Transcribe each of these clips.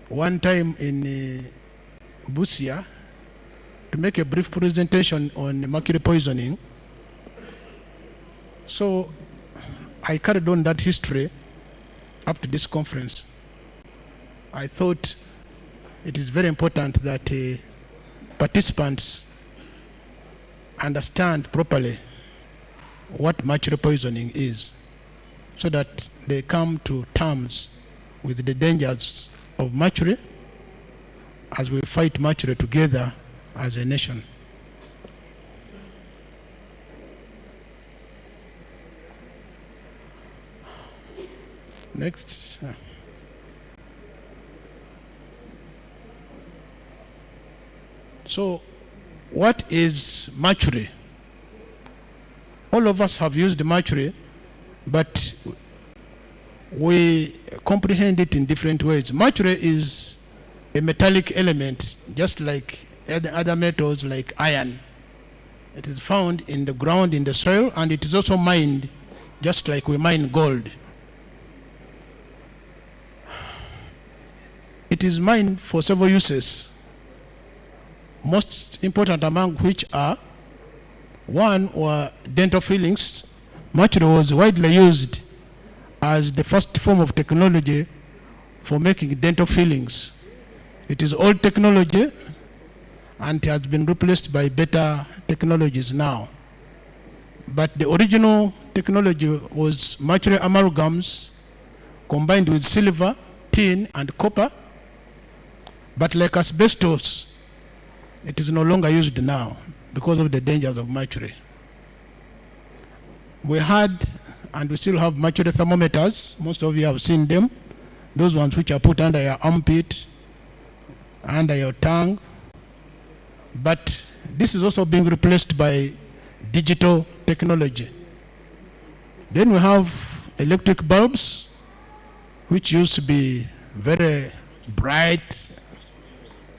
one time in Busia to make a brief presentation on mercury poisoning. So I carried on that history up to this conference. I thought it is very important that participants understand properly what mercury poisoning is, so that they come to terms with the dangers of mercury as we fight mercury together as a nation. Next. So, what is mercury? All of us have used mercury, but we comprehend it in different ways. Mercury is a metallic element, just like other metals like iron. It is found in the ground, in the soil, and it is also mined, just like we mine gold. It is mined for several uses, most important among which are: one were dental fillings. Mercury was widely used as the first form of technology for making dental fillings. It is old technology and it has been replaced by better technologies now. But the original technology was mercury amalgams combined with silver, tin, and copper. But like asbestos, it is no longer used now because of the dangers of mercury. We had, and we still have, mercury thermometers. Most of you have seen them. Those ones which are put under your armpit, under your tongue. But this is also being replaced by digital technology. Then we have electric bulbs, which used to be very bright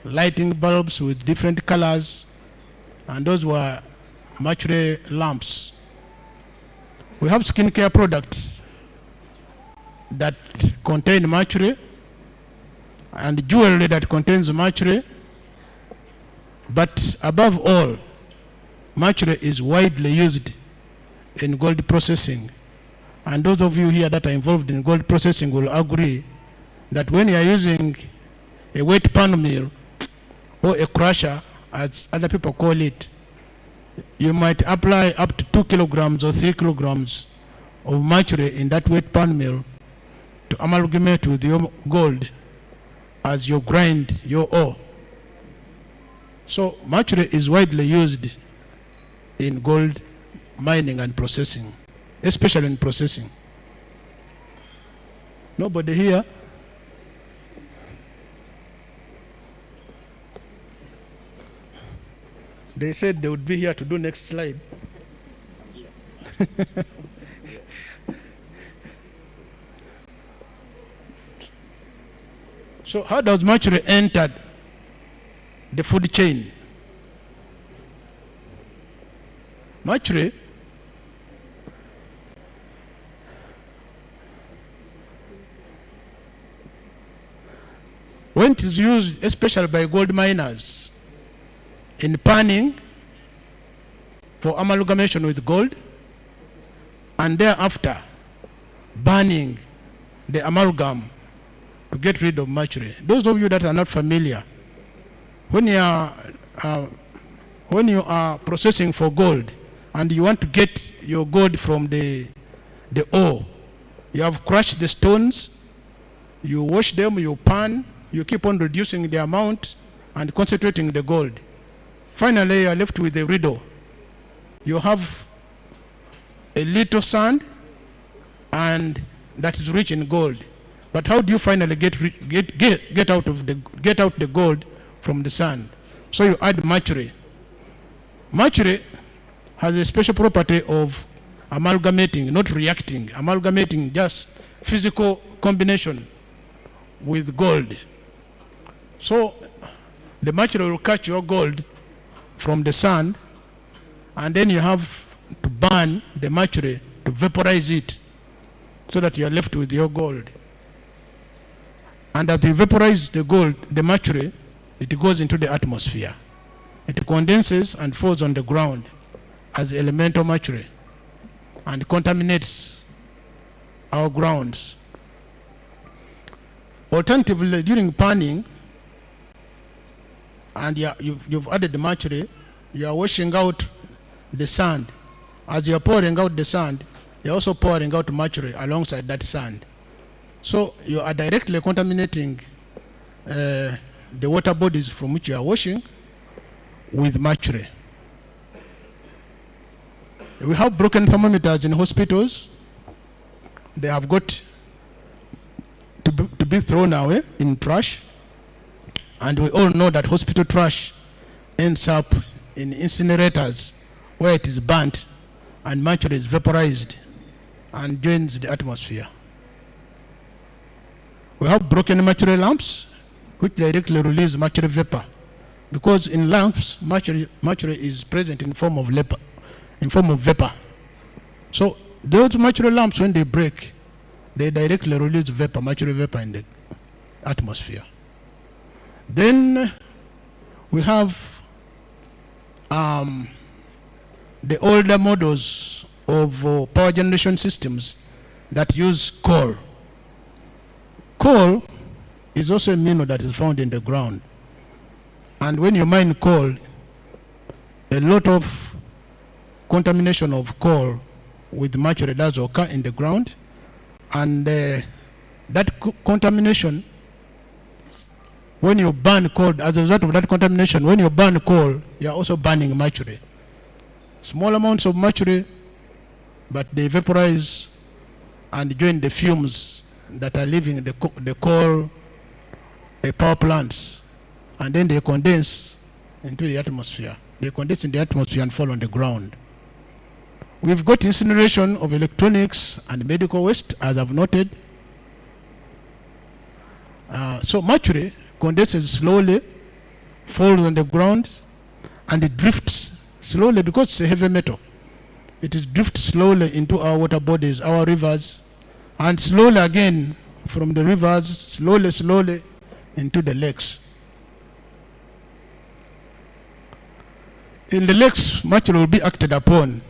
lighting bulbs with different colors, and those were mercury lamps. We have skincare products that contain mercury and jewelry that contains mercury. But above all, mercury is widely used in gold processing. And those of you here that are involved in gold processing will agree that when you are using a wet pan mill or a crusher, as other people call it, you might apply up to 2 kilograms or 3 kilograms of mercury in that wet pan mill to amalgamate with your gold as you grind your ore. So mercury is widely used in gold mining and processing, especially in processing. Nobody here? They said they would be here to do next slide. So how does mercury enter the food chain? Mercury when it is used, especially by gold miners, in panning for amalgamation with gold, and thereafter burning the amalgam to get rid of mercury. Those of you that are not familiar, when you are processing for gold and you want to get your gold from the ore, you have crushed the stones, you wash them, you pan, you keep on reducing the amount and concentrating the gold. Finally, you are left with a riddle. You have a little sand, and that is rich in gold. But how do you finally get out the gold from the sand? So you add mercury. Mercury has a special property of amalgamating, not reacting. Amalgamating, just physical combination with gold. So the mercury will catch your gold from the sand, and then you have to burn the mercury to vaporize it so that you are left with your gold. And as you vaporize the gold, the mercury, it goes into the atmosphere. It condenses and falls on the ground as elemental mercury and contaminates our grounds. Alternatively, during panning, and you've added the mercury, you are washing out the sand. As you are pouring out the sand, you are also pouring out mercury alongside that sand. So you are directly contaminating the water bodies from which you are washing with mercury. We have broken thermometers in hospitals. They have got to be thrown away in trash. And we all know that hospital trash ends up in incinerators where it is burnt and mercury is vaporized and joins the atmosphere. We have broken mercury lamps which directly release mercury vapor, because in lamps mercury is present in form of vapor. So those mercury lamps, when they break, they directly release mercury vapor in the atmosphere. Then we have the older models of power generation systems that use coal. Coal is also a mineral that is found in the ground. And when you mine coal, a lot of contamination of coal with mercury does occur in the ground. And that contamination, when you burn coal, as a result of that contamination, when you burn coal, you are also burning mercury. Small amounts of mercury, but they vaporize and join the fumes that are leaving the coal power plants, and then they condense into the atmosphere. They condense in the atmosphere and fall on the ground. We've got incineration of electronics and medical waste, as I've noted. So mercury condenses slowly, falls on the ground, and it drifts slowly because it's a heavy metal. It drifts slowly into our water bodies, our rivers, and slowly again from the rivers, slowly into the lakes. In the lakes, mercury will be acted upon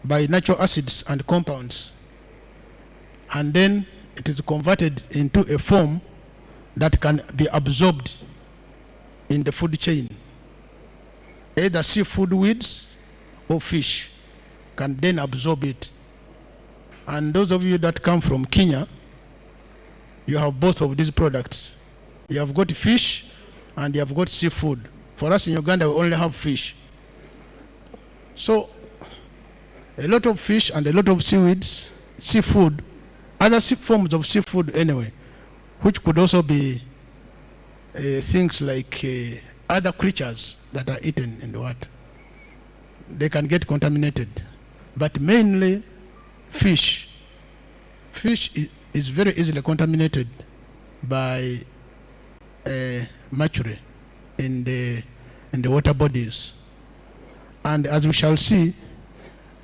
by natural acids and compounds, and then it is converted into a form that can be absorbed in the food chain. Either seafood weeds or fish can then absorb it. And those of you that come from Kenya, you have both of these products. You have got fish and you have got seafood. For us in Uganda, we only have fish. So a lot of fish and a lot of seafood, other forms of seafood anyway, which could also be things like other creatures that are eaten in the water. They can get contaminated, but mainly fish. Fish is very easily contaminated by mercury in the water bodies. And as we shall see,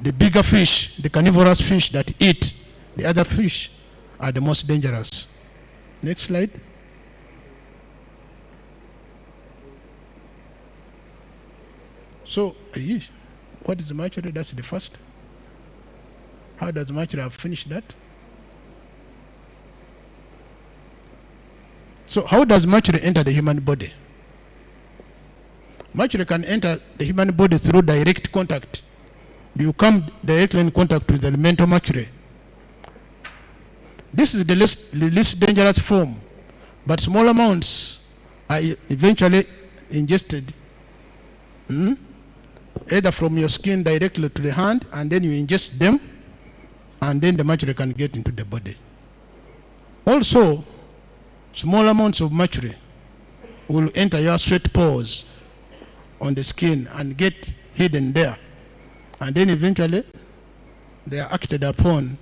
the bigger fish, the carnivorous fish that eat the other fish, are the most dangerous. Next slide. So, what is the mercury? That's the first. How does mercury have finished that? So, how does mercury enter the human body? Mercury can enter the human body through direct contact. You come directly in contact with the elemental mercury. This is the least dangerous form, but small amounts are eventually ingested, either from your skin directly to the hand, and then you ingest them, and then the mercury can get into the body. Also, small amounts of mercury will enter your sweat pores on the skin and get hidden there. And then eventually, they are acted upon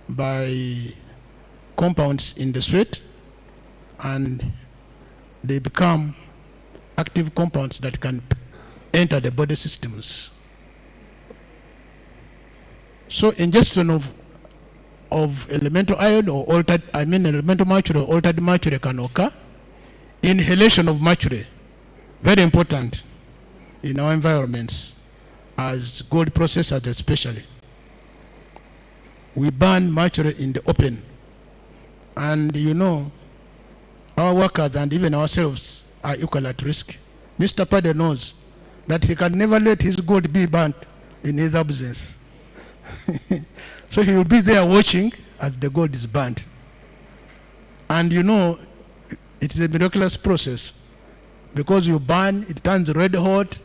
by compounds in the sweat, and they become active compounds that can enter the body systems. So ingestion of of elemental iron or altered, elemental mercury or altered mercury can occur. Inhalation of mercury, very important in our environments as gold processors especially. We burn mercury in the open. And you know, our workers and even ourselves are equal at risk. Mr. Pade knows that he can never let his gold be burnt in his absence. So he will be there watching as the gold is burnt. And you know, it is a miraculous process because you burn, it turns red hot,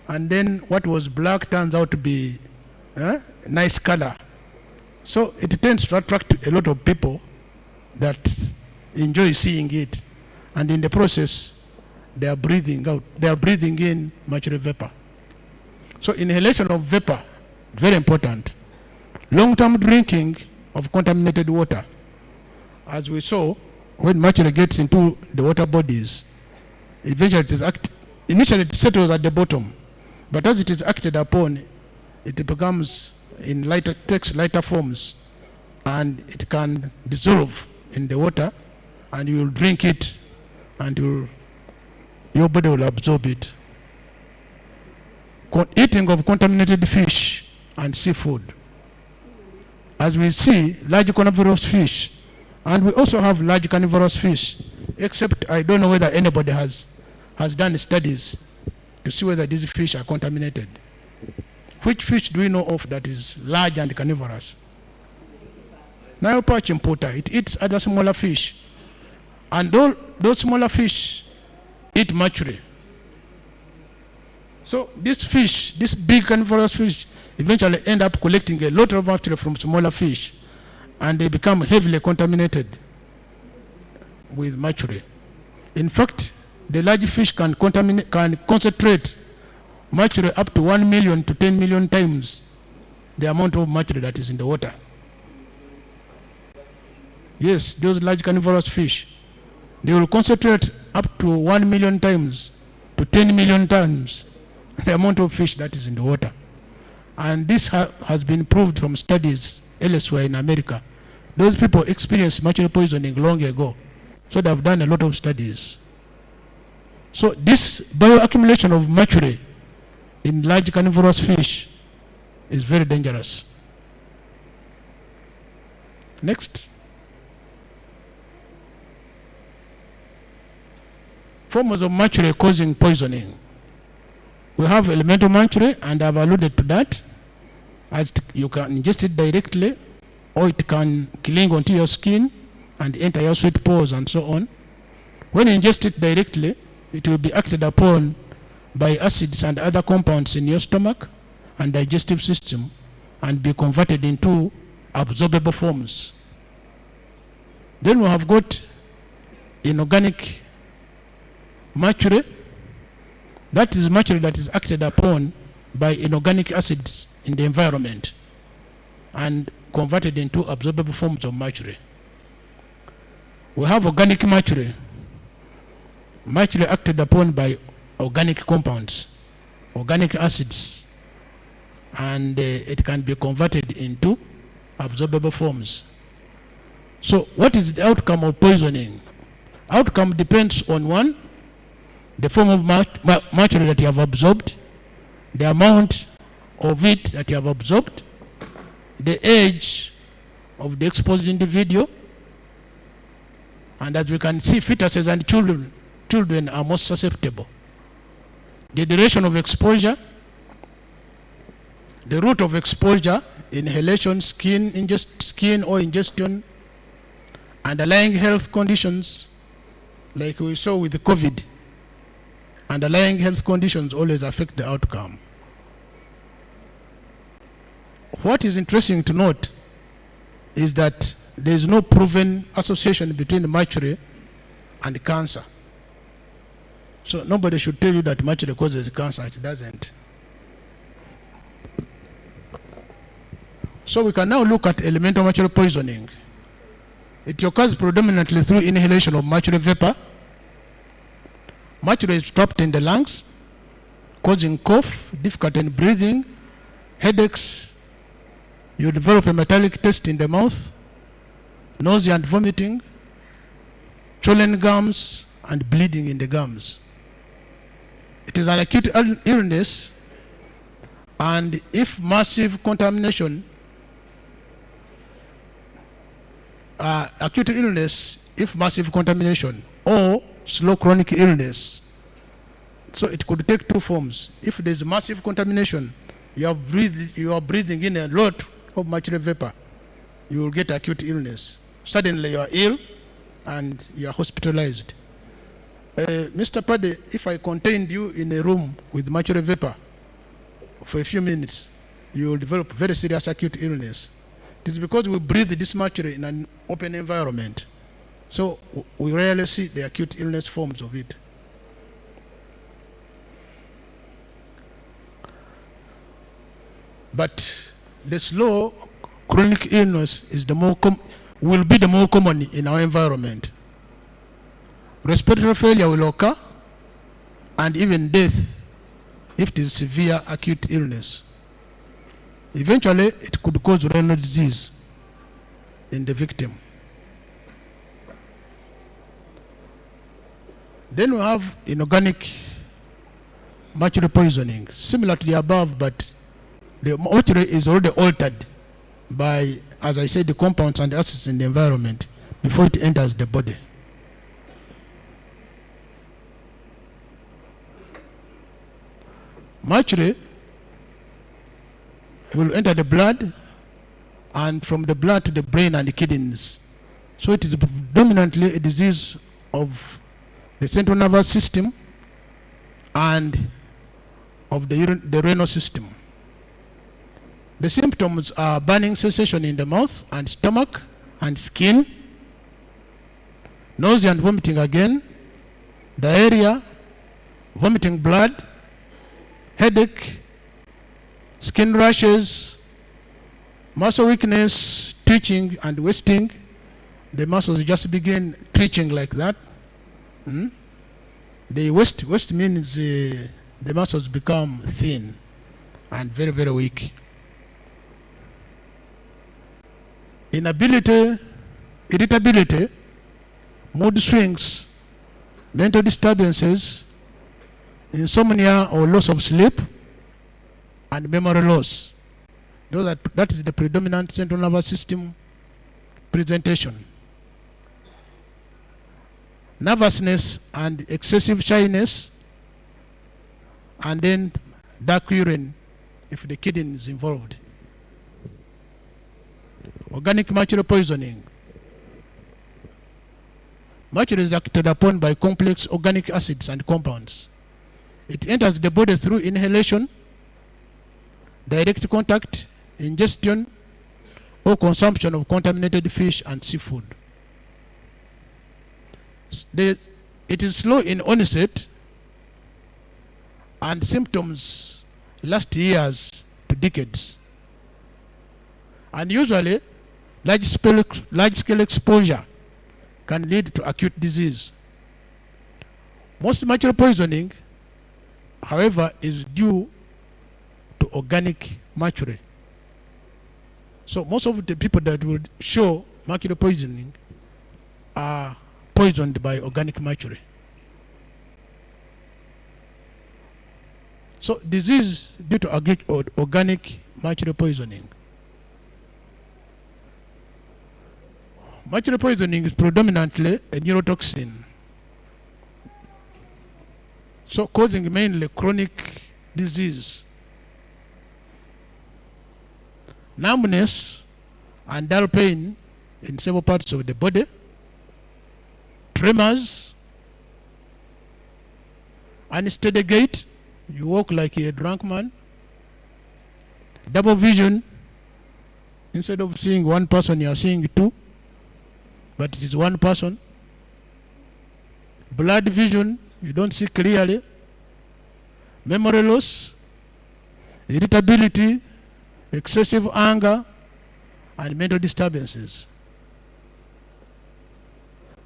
and then what was black turns out to be nice color. So it tends to attract a lot of people that enjoy seeing it. And in the process, they are breathing out. They are breathing in mercury vapor. So inhalation of vapor, very important. Long-term drinking of contaminated water. As we saw, when mercury gets into the water bodies, eventually initially it settles at the bottom. But as it is acted upon, it becomes takes lighter forms, and it can dissolve in the water, and you will drink it, and your body will absorb it. Eating of contaminated fish and seafood. As we see, large carnivorous fish, and we also have large carnivorous fish, except I don't know whether anybody has done studies to see whether these fish are contaminated. Which fish do we know of that is large and carnivorous? Nile perch importer, it eats other smaller fish. And those smaller fish eat mercury. So this fish, this big carnivorous fish, eventually end up collecting a lot of mercury from smaller fish, and they become heavily contaminated with mercury. In fact, the large fish can concentrate mercury up to 1 million to 10 million times the amount of mercury that is in the water. Yes, those large carnivorous fish, they will concentrate up to 1 million times to 10 million times the amount of fish that is in the water. And this has been proved from studies elsewhere in America. Those people experienced mercury poisoning long ago, so they have done a lot of studies. So this bioaccumulation of mercury in large carnivorous fish is very dangerous. Next. Forms of mercury causing poisoning. We have elemental mercury, and I've alluded to that, as you can ingest it directly, or it can cling onto your skin and enter your sweat pores and so on. When you ingest it directly, it will be acted upon by acids and other compounds in your stomach and digestive system and be converted into absorbable forms. Then we have got inorganic mercury. That is mercury that is acted upon by inorganic acids in the environment and converted into absorbable forms of mercury. We have organic mercury. Mercury acted upon by organic compounds, organic acids, and it can be converted into absorbable forms. So what is the outcome of poisoning? Outcome depends on one, the form of mercury that you have absorbed, the amount of it that you have absorbed, the age of the exposed individual, and as we can see, fetuses and children are most susceptible. The duration of exposure, the route of exposure, inhalation, skin or ingestion, underlying health conditions, like we saw with the COVID. Underlying health conditions always affect the outcome. What is interesting to note is that there is no proven association between mercury and cancer. So nobody should tell you that mercury causes cancer. It doesn't. So we can now look at elemental mercury poisoning. It occurs predominantly through inhalation of mercury vapor. Mercury is trapped in the lungs, causing cough, difficulty in breathing, headaches. You develop a metallic taste in the mouth, nausea and vomiting, swollen gums, and bleeding in the gums. It is an acute illness, and if massive contamination, acute illness, if massive contamination, or slow chronic illness. So it could take two forms. If there is massive contamination, you are breathing in a lot of mercury vapor, you will get acute illness. Suddenly you are ill and you are hospitalized. Mr. Paddy, if I contained you in a room with mercury vapor for a few minutes, you will develop very serious acute illness. It is because we breathe this mercury in an open environment. So we rarely see the acute illness forms of it. But the slow chronic illness is will be the more common in our environment. Respiratory failure will occur, and even death if it is severe acute illness. Eventually, it could cause renal disease in the victim. Then we have inorganic mercury poisoning, similar to the above, but the mercury is already altered by, as I said, the compounds and acids in the environment before it enters the body. Mercury will enter the blood, and from the blood to the brain and the kidneys. So it is predominantly a disease of the central nervous system and of the renal system. The symptoms are burning sensation in the mouth and stomach and skin, nausea and vomiting again, diarrhea, vomiting blood, headache, skin rashes, muscle weakness, twitching and wasting. The muscles just begin twitching like that. The waste means the muscles become thin and very, very weak. Inability, irritability, mood swings, mental disturbances, insomnia or loss of sleep, and memory loss. That is the predominant central nervous system presentation. Nervousness and excessive shyness, and then dark urine if the kidney is involved. Organic mercury poisoning. Mercury is acted upon by complex organic acids and compounds. It enters the body through inhalation, direct contact, ingestion, or consumption of contaminated fish and seafood. It is slow in onset, and symptoms last years to decades. And usually, large-scale exposure can lead to acute disease. Most mercury poisoning, however, is due to organic mercury. So most of the people that will show mercury poisoning are poisoned by organic mercury. So disease due to organic mercury poisoning. Mercury poisoning is predominantly a neurotoxin, so causing mainly chronic disease, numbness and dull pain in several parts of the body, tremors, unsteady gait, you walk like a drunk man, double vision, instead of seeing one person you are seeing two, but it is one person, blurred vision, you don't see clearly, memory loss, irritability, excessive anger, and mental disturbances.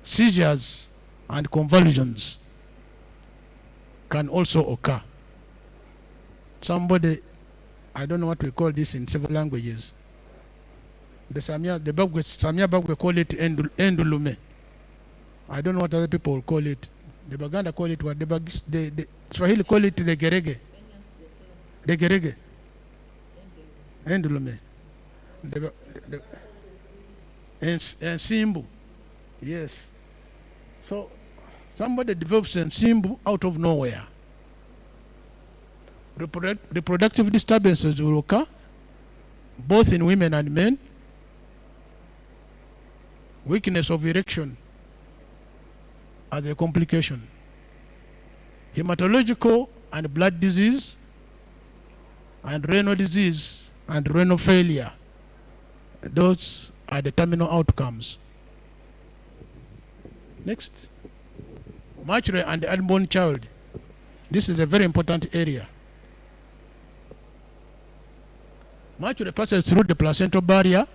Seizures and convulsions can also occur. Somebody, I don't know what we call this in several languages, The Samia Bagwe call it endulume. I don't know what other people call it. The Baganda call it what? The Swahili call it the gerege. The gerege. Endulume. And Simbu. Yes. So somebody develops a Simbu out of nowhere. Reproductive disturbances will occur both in women and men. Weakness of erection as a complication. Hematological and blood disease and renal disease and renal failure. Those are the terminal outcomes. Next. Mature and unborn child. This is a very important area. Mature passes through the placental barrier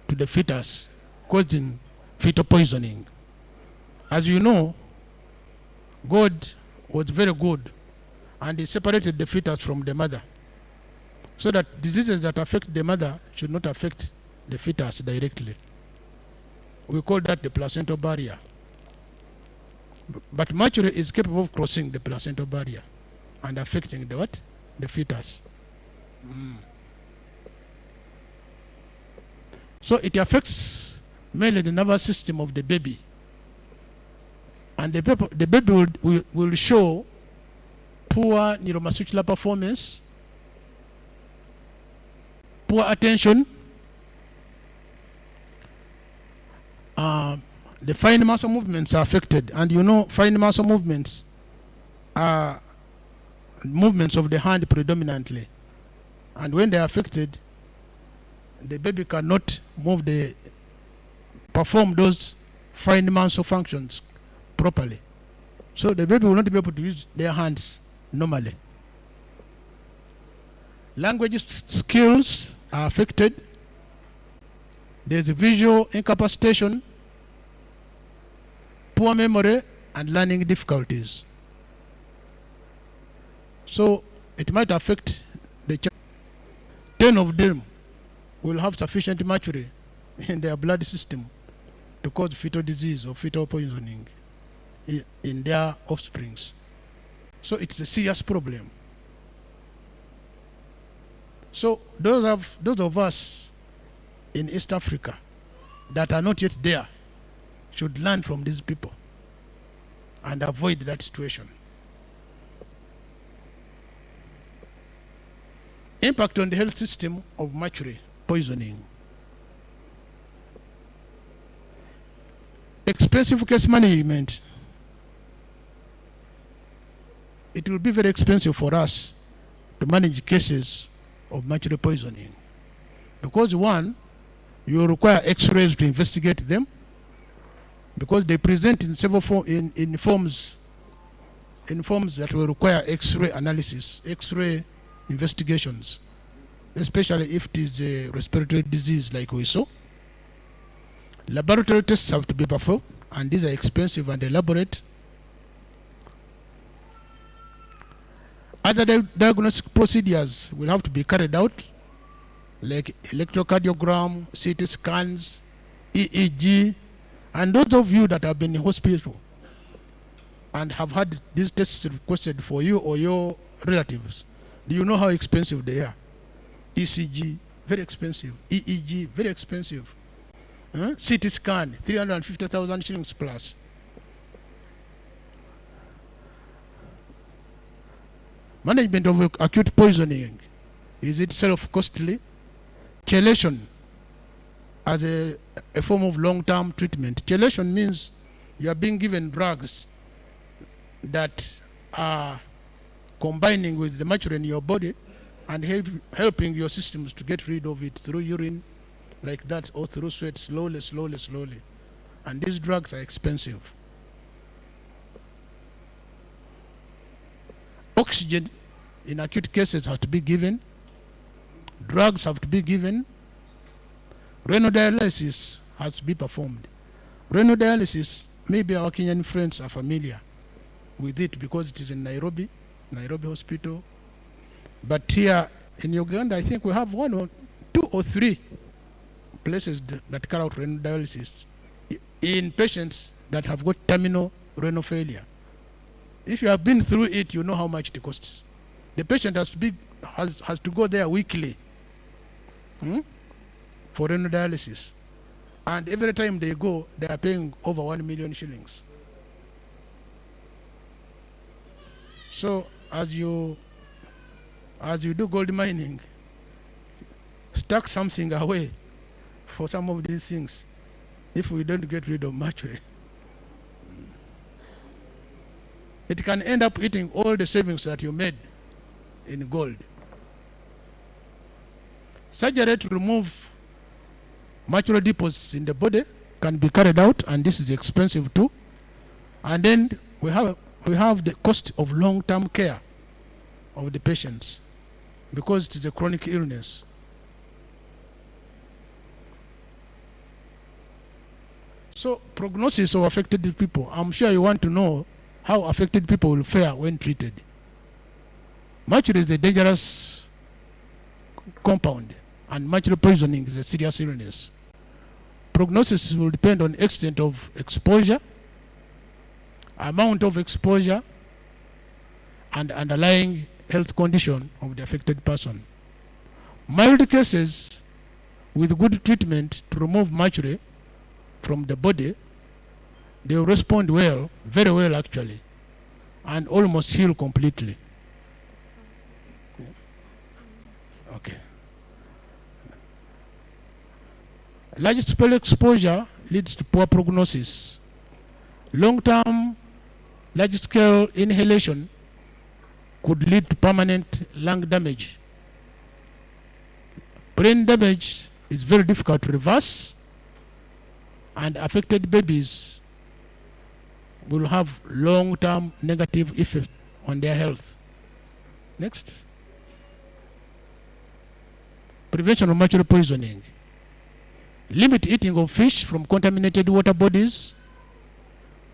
to the fetus, causing fetal poisoning. As you know, God was very good and he separated the fetus from the mother so that diseases that affect the mother should not affect the fetus directly. We call that the placental barrier. But mercury is capable of crossing the placental barrier and affecting the what? The fetus. So it affects mainly the nervous system of the baby. And the baby will show poor neuromuscular performance, poor attention, the fine muscle movements are affected. And you know, fine muscle movements are movements of the hand predominantly. And when they are affected, the baby cannot perform those fine muscle functions properly. So the baby will not be able to use their hands normally. Language skills are affected. There's visual incapacitation, poor memory, and learning difficulties. So it might affect the child. 10 of them will have sufficient mercury in their blood system to cause fetal disease or fetal poisoning in their offsprings. So it's a serious problem. So those of us in East Africa that are not yet there should learn from these people and avoid that situation. Impact on the health system of mercury poisoning. Expensive case management. It will be very expensive for us to manage cases of mercury poisoning. Because one, you require x-rays to investigate them, because they present in several forms that will require x-ray analysis, x-ray investigations, especially if it is a respiratory disease like we saw. Laboratory tests have to be performed, and these are expensive and elaborate. Other diagnostic procedures will have to be carried out, like electrocardiogram, CT scans, EEG, and those of you that have been in hospital and have had these tests requested for you or your relatives, do you know how expensive they are? ECG, very expensive. EEG, very expensive. CT scan, 350,000 shillings plus. Management of acute poisoning is itself costly. Chelation as a form of long-term treatment. Chelation means you are being given drugs that are combining with the mercury in your body and helping your systems to get rid of it through urine, like that, or through sweat, slowly. And these drugs are expensive. Oxygen in acute cases has to be given. Drugs have to be given. Renal dialysis has to be performed. Renal dialysis, maybe our Kenyan friends are familiar with it because it is in Nairobi Hospital. But here in Uganda, I think we have 1 or 2 or 3 places that carry out renal dialysis in patients that have got terminal renal failure. If you have been through it, you know how much it costs. The patient has to go there weekly for renal dialysis. And every time they go, they are paying over 1 million shillings. So as you do gold mining, stack something away for some of these things if we don't get rid of mercury. It can end up eating all the savings that you made in gold. Surgery to remove mercury deposits in the body can be carried out, and this is expensive too. And then we have the cost of long-term care of the patients because it is a chronic illness. So prognosis of affected people. I'm sure you want to know how affected people will fare when treated. Mercury is a dangerous compound, and mercury poisoning is a serious illness. Prognosis will depend on extent of exposure, amount of exposure, and underlying health condition of the affected person. Mild cases with good treatment to remove mercury from the body, they will respond well, very well actually, and almost heal completely. Okay. Large scale exposure leads to poor prognosis. Long-term large scale inhalation could lead to permanent lung damage. Brain damage is very difficult to reverse, and affected babies will have long-term negative effect on their health. Next. Prevention of mercury poisoning. Limit eating of fish from contaminated water bodies.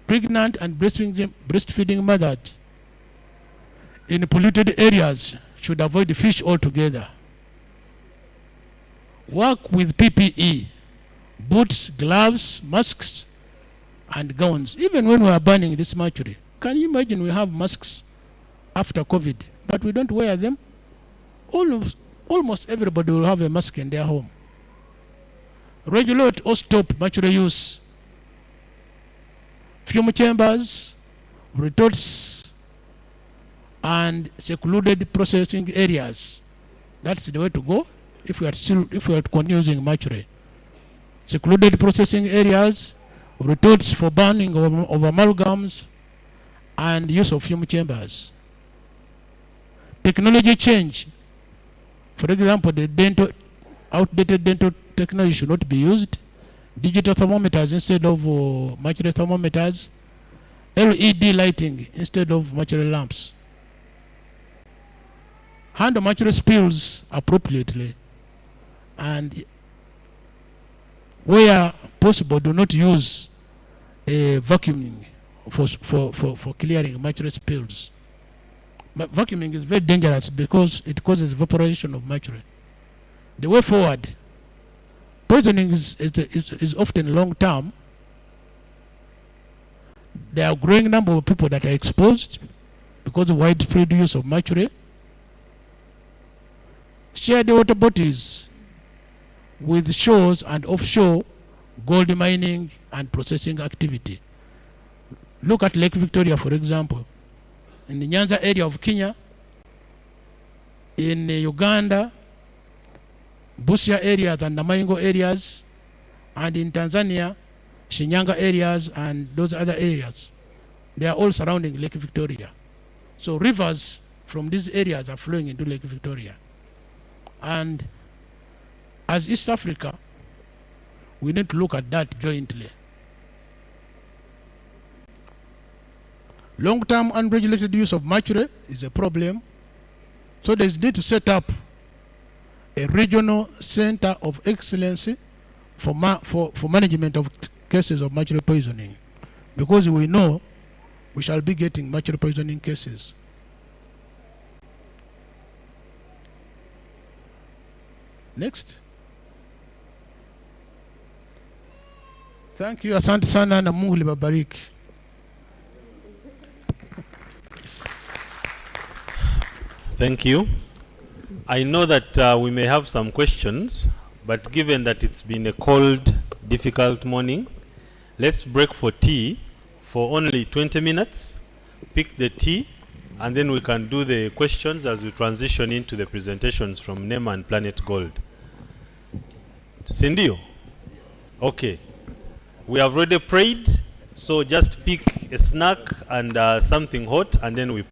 Pregnant and breastfeeding mothers in polluted areas should avoid fish altogether. Work with PPE, boots, gloves, masks, and gowns. Even when we are burning this mercury, can you imagine we have masks after COVID, but we don't wear them? Almost everybody will have a mask in their home. Regulate or stop mercury use. Fume chambers, retorts, and secluded processing areas. That's the way to go if we are to continue using mercury. Secluded processing areas, retorts for burning of amalgams, and use of fume chambers. Technology change. For example, the outdated dental technology should not be used. Digital thermometers instead of mercury thermometers. LED lighting instead of mercury lamps. Handle mercury spills appropriately, and where possible, do not use vacuuming for clearing mercury spills. But vacuuming is very dangerous because it causes evaporation of mercury. The way forward, poisoning is often long-term. There are a growing number of people that are exposed because of widespread use of mercury. Share the water bodies with shores and offshore gold mining and processing activity. Look at Lake Victoria, for example. In the Nyanza area of Kenya, in Uganda, Busia areas and Namaingo areas, and in Tanzania, Shinyanga areas and those other areas. They are all surrounding Lake Victoria. So rivers from these areas are flowing into Lake Victoria. And as East Africa, we need to look at that jointly. Long-term unregulated use of mercury is a problem. So there's need to set up a regional center of excellence for management of cases of mercury poisoning, because we know we shall be getting mercury poisoning cases. Next. Thank you, asante sana na Mungu libabariki. Thank you. I know that we may have some questions, but given that it's been a cold, difficult morning, let's break for tea for only 20 minutes, pick the tea, and then we can do the questions as we transition into the presentations from NEMA and Planet Gold. Sindio? Okay. We have already prayed, so just pick a snack and something hot, and then we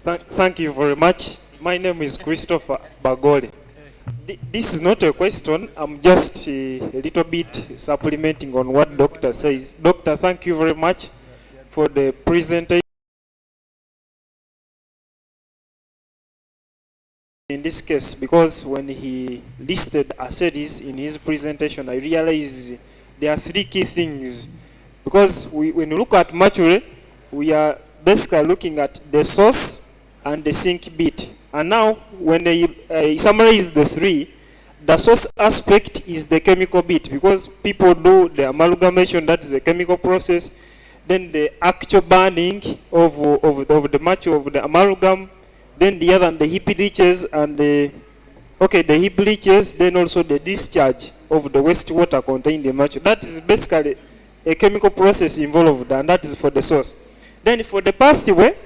Thank you very much. My name is Christopher Bagole. This is not a question. I'm just a little bit supplementing on what Doctor says. Doctor, thank you very much for the presentation. In this case, because when he listed ACEDIS in his presentation, I realized there are three key things. Because when you look at Mercury, we are basically looking at the source and the sink bit. And now, when they summarize the three, the source aspect is the chemical bit, because people do the amalgamation, that is a chemical process. Then the actual burning of the mercury, of the amalgam. Then the other, the heap leaches and the heap leaches, then also the discharge of the wastewater contained in the mercury. That is basically a chemical process involved, and that is for the source. Then for the pathway,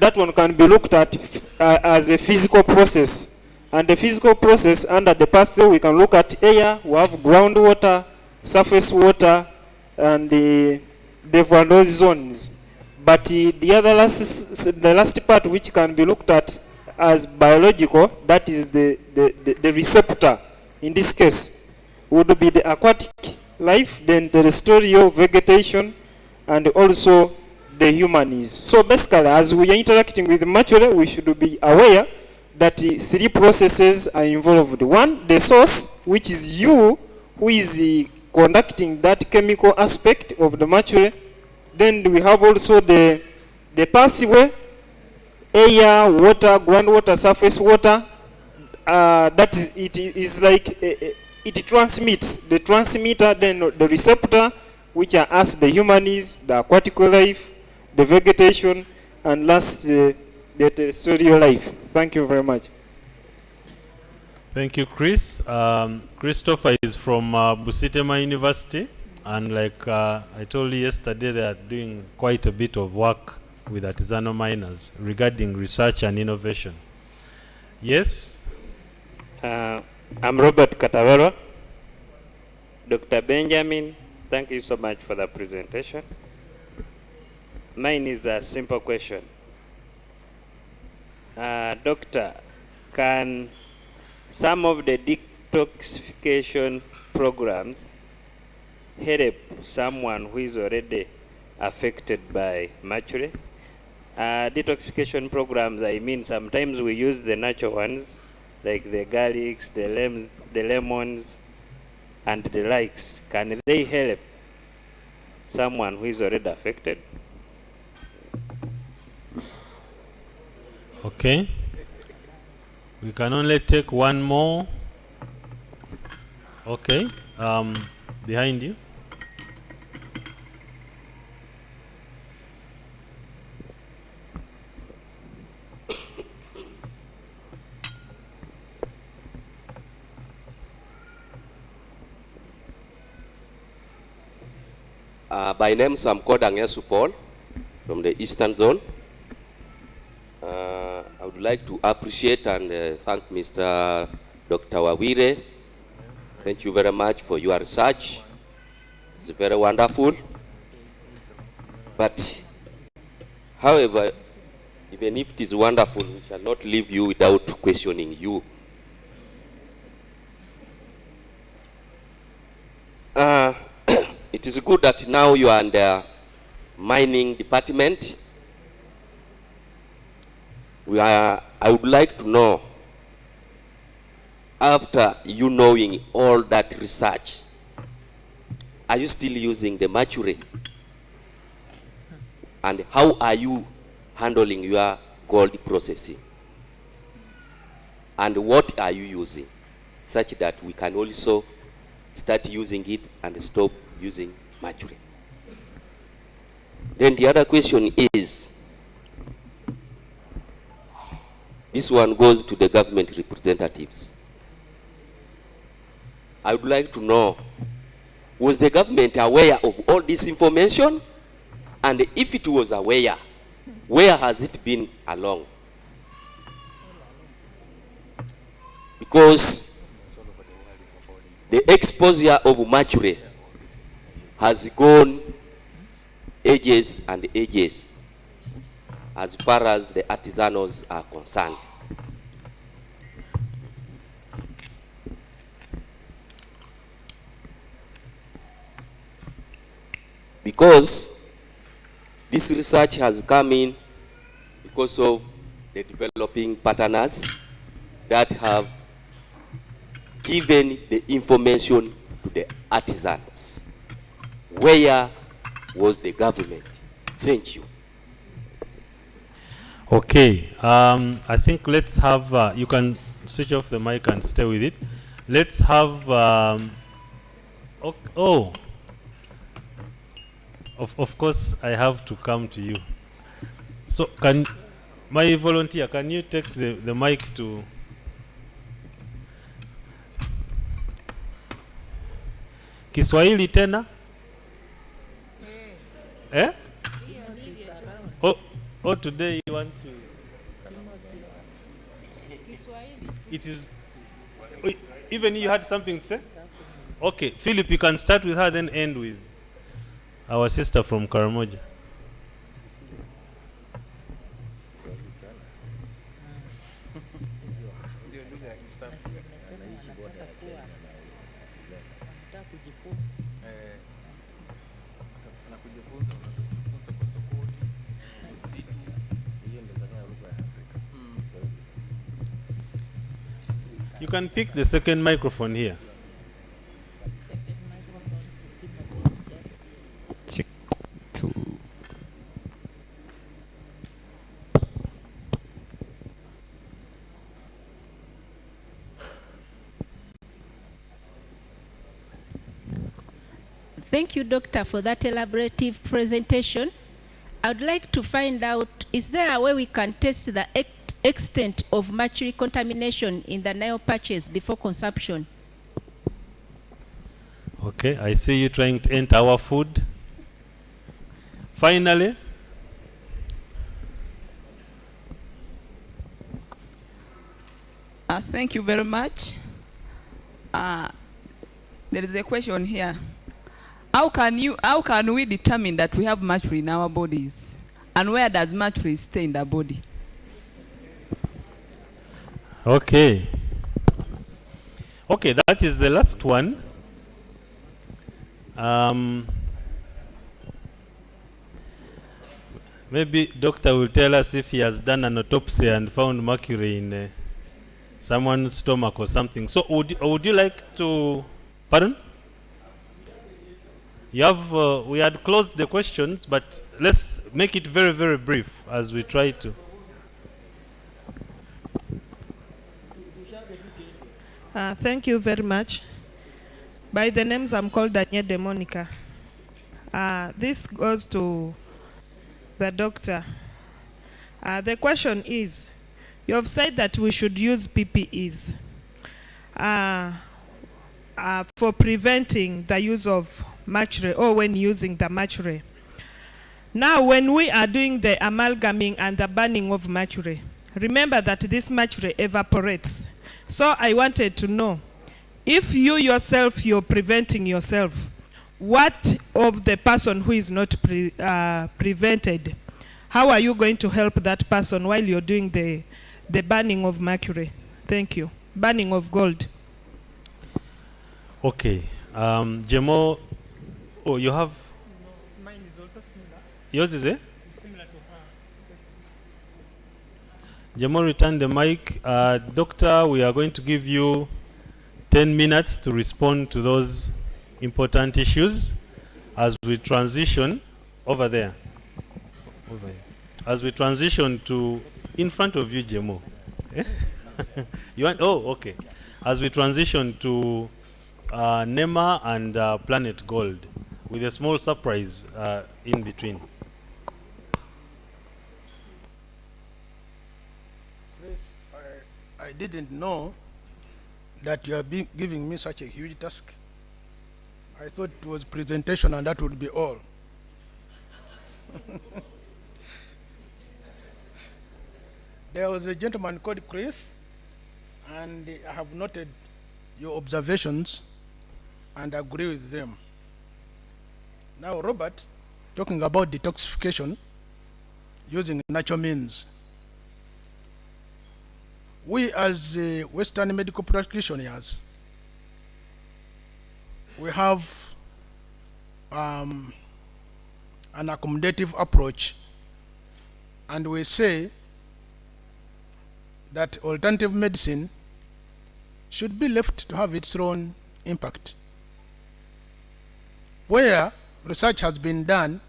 that one can be looked at as a physical process. And the physical process under the pathway, we can look at air, we have groundwater, surface water, and the Van zones. But the last part, which can be looked at as biological, that is the receptor. In this case, would be the aquatic life, then terrestrial vegetation, and also the humans. So basically, as we are interacting with Mercury, we should be aware that three processes are involved. One, the source, which is you, who is conducting that chemical aspect of the Mercury. Then we have also the pathway, air, water, groundwater, surface water. That is, it is like it transmits. The transmitter, then the receptor, which are us, the humans, the aquatic life, the vegetation, and last the terrestrial life. Thank you very much. Thank you, Chris. Christopher is from Busitema University. And like I told you yesterday, they are doing quite a bit of work with artisanal miners regarding research and innovation. Yes? I'm Robert Katawera. Dr. Benjamin, thank you so much for the presentation. Mine is a simple question. Doctor, can some of the detoxification programs help someone who is already affected by mercury? Detoxification programs, I mean, sometimes we use the natural ones, like the garlics, the lemons, and the likes. Can they help someone who is already affected? Okay. We can only take one more. Okay. Behind you. By name, I'm called Angesu Paul from the Eastern Zone. I would like to appreciate and thank Mr. Dr. Wawire. Thank you very much for your research. It's very wonderful. But, however, even if it is wonderful, we shall not leave you without questioning you. It is good that now you are in the mining department. I would like to know, after you knowing all that research, are you still using the mercury? And how are you handling your gold processing? And what are you using, such that we can also start using it and stop using mercury? Then the other question is, this one goes to the government representatives. I would like to know, was the government aware of all this information? And if it was aware, where has it been along? Because the exposure of mercury has gone ages and ages. as far as the artisanals are concerned. Because this research has come in because of the developing partners that have given the information to the artisans. Where was the government? Thank you. Okay, I think let's have, you can switch off the mic and stay with it. Let's have, of course, I have to come to you. So my volunteer, can you take the mic to... Kiswahili tena? Eh? Oh, today you want to... It is... Even you had something to say? Okay, Philip, you can start with her, then end with our sister from Karamoja. You can pick the second microphone here. Check 2. Thank you, Doctor, for that elaborative presentation. I would like to find out, is there a way we can test the extent of mercury contamination in the Nile patches before consumption? Okay, I see you trying to enter our food. Finally, thank you very much. There is a question here. How can we determine that we have mercury in our bodies? And where does mercury stay in the body? okay. Okay, that is the last one. Maybe doctor will tell us if he has done an autopsy and found mercury in someone's stomach or something. So would you like to, pardon? You have, we had closed the questions, but let's make it very, very brief as we try to. Thank you very much. By the names, I'm called Danielle De Monica. This goes to the doctor. The question is, you have said that we should use PPEs for preventing the use of mercury or when using the mercury. Now, when we are doing the amalgaming and the burning of mercury, remember that this mercury evaporates. So I wanted to know, if you yourself, you're preventing yourself, what of the person who is not prevented? How are you going to help that person while you're doing the burning of mercury? Thank you. Burning of gold. Okay. Jemo, oh, you have? No, mine is also similar. Yours is it? Similar to her. Jemo, return the mic. Doctor, we are going to give you 10 minutes to respond to those important issues as we transition over there. Over here. As we transition to, in front of you, Jemo. You want, oh, okay. As we transition to NEMA and Planet Gold, with a small surprise in between. Chris, I didn't know that you are giving me such a huge task. I thought it was presentation and that would be all. There was a gentleman called Chris, and I have noted your observations and agree with them. Now, Robert, talking about detoxification, using natural means. We as Western medical practitioners, we have an accommodative approach, and we say that alternative medicine should be left to have its own impact. Where research has been done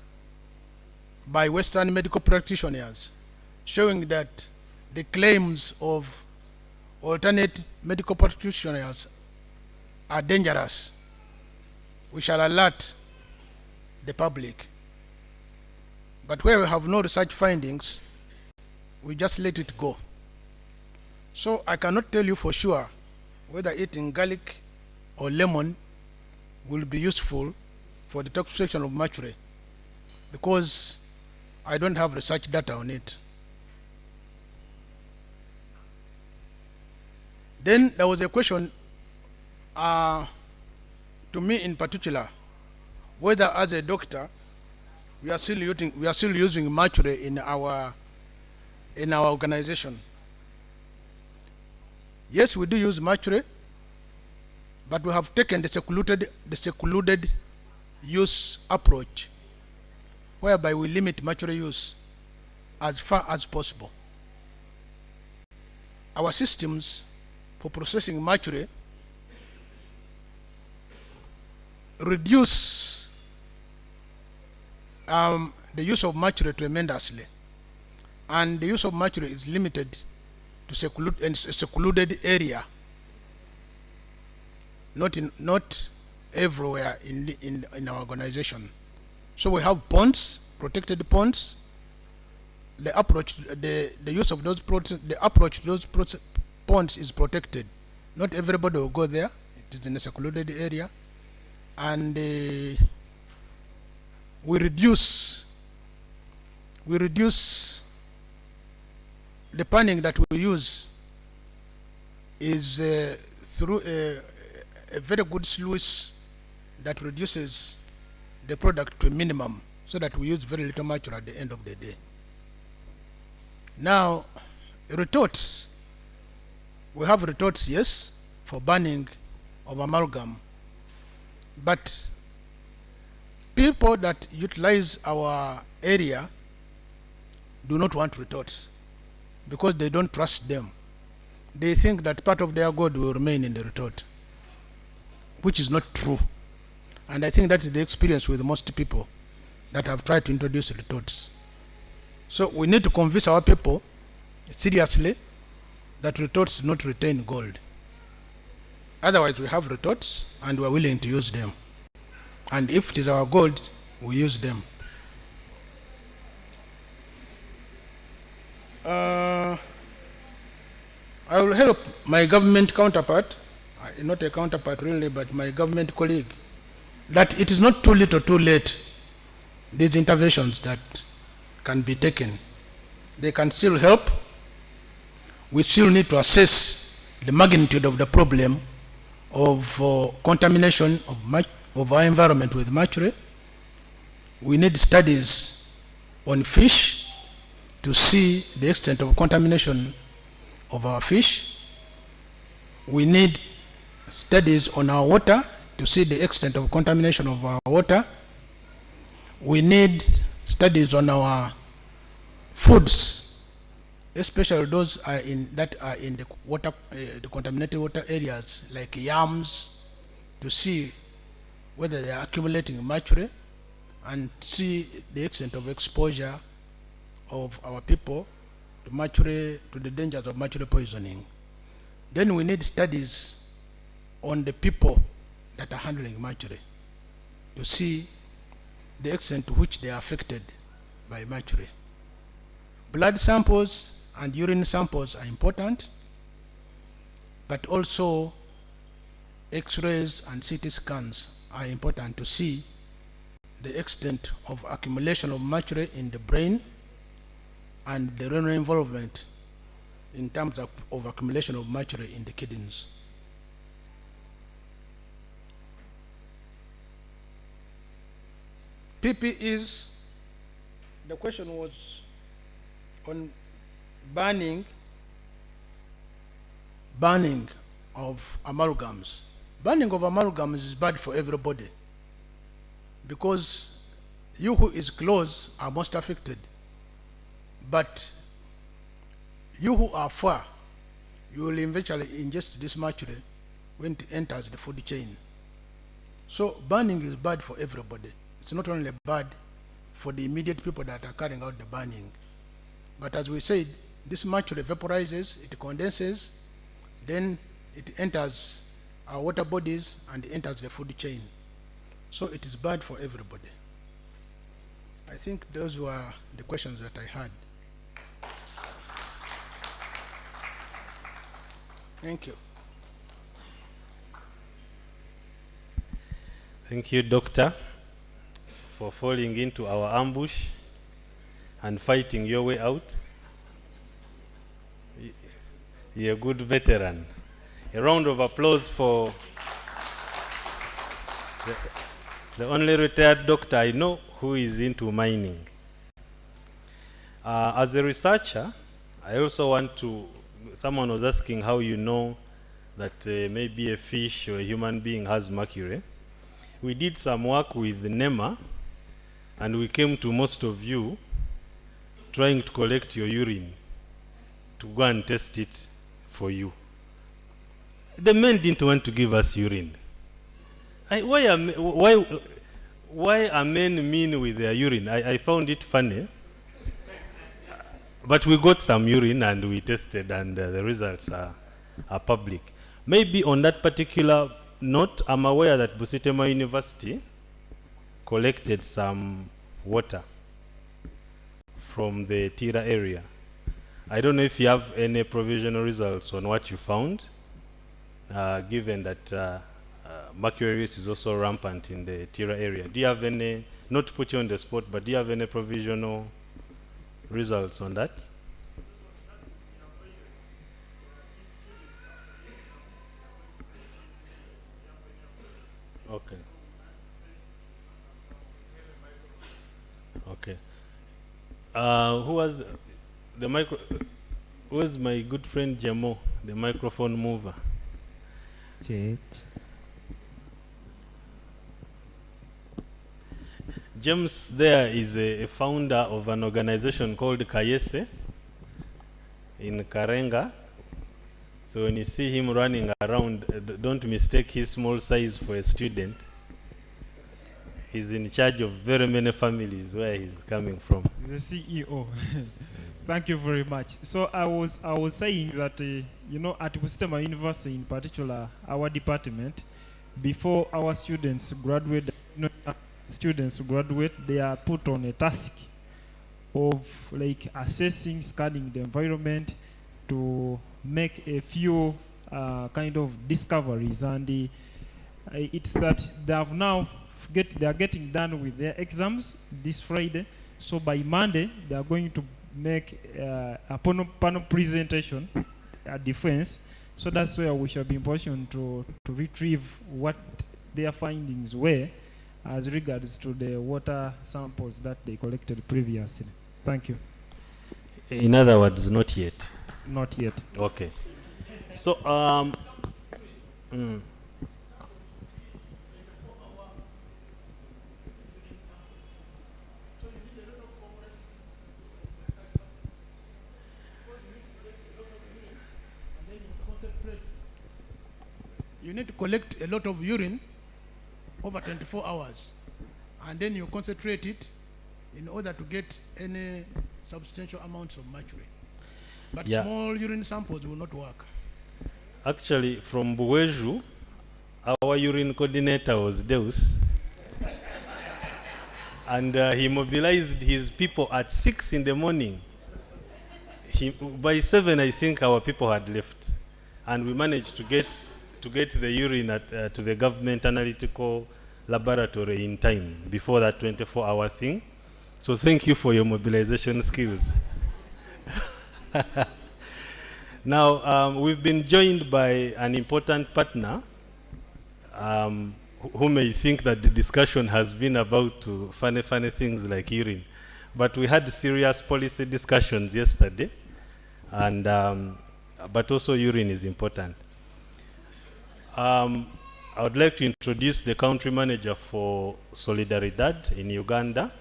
by Western medical practitioners showing that the claims of alternate medical practitioners are dangerous, we shall alert the public. But where we have no research findings, we just let it go. So I cannot tell you for sure whether eating garlic or lemon will be useful for detoxification of mercury, because I don't have research data on it. Then there was a question to me in particular, whether as a doctor we are still using mercury in our organization. Yes, we do use mercury, but we have taken the secluded use approach, whereby we limit mercury use as far as possible. Our systems for processing mercury reduce the use of mercury tremendously, and the use of mercury is limited to a secluded area, not everywhere in our organization. So we have ponds, protected ponds. The use of those ponds is protected. Not everybody will go there. It is in a secluded area, and we reduce the panning that we use is through a very good sluice that reduces the product to a minimum, so that we use very little mercury at the end of the day. Now, retorts. We have retorts, yes, for burning of amalgam, but people that utilize our area do not want retorts because they don't trust them. They think that part of their gold will remain in the retort, which is not true. And I think that is the experience with most people that have tried to introduce retorts. So we need to convince our people seriously that retorts do not retain gold. Otherwise, we have retorts and we are willing to use them. And if it is our gold, we use them. I will help my government counterpart, not a counterpart really, but my government colleague, that it is not too little too late. These interventions that can be taken, they can still help. We still need to assess the magnitude of the problem of contamination of our environment with mercury. We need studies on fish to see the extent of contamination of our fish. We need studies on our water to see the extent of contamination of our water. We need studies on our foods, especially those that are in the water, the contaminated water areas like yams, to see whether they are accumulating mercury and see the extent of exposure of our people to mercury, to the dangers of mercury poisoning. Then we need studies on the people that are handling mercury to see the extent to which they are affected by mercury. Blood samples and urine samples are important, but also X-rays and CT scans are important to see the extent of accumulation of mercury in the brain and the renal involvement in terms of accumulation of mercury in the kidneys. PPEs, the question was on banning of amalgams. Banning of amalgams is bad for everybody because you who is close are most affected, but you who are far, you will eventually ingest this mercury when it enters the food chain. So burning is bad for everybody. It's not only bad for the immediate people that are carrying out the burning, but as we said, this mercury vaporizes, it condenses, then it enters our water bodies and enters the food chain. So it is bad for everybody. I think those were the questions that I had. Thank you. Thank you, Doctor, for falling into our ambush and fighting your way out. You're a good veteran. A round of applause for the only retired doctor I know who is into mining. As a researcher, I also want to, someone was asking how you know that maybe a fish or a human being has mercury. We did some work with NEMA, and we came to most of you trying to collect your urine to go and test it for you. The men didn't want to give us urine. Why are men mean with their urine? I found it funny. But we got some urine and we tested, and the results are public. Maybe on that particular note, I'm aware that Busitema University collected some water from the Tira area. I don't know if you have any provisional results on what you found, given that mercury use is also rampant in the Tira area. Do you have any, not to put you on the spot, but do you have any provisional results on that? Okay. Okay. Who was the micro? Who is my good friend Jamo, the microphone mover? Jet. James there is a founder of an organization called Kayese in Karenga. So when you see him running around, don't mistake his small size for a student. He's in charge of very many families where he's coming from. He's the CEO. Thank you very much. So I was saying that you know, at Busitema University in particular, our department, before our students graduate, they are put on a task of like assessing, scanning the environment to make a few kind of discoveries, and it's that they have now they are getting done with their exams this Friday. So by Monday they are going to make a panel presentation at defense. So that's where we shall be in position to retrieve what their findings were as regards to the water samples that they collected previously. Thank you. In other words, not yet. Not yet. Okay. So, You need to collect a lot of urine over 24 hours, and then you concentrate it in order to get any substantial amounts of mercury. But yeah, small urine samples will not work. actually, from Buweju, our urine coordinator was Deus. And he mobilized his people at 6 in the morning. By 7, I think our people had left. And we managed to get the urine to the government analytical laboratory in time, before that 24-hour thing. So thank you for your mobilization skills. Now, we've been joined by an important partner who may think that the discussion has been about funny things like urine. but we had serious policy discussions yesterday, and but also urine is important. I would like to introduce the country manager for Solidaridad in Uganda,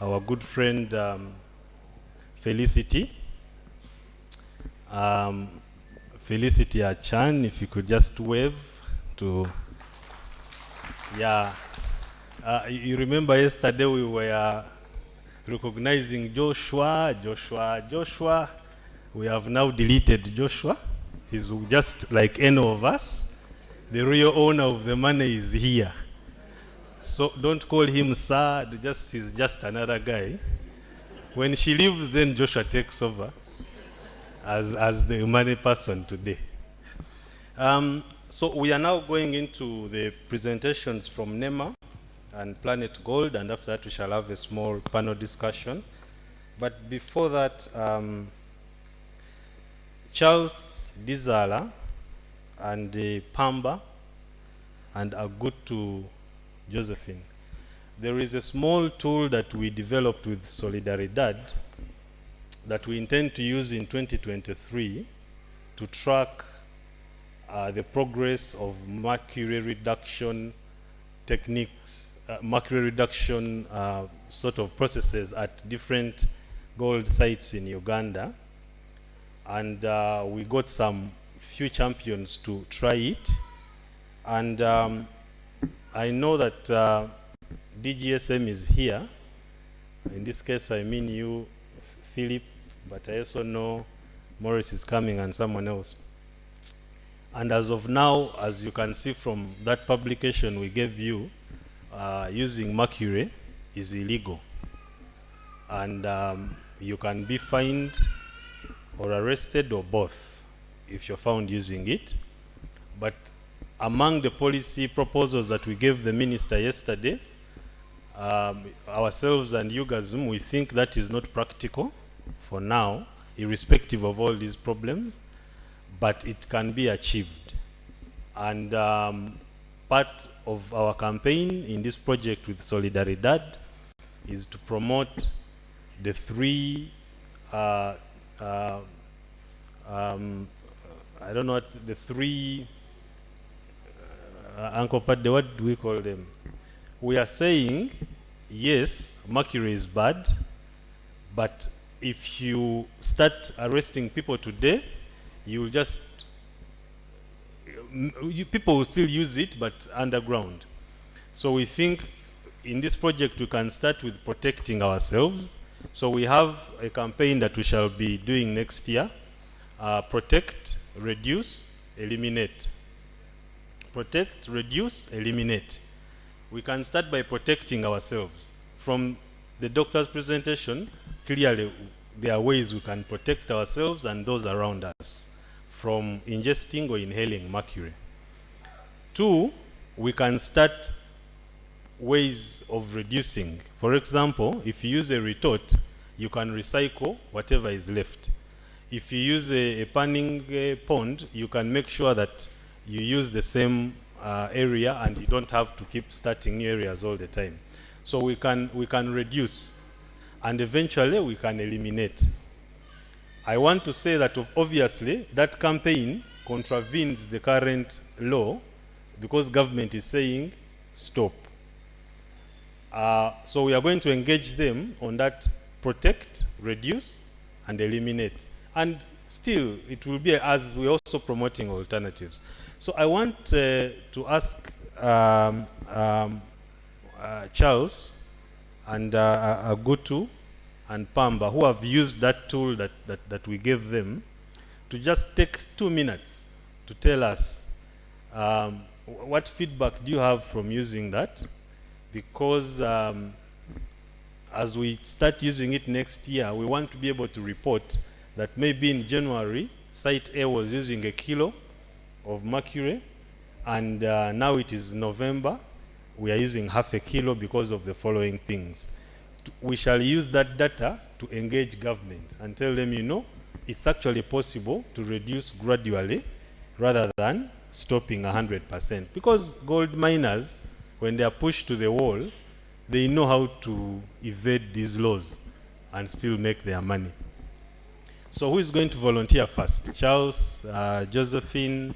our good friend Felicity. Felicity Achan, if you could just wave to, yeah. You remember yesterday we were recognizing Joshua. We have now deleted Joshua. He's just like any of us. The real owner of the money is here. So don't call him sir, he's just another guy. When she leaves, then Joshua takes over as the money person today. So we are now going into the presentations from NEMA and Planet Gold, and after that we shall have a small panel discussion. But before that, Charles Dizala and Pamba and Agutu Josephine. There is a small tool that we developed with Solidaridad that we intend to use in 2023 to track the progress of mercury reduction techniques, mercury reduction sort of processes at different gold sites in Uganda. And we got some few champions to try it. And I know that DGSM is here. In this case, I mean you, Philip, but I also know Morris is coming and someone else. And as of now, as you can see from that publication we gave you, using mercury is illegal. And you can be fined or arrested or both if you're found using it. But among the policy proposals that we gave the minister yesterday, ourselves and UGAZM, we think that is not practical for now, irrespective of all these problems, but it can be achieved. And part of our campaign in this project with Solidaridad is to promote the three I don't know what the three Uncle Pat, what do we call them? We are saying, yes, mercury is bad, but if you start arresting people today, you will just, people will still use it, but underground. So we think in this project we can start with protecting ourselves. So we have a campaign that we shall be doing next year. Protect, reduce, eliminate. Protect, reduce, eliminate. We can start by protecting ourselves. From the doctor's presentation, clearly there are ways we can protect ourselves and those around us from ingesting or inhaling mercury. 2, we can start ways of reducing. For example, if you use a retort, you can recycle whatever is left. If you use a panning pond, you can make sure that you use the same area and you don't have to keep starting new areas all the time. So we can reduce and eventually we can eliminate. I want to say that obviously that campaign contravenes the current law because government is saying stop. So we are going to engage them on that protect, reduce, and eliminate. And still, it will be as we're also promoting alternatives. So I want to ask Charles and Agutu and Pamba, who have used that tool that we gave them, to just take 2 minutes to tell us what feedback do you have from using that? Because as we start using it next year, we want to be able to report that maybe in January, site A was using 1 kilo of mercury, and now it is November, we are using 0.5 kilo because of the following things. We shall use that data to engage government and tell them, you know, it's actually possible to reduce gradually rather than stopping 100%. Because gold miners, when they are pushed to the wall, they know how to evade these laws. and still make their money. So who is going to volunteer first? Charles, Josephine,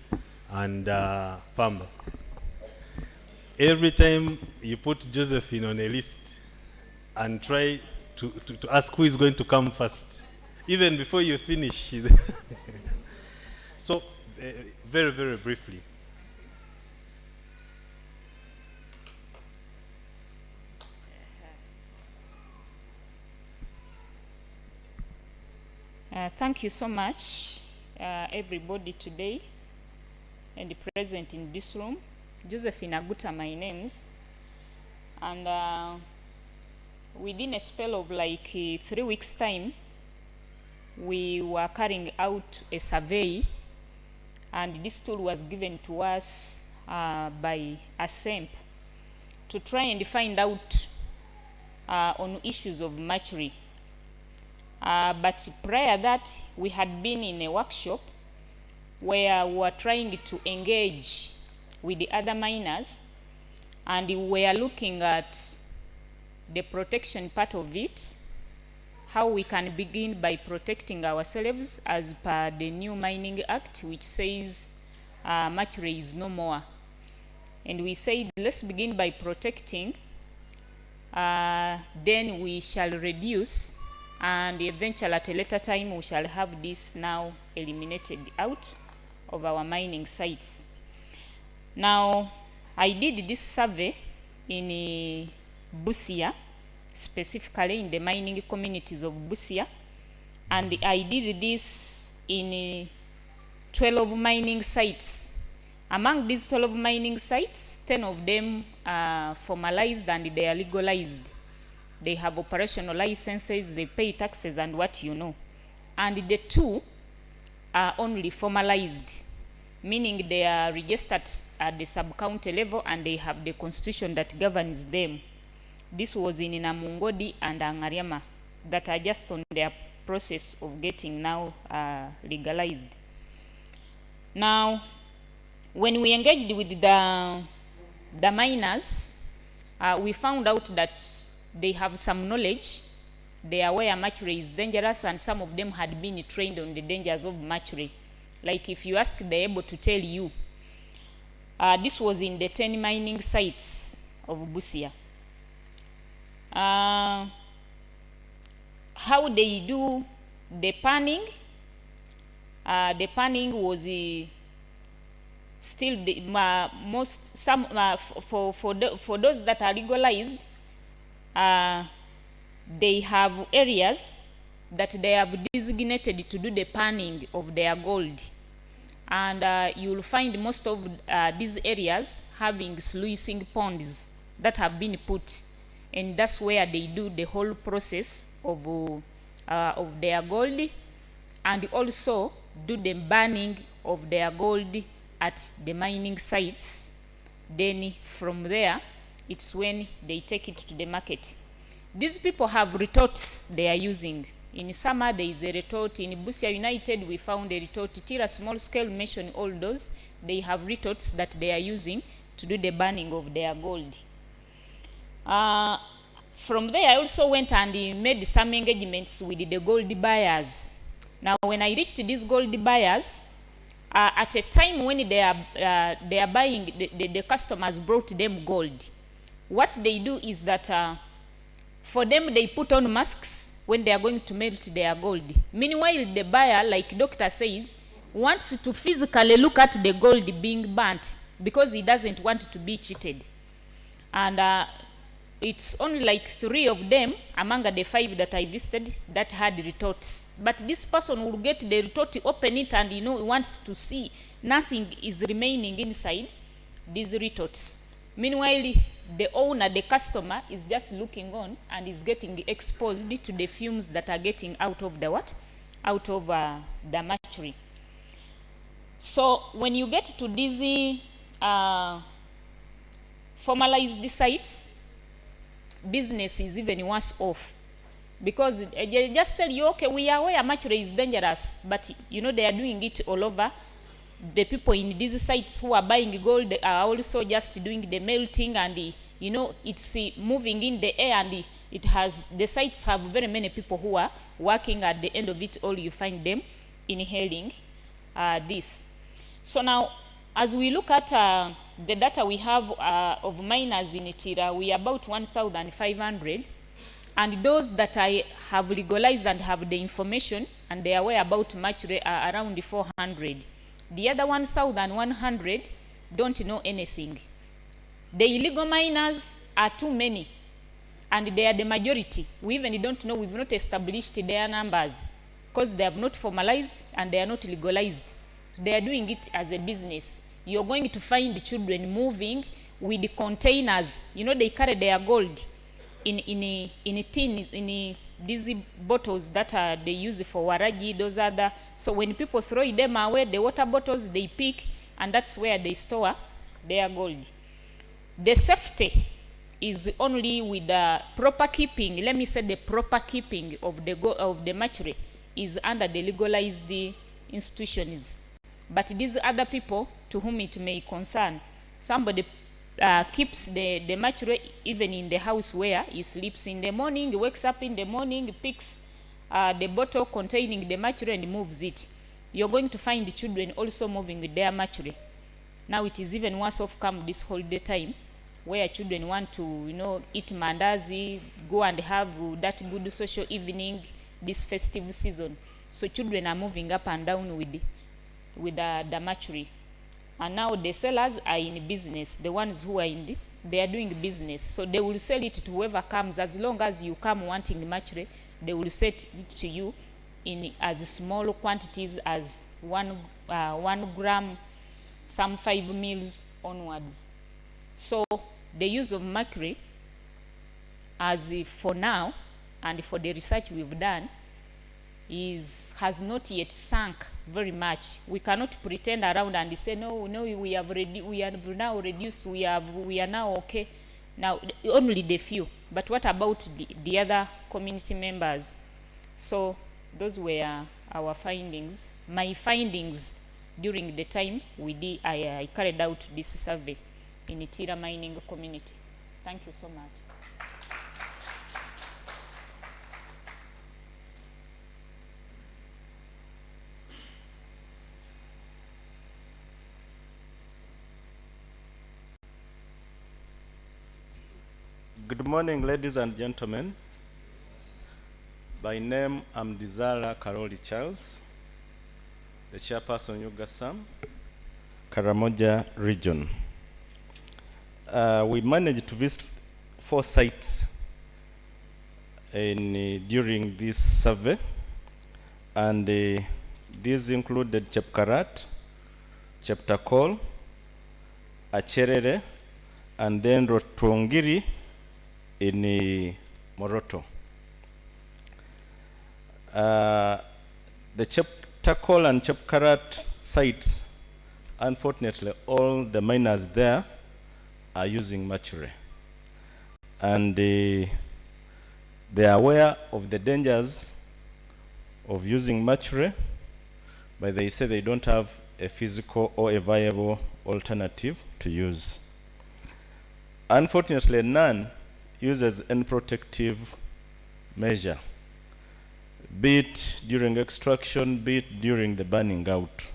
and Pamba. Every time you put Josephine on a list and try to ask who is going to come first, even before you finish. So, very, very briefly. Thank you so much, everybody today and present in this room. Josephine Aguta, my names. And within a spell of like 3 weeks' time, we were carrying out a survey, and this tool was given to us by ASEMP to try and find out on issues of matchery. But prior that, we had been in a workshop where we were trying to engage with the other miners, and we were looking at the protection part of it, how we can begin by protecting ourselves as per the new Mining Act, which says matchery is no more. And we said, let's begin by protecting, then we shall reduce, and eventually at a later time we shall have this now eliminated out of our mining sites. Now, I did this survey in Busia, specifically in the mining communities of Busia, and I did this in 12 mining sites. Among these 12 mining sites, 10 of them are formalized and they are legalized. They have operational licenses, they pay taxes and what you know. And the 2 are only formalized, meaning they are registered at the sub-county level and they have the constitution that governs them. This was in Namungodi and Angariama that are just on their process of getting now legalized. Now, when we engaged with the miners, we found out that they have some knowledge. They are aware matchery is dangerous, and some of them had been trained on the dangers of matchery. Like if you ask, they're able to tell you. This was in the 10 mining sites of Busia. How they do the panning? The panning was still the for those that are legalized. They have areas that they have designated to do the panning of their gold, and you will find most of these areas having sluicing ponds that have been put, and that's where they do the whole process of their gold, and also do the burning of their gold at the mining sites. Then from there, it's when they take it to the market. These people have retorts they are using. In summer, there is a retort. In Busia United, we found a retort. Tira small scale, mention all those. They have retorts that they are using to do the burning of their gold. From there, I also went and made some engagements with the gold buyers. Now, when I reached these gold buyers, at a time when they are buying, the customers brought them gold. What they do is that for them, they put on masks when they are going to melt their gold. Meanwhile, the buyer, like Doctor says, wants to physically look at the gold being burnt because he doesn't want to be cheated. And it's only like 3 of them among the 5 that I visited that had retorts. But this person will get the retort, open it, and he wants to see nothing is remaining inside these retorts. Meanwhile, the owner, the customer, is just looking on and is getting exposed to the fumes that are getting out of the what? Out of the matchery. So when you get to these formalized sites, business is even worse off. Because they just tell you, okay, we are aware matchery is dangerous, but they are doing it all over. The people in these sites who are buying gold are also just doing the melting, and it's moving in the air, and the sites have very many people who are working. At the end of it all, you find them inhaling this. So now, as we look at the data we have of miners in Itira, we are about 1,500. And those that I have legalized and have the information and they are aware about Machre are around 400. The other 1,100 don't know anything. The illegal miners are too many, and they are the majority. We even don't know, we've not established their numbers because they have not formalized and they are not legalized. They are doing it as a business. You're going to find children moving with the containers. You know, they carry their gold in tins, in these bottles that they use for waragi, those other. So when people throw them away, the water bottles they pick, and that's where they store their gold. The safety is only with the proper keeping. Let me say the proper keeping of the Machre is under the legalized institutions. But these other people to whom it may concern, somebody keeps the Machre even in the house where he sleeps in the morning, he wakes up in the morning, picks the bottle containing the Machre and moves it. You're going to find the children also moving with their Machre. Now it is even worse off come this holiday time, where children want to, you know, eat mandazi, go and have that good social evening this festive season. So children are moving up and down with the Machre. And now the sellers are in business. The ones who are in this, they are doing business. So they will sell it to whoever comes. As long as you come wanting Machre, they will sell it to you in as small quantities as 1 gram, some 5 meals onwards. So the use of mercury, as for now, and for the research we've done, has not yet sunk very much. We cannot pretend around and say no, we have now reduced, we are now okay. Now only the few. But what about the other community members? So those were our findings. My findings during the time I carried out this survey in the Itira mining community. Thank you so much. Good morning, ladies and gentlemen. By name, I'm Dizara Karoli Charles, the chairperson Yugasam, Karamoja region. We managed to visit 4 sites during this survey, and these included Chepkarat, Cheptakol, Acherere, and then Rotongiri in Moroto. The Cheptakol and Chepkarat sites, unfortunately, all the miners there are using mercury. And they are aware of the dangers of using mercury, but they say they don't have a physical or a viable alternative to use. Unfortunately, none uses any protective measure, be it during extraction, be it during the burning out.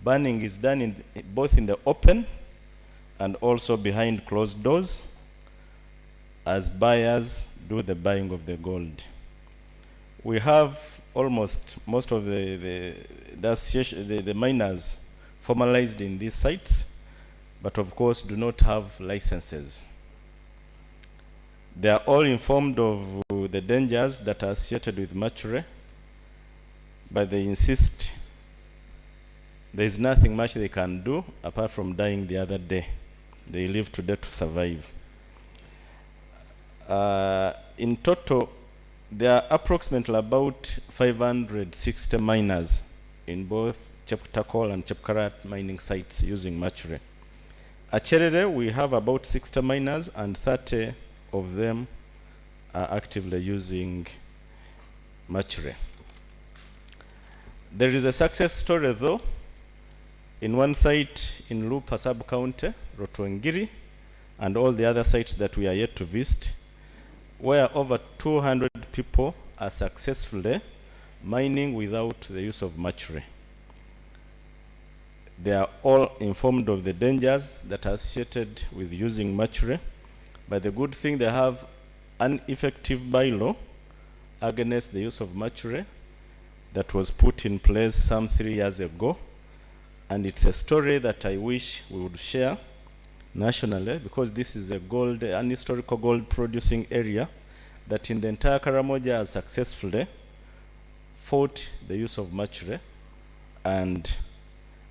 Burning is done both in the open and also behind closed doors, as buyers do the buying of the gold. We have almost most of the miners formalized in these sites, but of course do not have licenses. They are all informed of the dangers that are associated with mercury, but they insist there is nothing much they can do apart from dying the other day. They live today to survive. In total, there are approximately about 560 miners in both Cheptakol and Chepkarat mining sites using mercury. At Cherere, we have about 60 miners, and 30 of them are actively using mercury. There is a success story though. In one site in Lupa sub-county, Rotwangiri, and all the other sites that we are yet to visit, where over 200 people are successfully mining without the use of mercury. They are all informed of the dangers that are associated with using mercury, but the good thing, they have an effective bylaw against the use of mercury that was put in place some 3 years ago, and it's a story that I wish we would share nationally, because this is an historical gold producing area that in the entire Karamoja has successfully fought the use of mercury and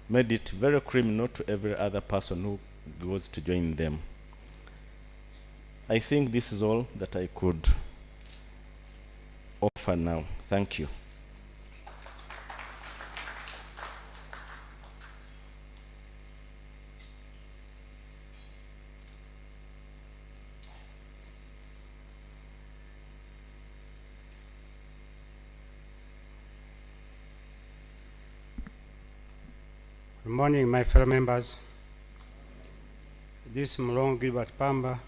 made it very criminal to every other person who goes to join them. I think this is all that I could offer now. Thank you. Good morning, my fellow members. This is Mlong Gilbert Pamba,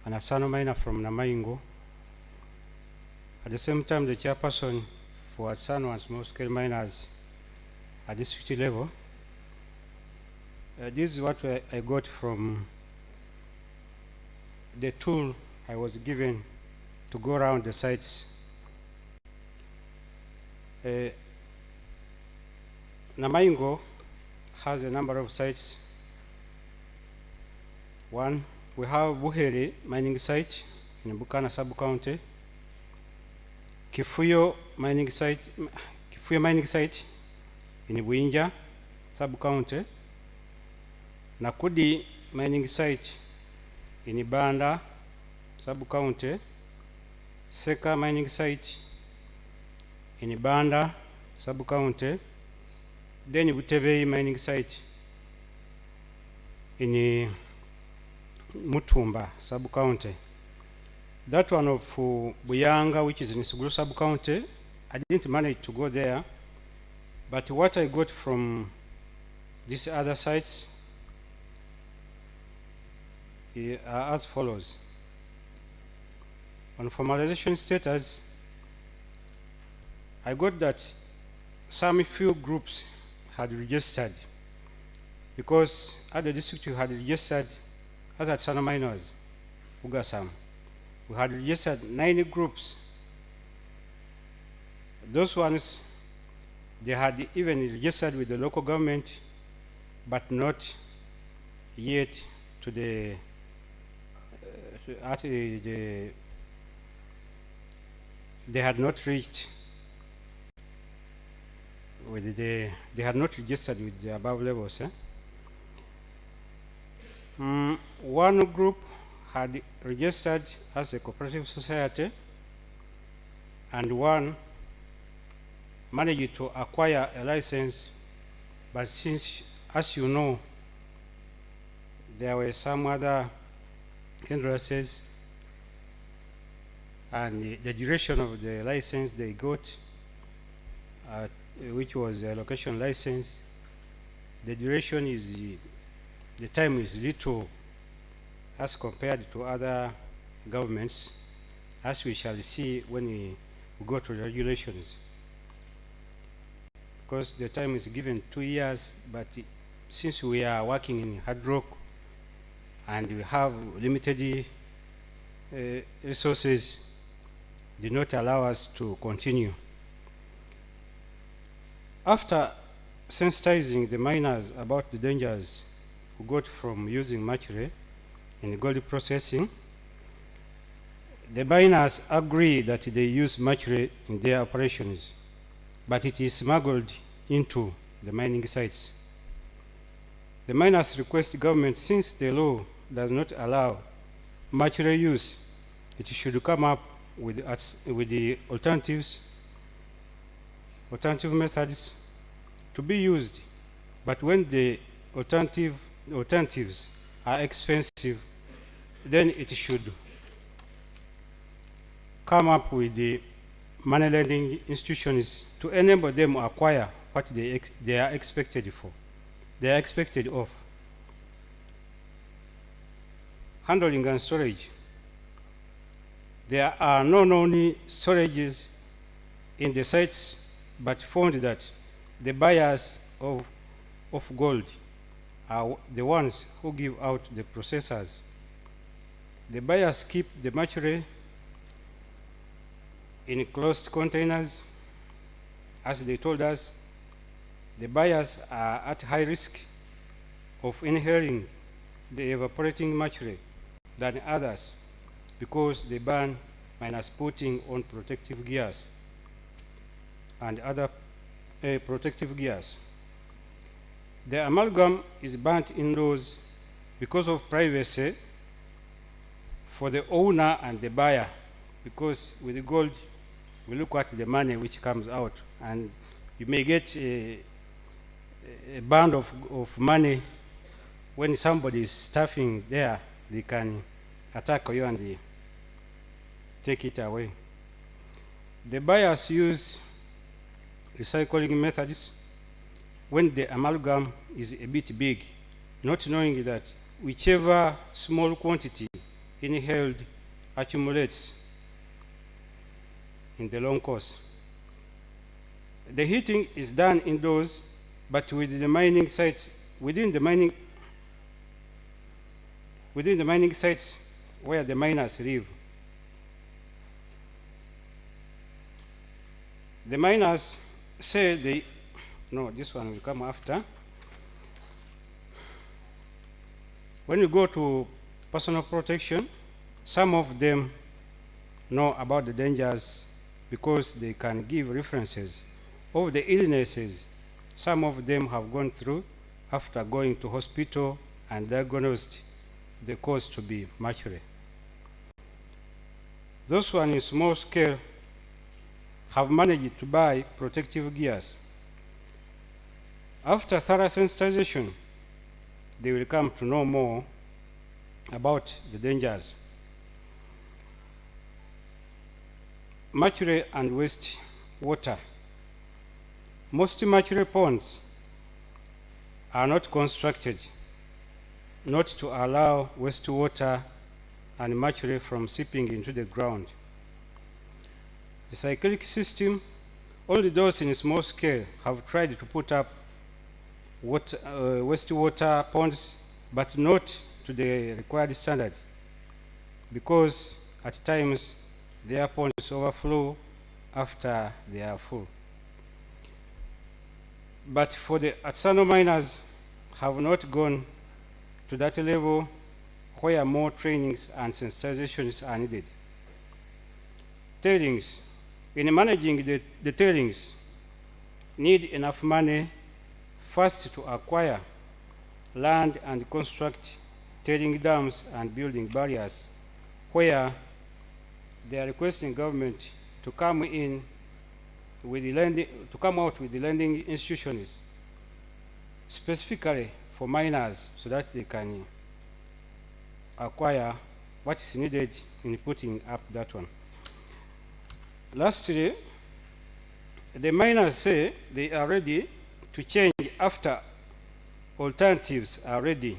an Asano miner from Namaingo. At the same time, the chairperson for Asano and small-scale miners at district level. This is what I got from the tool I was given to go around the sites. Namaingo has a number of sites. One, we have Buheri mining site in Bukana sub-county, Kifuyo mining site in Buinja sub-county, Nakudi mining site in Ibanda sub-county, Seka mining site in Ibanda sub-county, then Butebei mining site in Mutumba sub-county. That one of Buyanga, which is in Suguru sub-county, I didn't manage to go there, but what I got from these other sites are as follows. On formalization status, I got that some few groups had registered, because at the district we had registered, as at Sano Miners, Ugasam, we had registered 90 groups. Those ones, they had even registered with the local government, but not yet to the, they had not reached with they had not registered with the above levels. One group had registered as a cooperative society, and one managed to acquire a license, but since, as you know, there were some other hindrances, and the duration of the license they got, which was a location license, the duration is, the time is little as compared to other governments, as we shall see when we go to the regulations. Because the time is given 2 years, but since we are working in hard rock and we have limited resources, did not allow us to continue. After sensitizing the miners about the dangers we got from using mercury in gold processing, the miners agree that they use mercury in their operations, but it is smuggled into the mining sites. The miners request government, since the law does not allow mercury use, it should come up with the alternative methods to be used. But when the alternatives are expensive, then it should come up with the money lending institutions to enable them to acquire what they are expected for. They are expected of. Handling and storage. there are no known storages in the sites, but found that the buyers of gold are the ones who give out the processors. The buyers keep the mercury in closed containers. As they told us, the buyers are at high risk of inhaling the evaporating mercury than others because they burn minus putting on protective gears and other protective gears. The amalgam is burnt indoors because of privacy for the owner and the buyer, because with the gold, we look at the money which comes out, and you may get a band of money. When somebody is stuffing there, they can attack you and they take it away. The buyers use recycling methods when the amalgam is a bit big, not knowing that whichever small quantity inhaled accumulates in the long course. The heating is done indoors, but with the mining sites, within the mining sites where the miners live. The miners say this one will come after. When you go to personal protection, some of them know about the dangers because they can give references of the illnesses some of them have gone through after going to hospital and diagnosed the cause to be mercury. Those who are in small scale have managed to buy protective gears. After thorough sensitization, they will come to know more about the dangers. Mercury and waste water. Most mercury ponds are not constructed not to allow wastewater and mercury from seeping into the ground. The cyclic system, only those in small scale have tried to put up wastewater ponds, but not to the required standard, because at times their ponds overflow after they are full. But for the artisanal miners have not gone to that level where more trainings and sensitizations are needed. Tailings. In managing the tailings, need enough money first to acquire land and construct tailing dams and building barriers, where they are requesting government to come in with the lending, to come out with the lending institutions specifically for miners so that they can acquire what is needed in putting up that one. Lastly, the miners say they are ready to change after alternatives are ready,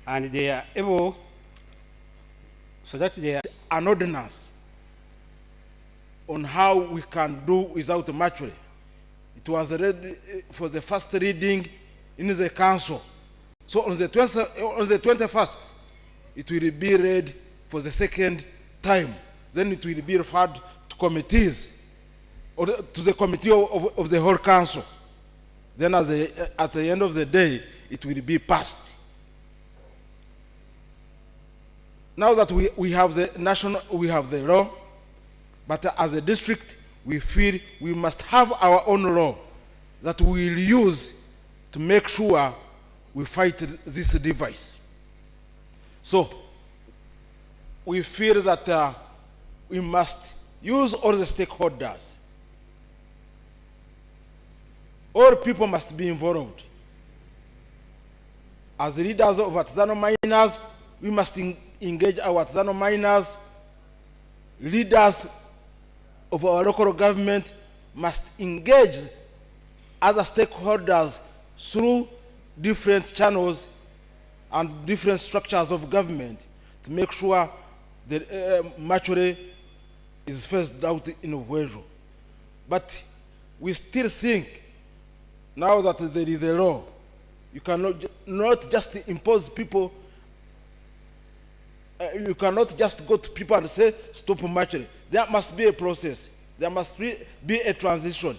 and they are able so that they are an ordinance on how we can do without mercury. It was ready for the first reading in the council. So on the 21st, it will be read for the second time. Then it will be referred to committees, or to the committee of the whole council. Then at the end of the day, it will be passed. Now that we have we have the law, but as a district, we feel we must have our own law that we will use to make sure we fight this device. So we feel that we must use all the stakeholders. All people must be involved. As leaders of artisanal miners, we must engage our artisanal miners. Leaders of our local government must engage other stakeholders through different channels and different structures of government to make sure the mercury is phased out in Uwezo. But we still think, now that there is a law, you cannot not just impose people, you cannot just go to people and say, stop mercury. There must be a process. There must be a transition,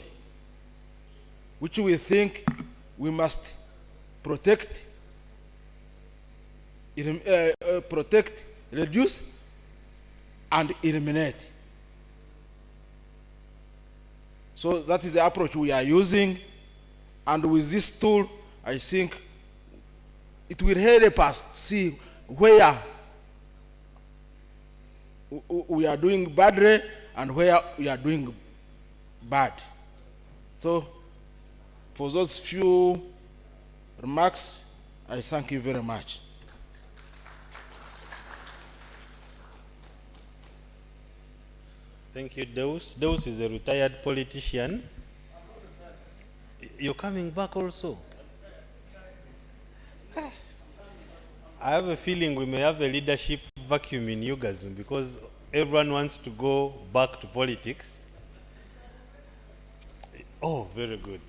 which we think we must protect, reduce, and eliminate. So that is the approach we are using, and with this tool, I think it will help us see where we are doing badly and where we are doing bad. So for those few remarks, I thank you very much. Thank you, Deus. Deus is a retired politician. You're coming back also? I have a feeling we may have a leadership vacuum in Ugasm because everyone wants to go back to politics. Oh, very good.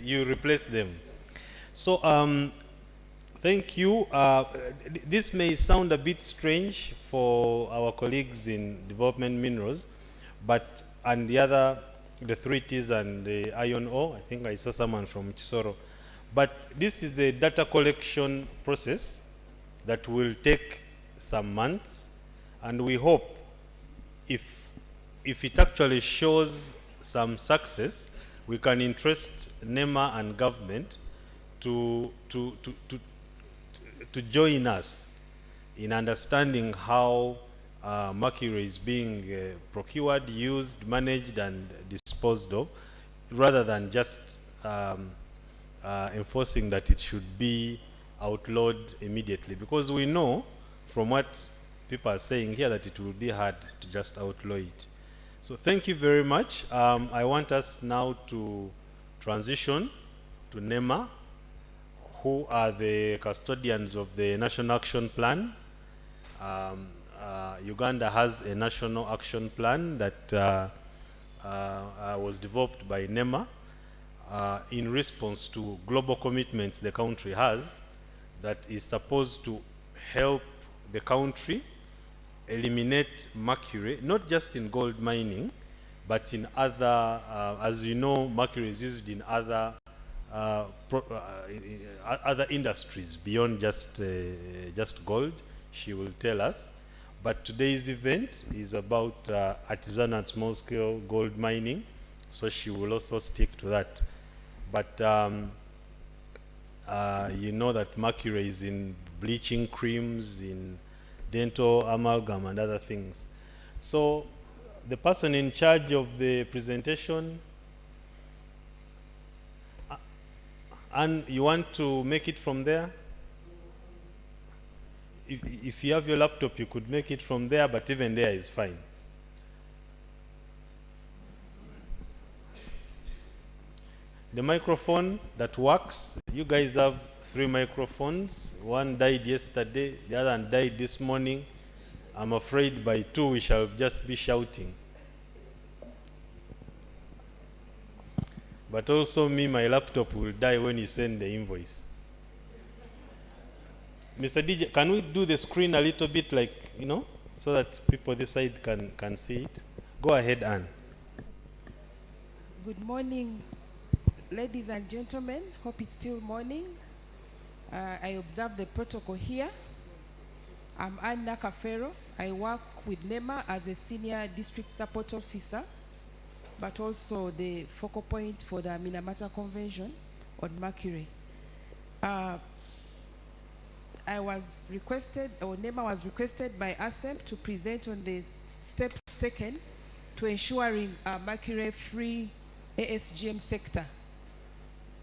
You replace them. So, thank you. This may sound a bit strange for our colleagues in development minerals, but and the 3Ts and the iron ore, I think I saw someone from Chisoro. But this is a data collection process that will take some months, and we hope if it actually shows some success, we can interest NEMA and government to join us in understanding how mercury is being procured, used, managed, and disposed of, rather than just enforcing that it should be outlawed immediately. Because we know from what people are saying here that it will be hard to just outlaw it. So thank you very much. I want us now to transition to NEMA, who are the custodians of the National Action Plan. Uganda has a National Action Plan that was developed by NEMA in response to global commitments the country has that is supposed to help the country eliminate mercury, not just in gold mining, but in other, as you know, mercury is used in other other industries beyond just gold. She will tell us. But today's event is about artisanal and small-scale gold mining, so she will also stick to that. But you know that mercury is in bleaching creams, in dental amalgam, and other things. So the person in charge of the presentation, and you want to make it from there? If you have your laptop, you could make it from there, but even there is fine. The microphone that works, you guys have 3 microphones. One died yesterday, the other one died this morning. I'm afraid by 2 we shall just be shouting. But also me, my laptop will die when you send the invoice. Mr. DJ, can we do the screen a little bit like, you know, so that people this side can see it? Go ahead, Anne. Good morning, ladies and gentlemen. Hope it's still morning. I observe the protocol here. I'm Anne Nakafero. I work with NEMA as a senior district support officer, but also the focal point for the Minamata Convention on mercury. I was requested, or NEMA was requested by ASEM to present on the steps taken to ensuring a mercury-free ASGM sector.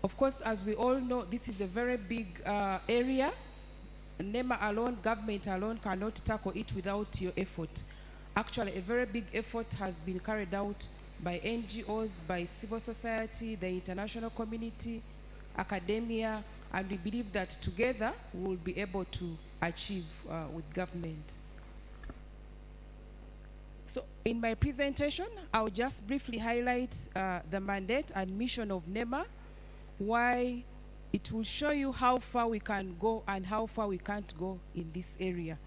Of course, as we all know, this is a very big area. NEMA alone, government alone cannot tackle it without your effort. Actually, a very big effort has been carried out by NGOs, by civil society, the international community, academia, and we believe that together we will be able to achieve with government. So in my presentation, I'll just briefly highlight the mandate and mission of NEMA, why it will show you how far we can go and how far we can't go in this area.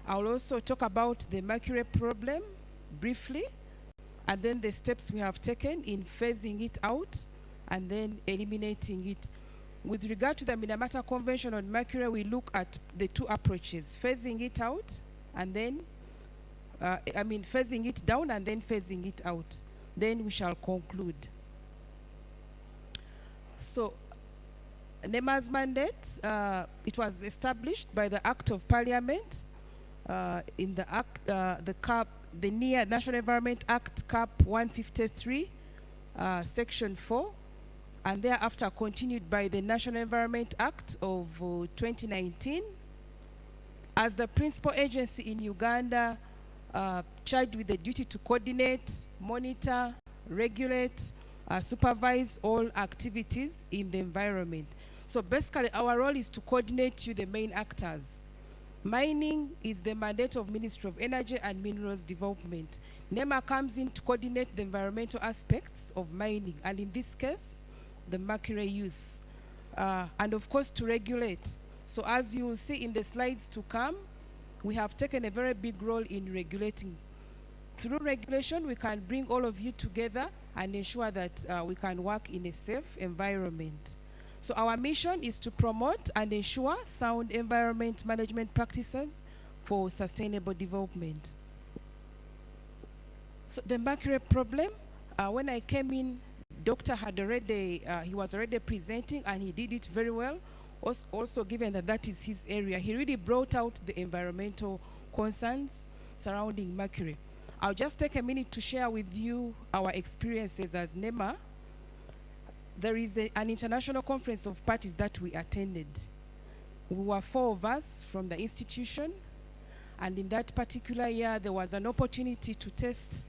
I'll also talk about the mercury problem briefly, and then the steps we have taken in phasing it out and then eliminating it. With regard to the Minamata Convention on Mercury, we look at the two approaches, phasing it out and then, phasing it down and then phasing it out. Then we shall conclude. So, NEMA's mandate, it was established by the Act of Parliament in the Act, the near National Environment Act Cap 153, Section 4, and thereafter continued by the National Environment Act of 2019. As the principal agency in Uganda charged with the duty to coordinate, monitor, regulate, supervise all activities in the environment. So basically our role is to coordinate to the main actors. Mining is the mandate of Ministry of Energy and Minerals Development. NEMA comes in to coordinate the environmental aspects of mining, and in this case, the mercury use, and of course to regulate. So as you will see in the slides to come, we have taken a very big role in regulating. Through regulation, we can bring all of you together and ensure that we can work in a safe environment. So our mission is to promote and ensure sound environment management practices for sustainable development. So the mercury problem, when I came in, Doctor had already, he was already presenting and he did it very well. Also given that that is his area, he really brought out the environmental concerns surrounding mercury. I'll just take a minute to share with you our experiences as NEMA. There is an international conference of parties that we attended. We were 4 of us from the institution, and in that particular year there was an opportunity to test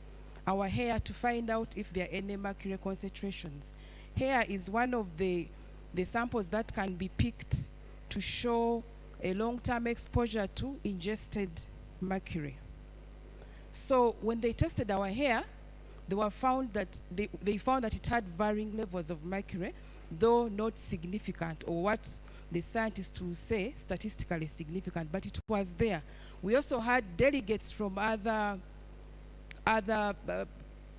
our hair to find out if there are any mercury concentrations. Hair is one of the samples that can be picked to show a long-term exposure to ingested mercury. So when they tested our hair, they found that it had varying levels of mercury, though not significant, or what the scientists will say statistically significant, but it was there. We also had delegates from other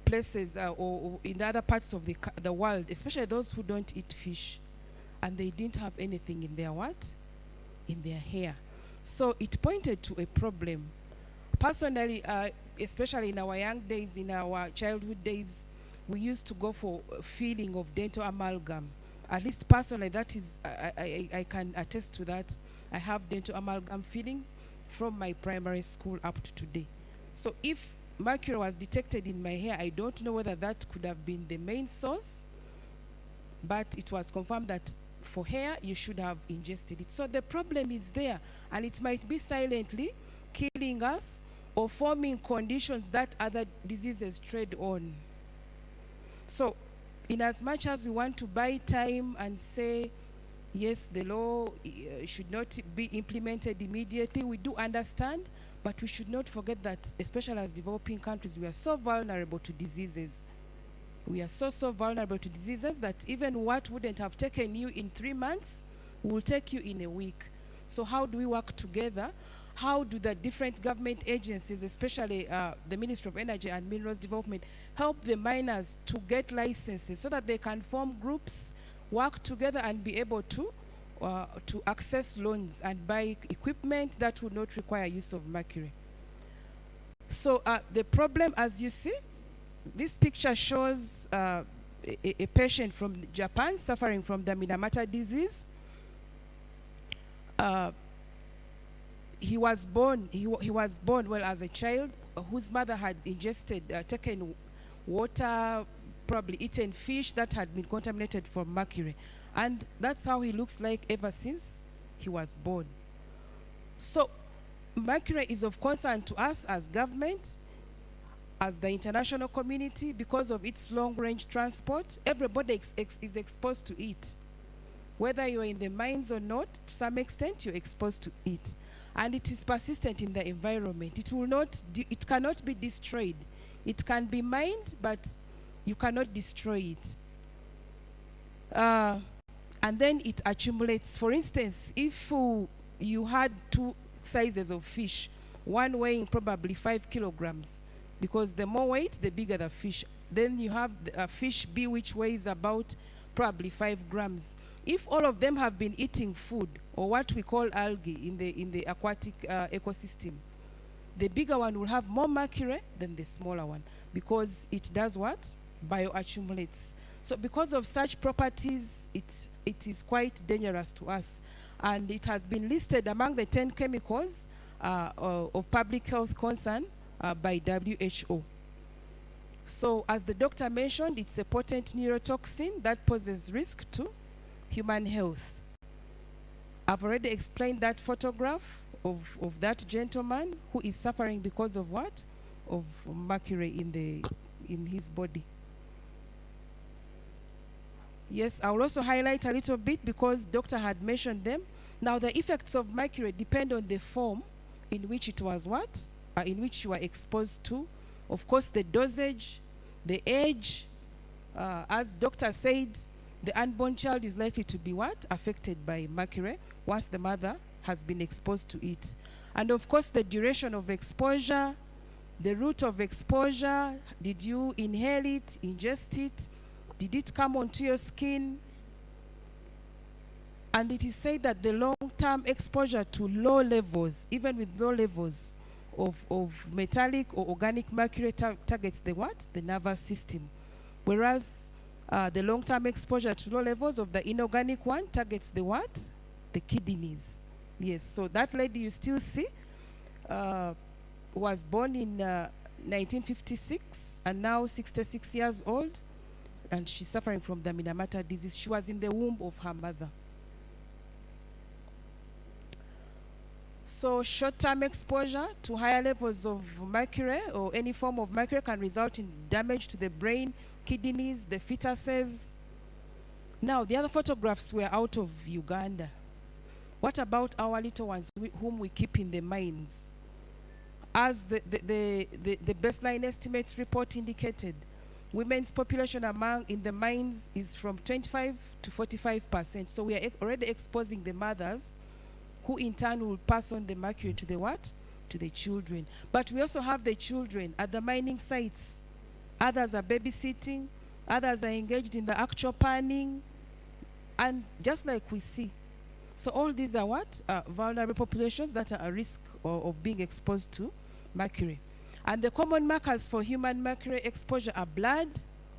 places or in other parts of the world, especially those who don't eat fish, and they didn't have anything in their in their hair. So it pointed to a problem. Personally, especially in our young days, in our childhood days, we used to go for filling of dental amalgam. At least personally, that is, I can attest to that. I have dental amalgam fillings from my primary school up to today. So if mercury was detected in my hair, I don't know whether that could have been the main source, but it was confirmed that for hair, you should have ingested it. So the problem is there, and it might be silently killing us or forming conditions that other diseases tread on. So in as much as we want to buy time and say, yes, the law should not be implemented immediately, we do understand, but we should not forget that, especially as developing countries, we are so vulnerable to diseases. We are so vulnerable to diseases that even what wouldn't have taken you in 3 months will take you in a week. So how do we work together? How do the different government agencies, especially the Ministry of Energy and Minerals Development, help the miners to get licenses so that they can form groups, work together, and be able to access loans and buy equipment that would not require use of mercury? So the problem, as you see, this picture shows a patient from Japan suffering from the Minamata disease. He was born well as a child whose mother had ingested, taken water, probably eaten fish that had been contaminated from mercury. And that's how he looks like ever since he was born. So mercury is of concern to us as government, as the international community, because of its long-range transport. Everybody is exposed to it. Whether you're in the mines or not, to some extent you're exposed to it. and it is persistent in the environment. It will not, it cannot be destroyed. It can be mined, but you cannot destroy it. And then it accumulates. For instance, if you had two sizes of fish, one weighing probably 5 kilograms, because the more weight, the bigger the fish. Then you have a fish B, which weighs about probably 5 grams. If all of them have been eating food, or what we call algae in the aquatic ecosystem, the bigger one will have more mercury than the smaller one, because it does what? Bioaccumulates. So because of such properties, it is quite dangerous to us. And it has been listed among the 10 chemicals of public health concern by WHO. So as the doctor mentioned, it's a potent neurotoxin that poses risk to human health. I've already explained that photograph of that gentleman who is suffering because of what? Of mercury in his body. Yes, I will also highlight a little bit because doctor had mentioned them. Now the effects of mercury depend on the form in which it was what? In which you are exposed to. Of course, the dosage, the age. As doctor said, the unborn child is likely to be what? Affected by mercury once the mother has been exposed to it. And of course, the duration of exposure, the route of exposure. Did you inhale it, ingest it? Did it come onto your skin? And it is said that the long-term exposure to low levels, even with low levels of metallic or organic mercury targets the what? The nervous system. Whereas the long-term exposure to low levels of the inorganic one targets the what? The kidneys. Yes, so that lady you still see was born in 1956 and now 66 years old, and she's suffering from the Minamata disease. She was in the womb of her mother. So short-term exposure to higher levels of mercury or any form of mercury can result in damage to the brain, kidneys, the fetuses. Now, the other photographs were out of Uganda. What about our little ones whom we keep in the mines? As the baseline estimates report indicated, women's population in the mines is from 25 to 45%. So we are already exposing the mothers, who in turn will pass on the mercury to the what? To the children. But we also have the children at the mining sites. Others are babysitting, others are engaged in the actual panning, and just like we see. So all these are what? Vulnerable populations that are at risk of being exposed to mercury. And the common markers for human mercury exposure are blood,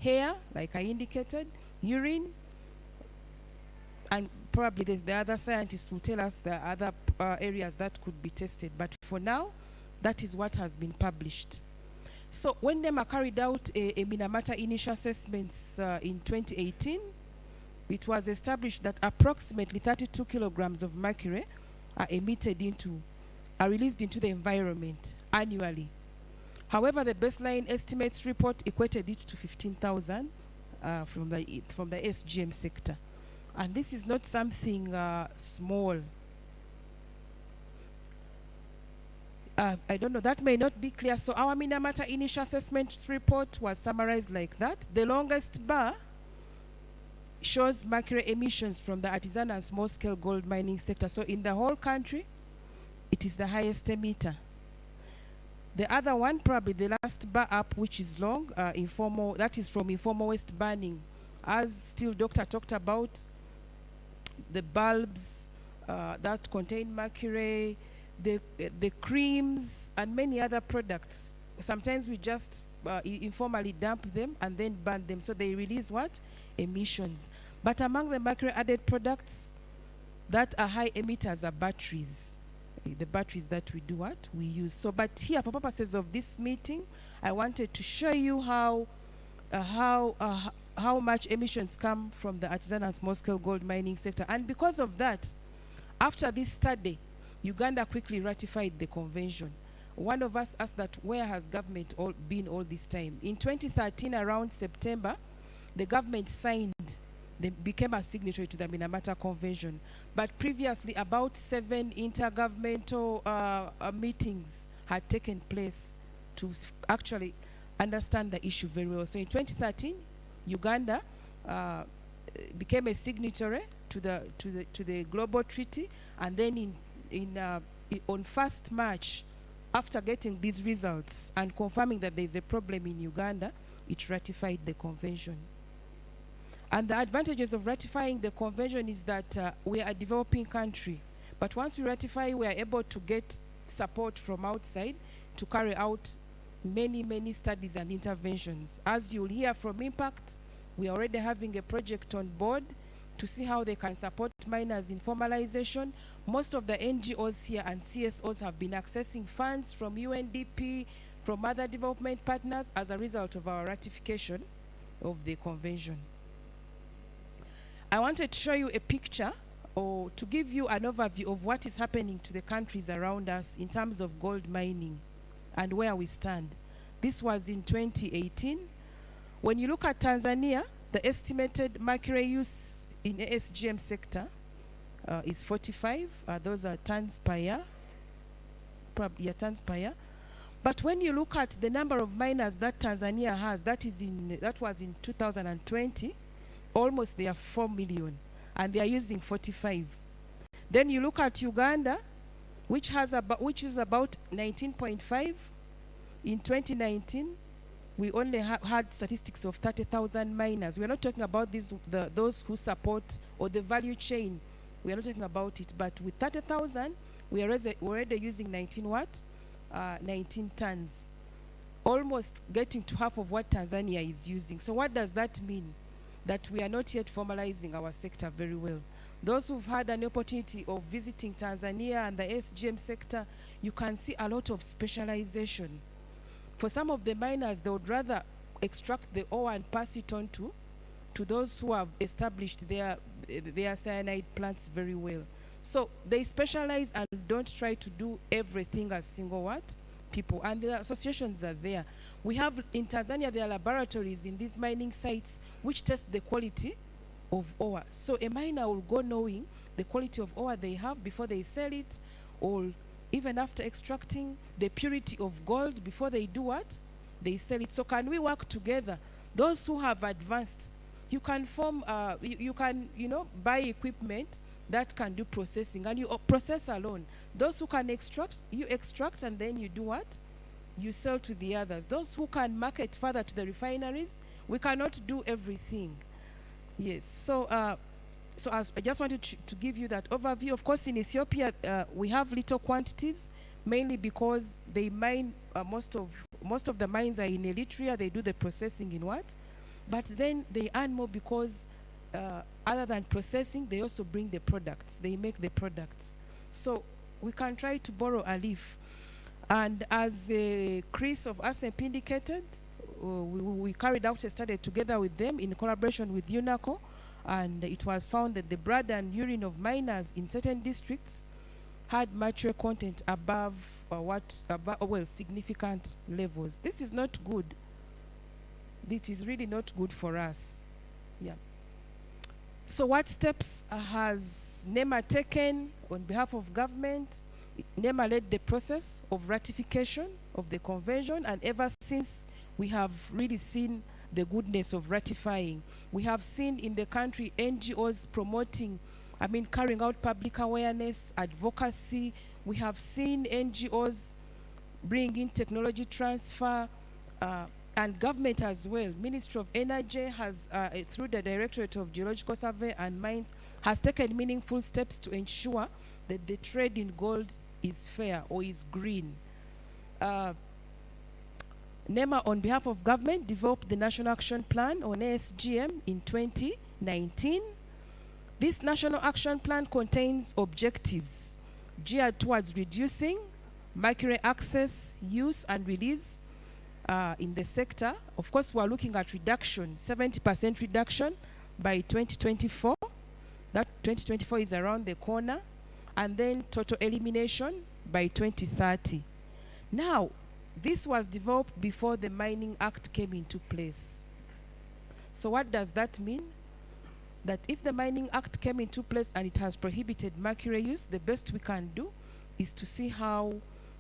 hair, like I indicated, urine, and probably the other scientists will tell us there are other areas that could be tested. But for now, that is what has been published. So when NEMA carried out a Minamata initial assessments in 2018, it was established that approximately 32 kilograms of mercury are released into the environment annually. However, the baseline estimates report equated it to 15,000 from the SGM sector. And this is not something small. I don't know, that may not be clear. So our Minamata initial assessment report was summarized like that. The longest bar shows mercury emissions from the artisan and small-scale gold mining sector. So in the whole country, it is the highest emitter. The other one, probably the last bar up, which is long, informal, that is from informal waste burning. As still doctor talked about, the bulbs that contain mercury, the creams, and many other products. Sometimes we just informally dump them and then burn them. So they release what? Emissions. But among the mercury added products that are high emitters are batteries. The batteries that we do what? We use. So, but here, for purposes of this meeting, I wanted to show you how much emissions come from the artisan and small-scale gold mining sector. And because of that, after this study, Uganda quickly ratified the convention. One of us asked that, where has government been all this time? In 2013, around September, the government signed they became a signatory to the Minamata Convention. But previously, about 7 intergovernmental meetings had taken place to actually understand the issue very well. So in 2013, Uganda became a signatory to the global treaty, and then on 1st March, after getting these results and confirming that there is a problem in Uganda, it ratified the convention. And the advantages of ratifying the convention is that we are a developing country, but once we ratify, we are able to get support from outside to carry out many studies and interventions. As you'll hear from Impact, we are already having a project on board to see how they can support miners in formalization. Most of the NGOs here and CSOs have been accessing funds from UNDP, from other development partners as a result of our ratification of the convention. I wanted to show you a picture or to give you an overview of what is happening to the countries around us in terms of gold mining and where we stand. This was in 2018. When you look at Tanzania, the estimated mercury use in ASGM sector is 45. Those are tons per year. Probably tons per year. But when you look at the number of miners that Tanzania has, that was in 2020, almost they are 4 million, and they are using 45. Then you look at Uganda, which is about 19.5. In 2019, we only had statistics of 30,000 miners. We are not talking about those who support or the value chain. We are not talking about it. But with 30,000, we are already using 19 tons, almost getting to half of what Tanzania is using. So what does that mean? That we are not yet formalizing our sector very well. Those who've had an opportunity of visiting Tanzania and the SGM sector, you can see a lot of specialization. For some of the miners, they would rather extract the ore and pass it on to those who have established their cyanide plants very well. So they specialize and don't try to do everything as single people. And the associations are there. We have in Tanzania, there are laboratories in these mining sites which test the quality of ore. So a miner will go knowing the quality of ore they have before they sell it, or even after extracting the purity of gold before they do what? They sell it. So can we work together? Those who have advanced, you can form, you can buy equipment that can do processing, and you process alone. Those who can extract, you extract, and then you do what? You sell to the others. Those who can market further to the refineries, we cannot do everything. Yes, so I just wanted to give you that overview. Of course, in Ethiopia, we have little quantities, mainly because they mine, most of the mines are in Eritrea. They do the processing in what? But then they earn more because other than processing, they also bring the products. They make the products. So we can try to borrow a leaf. And as Chris of ASEMP indicated, we carried out a study together with them in collaboration with UNACO, and it was found that the blood and urine of miners in certain districts had mercury content above significant levels. This is not good. It is really not good for us. Yeah. So what steps has NEMA taken on behalf of government? NEMA led the process of ratification of the convention, and ever since we have really seen the goodness of ratifying. We have seen in the country NGOs promoting, carrying out public awareness, advocacy. We have seen NGOs bring in technology transfer, and government as well. Ministry of Energy has, through the Directorate of Geological Survey and Mines, has taken meaningful steps to ensure that the trade in gold is fair or is green. NEMA, on behalf of government, developed the National Action Plan on ASGM in 2019. This National Action Plan contains objectives geared towards reducing mercury access, use, and release in the sector. Of course, we are looking at reduction, 70% reduction by 2024. That 2024 is around the corner. And then total elimination by 2030. Now, this was developed before the Mining Act came into place. So what does that mean? that if the Mining Act came into place and it has prohibited mercury use, the best we can do is to see how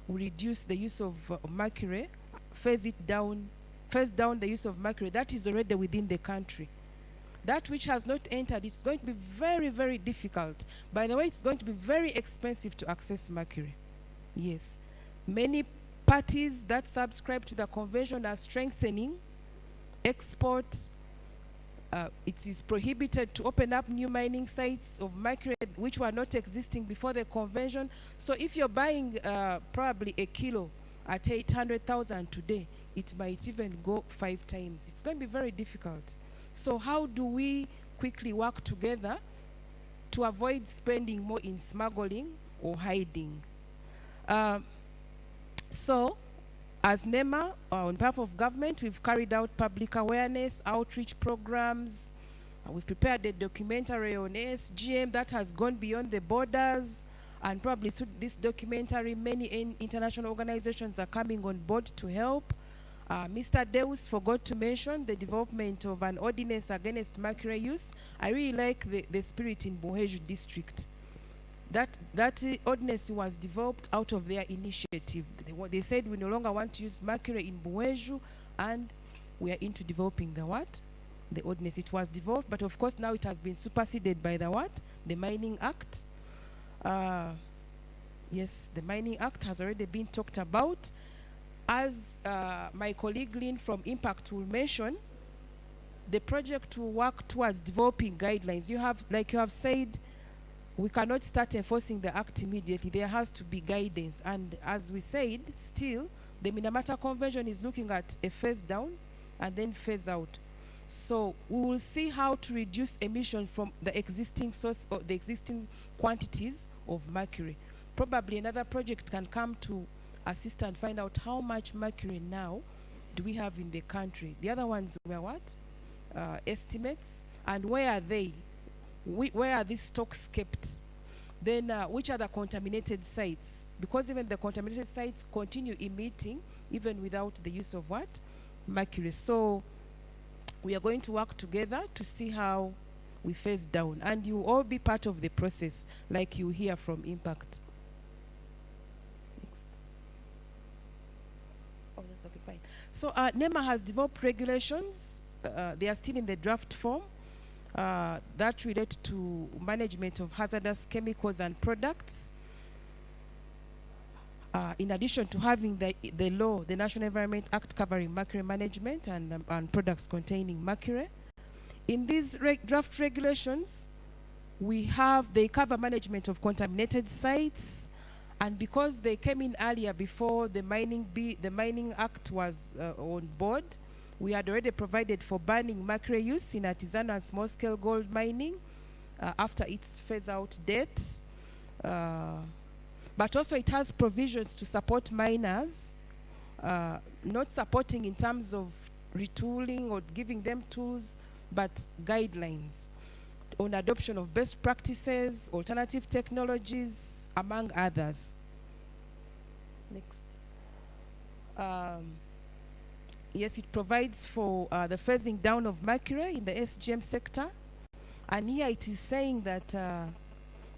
we reduce the use of mercury, phase down the use of mercury that is already within the country. That which has not entered, it's going to be very, very difficult. By the way, it's going to be very expensive to access mercury. Yes. Many parties that subscribe to the convention are strengthening export. It is prohibited to open up new mining sites of mercury which were not existing before the convention. So if you're buying probably a kilo at 800,000 today, it might even go 5 times. It's going to be very difficult. So how do we quickly work together to avoid spending more in smuggling or hiding? So, as NEMA, on behalf of government, we've carried out public awareness, outreach programs. We've prepared a documentary on ASGM that has gone beyond the borders. And probably through this documentary, many international organizations are coming on board to help. Mr. Deus forgot to mention the development of an ordinance against mercury use. I really like the spirit in Buheju district. That ordinance was developed out of their initiative. They said we no longer want to use mercury in Buheju, and we are into developing the what? The ordinance. It was developed, but of course now it has been superseded by the what? The Mining Act. Yes, the Mining Act has already been talked about. As my colleague Lynn from Impact will mention, the project will work towards developing guidelines. Like you have said, we cannot start enforcing the act immediately. There has to be guidance. And as we said, still, the Minamata Convention is looking at a phase down and then phase out. So we will see how to reduce emission from the existing source or the existing quantities of mercury. Probably another project can come to assist and find out how much mercury now do we have in the country. The other ones were what? Estimates. And where are they? Where are these stocks kept? Then which are the contaminated sites? Because even the contaminated sites continue emitting even without the use of what? Mercury. So we are going to work together to see how we phase down. And you all be part of the process, like you hear from Impact. So NEMA has developed regulations. They are still in the draft form that relate to management of hazardous chemicals and products. In addition to having the law, the National Environment Act covering mercury management and products containing mercury. In these draft regulations, they cover management of contaminated sites. And because they came in earlier before the Mining Act was on board, we had already provided for banning mercury use in artisanal and small-scale gold mining after its phase-out date. But also it has provisions to support miners, not supporting in terms of retooling or giving them tools, but guidelines on adoption of best practices, alternative technologies, among others. Next. Yes, it provides for the phasing down of mercury in the SGM sector. And here it is saying that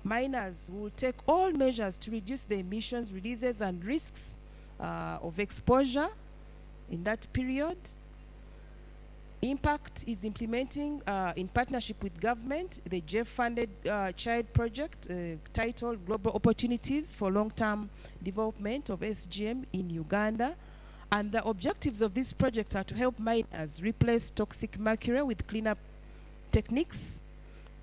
miners will take all measures to reduce the emissions, releases, and risks of exposure in that period. Impact is implementing, in partnership with government, the JEF-funded child project titled Global Opportunities for Long-Term Development of SGM in Uganda. And the objectives of this project are to help miners replace toxic mercury with cleanup techniques,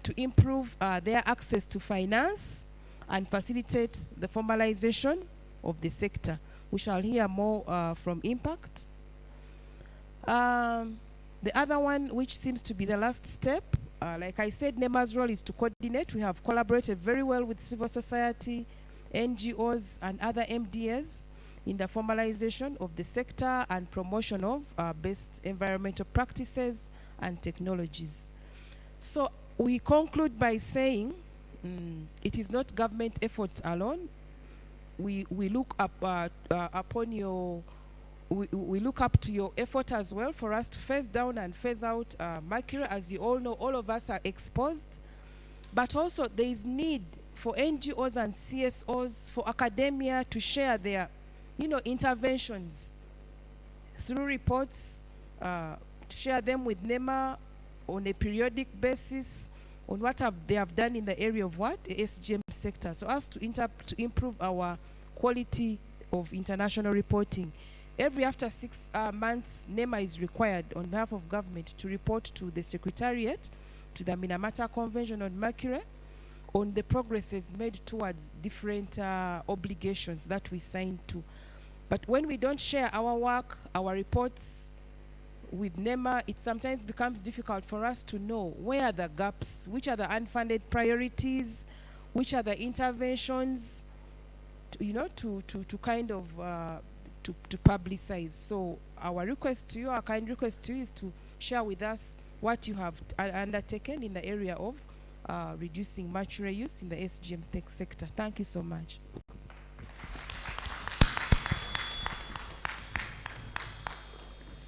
to improve their access to finance, and facilitate the formalization of the sector. We shall hear more from Impact. The other one, which seems to be the last step, like I said, NEMA's role is to coordinate. We have collaborated very well with civil society, NGOs, and other MDAs in the formalization of the sector and promotion of best environmental practices and technologies. So we conclude by saying it is not government efforts alone. We look up upon your we look up to your effort as well for us to phase down and phase out mercury. As you all know, all of us are exposed. But also there is need for NGOs and CSOs, for academia to share their, interventions through reports, to share them with NEMA on a periodic basis on what they have done in the area of what? The SGM sector. So as to improve our quality of international reporting. Every after 6 months, NEMA is required on behalf of government to report to the Secretariat, to the Minamata Convention on Mercury, on the progresses made towards different obligations that we signed to. But when we don't share our work, our reports with NEMA, it sometimes becomes difficult for us to know where are the gaps, which are the unfunded priorities, which are the interventions, to kind of to publicize. So our request to you, our kind request to you, is to share with us what you have undertaken in the area of reducing mercury use in the SGM sector. Thank you so much.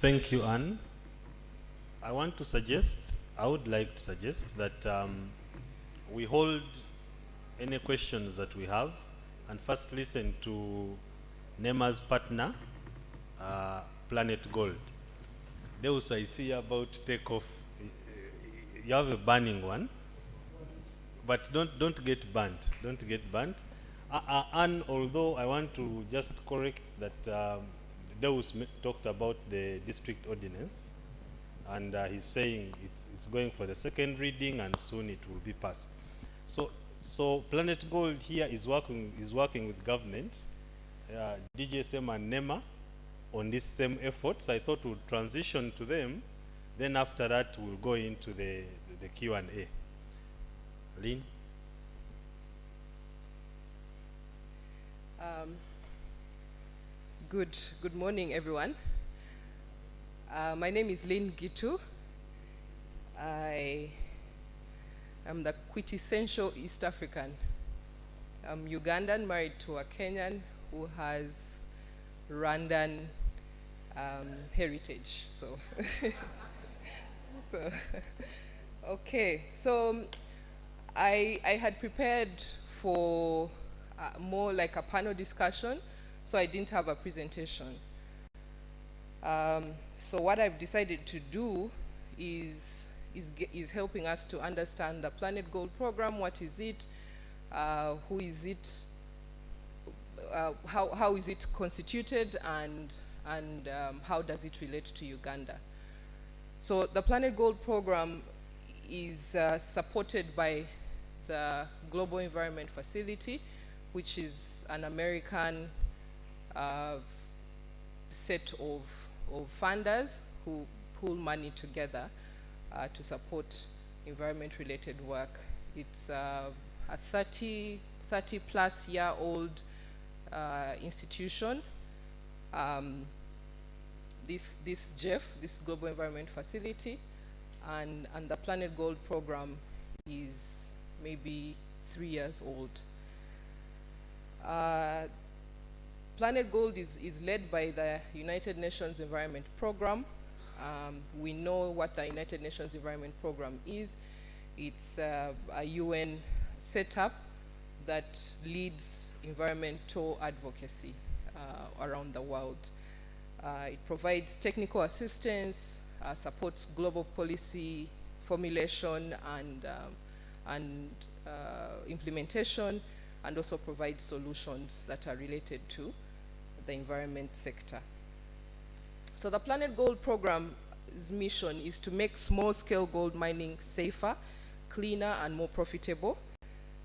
Thank you, Anne. I would like to suggest that we hold any questions that we have and first listen to NEMA's partner, Planet Gold. Deus, I see about takeoff. You have a burning one, but don't get burnt. Don't get burnt. And although I want to just correct that Deus talked about the district ordinance, and he's saying it's going for the second reading and soon it will be passed. So Planet Gold here is working with government, DGSM and NEMA on this same effort. So I thought we'll transition to them. Then after that, we'll go into the Q&A. Lynn? Good morning, everyone. My name is Lynn Gitu. I am the quintessential East African. I'm Ugandan, married to a Kenyan who has Rwandan heritage. So, okay. So I had prepared for more like a panel discussion, so I didn't have a presentation. So what I've decided to do is helping us to understand the Planet Gold program. What is it? Who is it? How is it constituted, and how does it relate to Uganda? So the Planet Gold program is supported by the Global Environment Facility, which is an American set of funders who pool money together to support environment-related work. It's a 30-plus year old institution. This GEF, this Global Environment Facility, and the Planet Gold program is maybe 3 years old. Planet Gold is led by the United Nations Environment Program. We know what the United Nations Environment Program is. It's a UN setup that leads environmental advocacy around the world. It provides technical assistance, supports global policy formulation and implementation, and also provides solutions that are related to the environment sector. So the Planet Gold program's mission is to make small-scale gold mining safer, cleaner, and more profitable.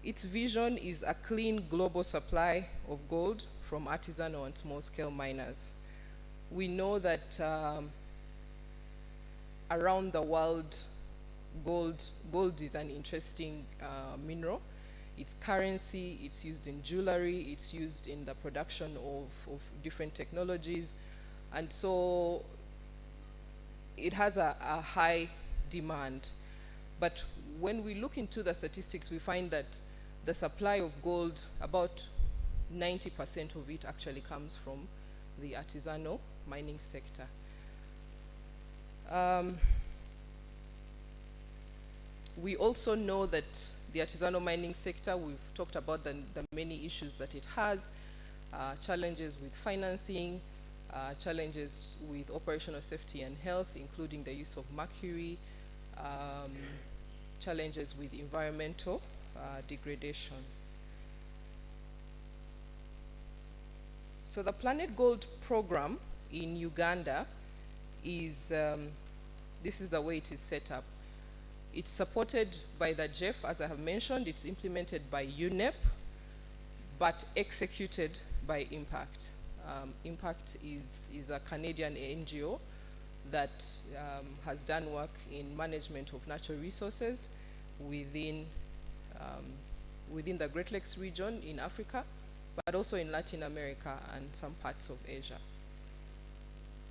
Its vision is a clean global supply of gold from artisanal and small-scale miners. We know that around the world, gold is an interesting mineral. It's currency, it's used in jewelry, it's used in the production of different technologies. And so it has a high demand. But when we look into the statistics, we find that the supply of gold, about 90% of it actually comes from the artisanal mining sector. We also know that the artisanal mining sector, we've talked about the many issues that it has, challenges with financing, challenges with operational safety and health, including the use of mercury, challenges with environmental degradation. So the Planet Gold program in Uganda is, this is the way it is set up. It's supported by the JEF, as I have mentioned. It's implemented by UNEP, but executed by Impact. Impact is a Canadian NGO that has done work in management of natural resources within the Great Lakes region in Africa, but also in Latin America and some parts of Asia.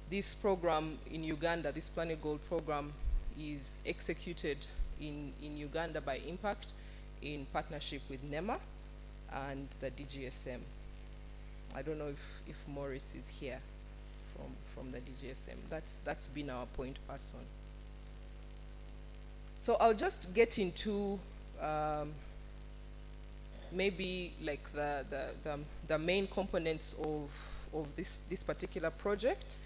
This program in Uganda, this Planet Gold program, is executed in Uganda by Impact in partnership with NEMA and the DGSM. I don't know if Maurice is here from the DGSM. That's been our point person. So I'll just get into maybe like the main components of this particular project,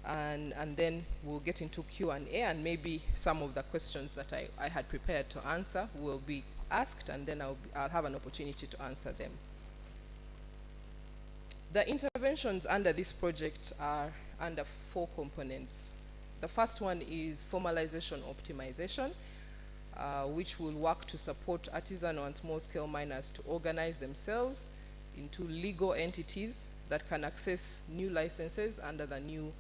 and then we'll get into Q&A, and maybe some of the questions that I had prepared to answer will be asked, and then I'll have an opportunity to answer them. The interventions under this project are under 4 components. The first one is formalization optimization, which will work to support artisanal and small-scale miners to organize themselves into legal entities that can access new licenses under the new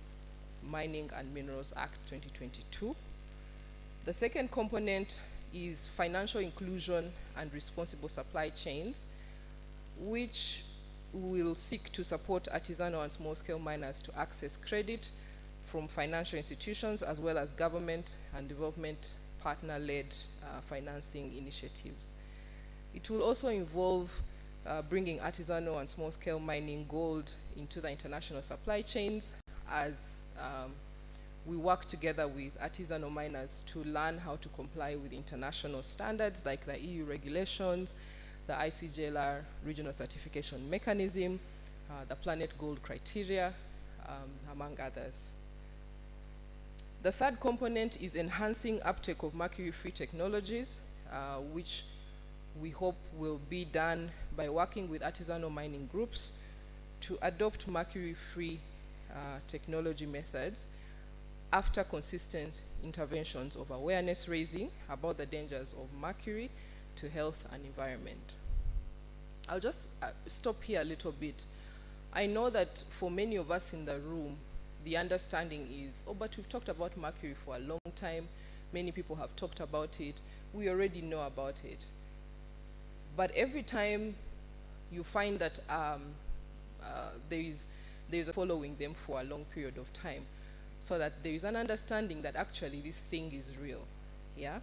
Mining and Minerals Act 2022. The second component is financial inclusion and responsible supply chains, which will seek to support artisanal and small-scale miners to access credit from financial institutions as well as government and development partner-led financing initiatives. It will also involve bringing artisanal and small-scale mining gold into the international supply chains as we work together with artisanal miners to learn how to comply with international standards like the EU regulations, the ICJLR regional certification mechanism, the Planet Gold criteria, among others. The third component is enhancing uptake of mercury-free technologies, which we hope will be done by working with artisanal mining groups to adopt mercury-free technology methods after consistent interventions of awareness raising about the dangers of mercury to health and environment. I'll just stop here a little bit. I know that for many of us in the room, the understanding is, oh, but we've talked about mercury for a long time. Many people have talked about it. We already know about it. But every time you find that there is a following them for a long period of time, so that there is an understanding that actually this thing is real, yeah?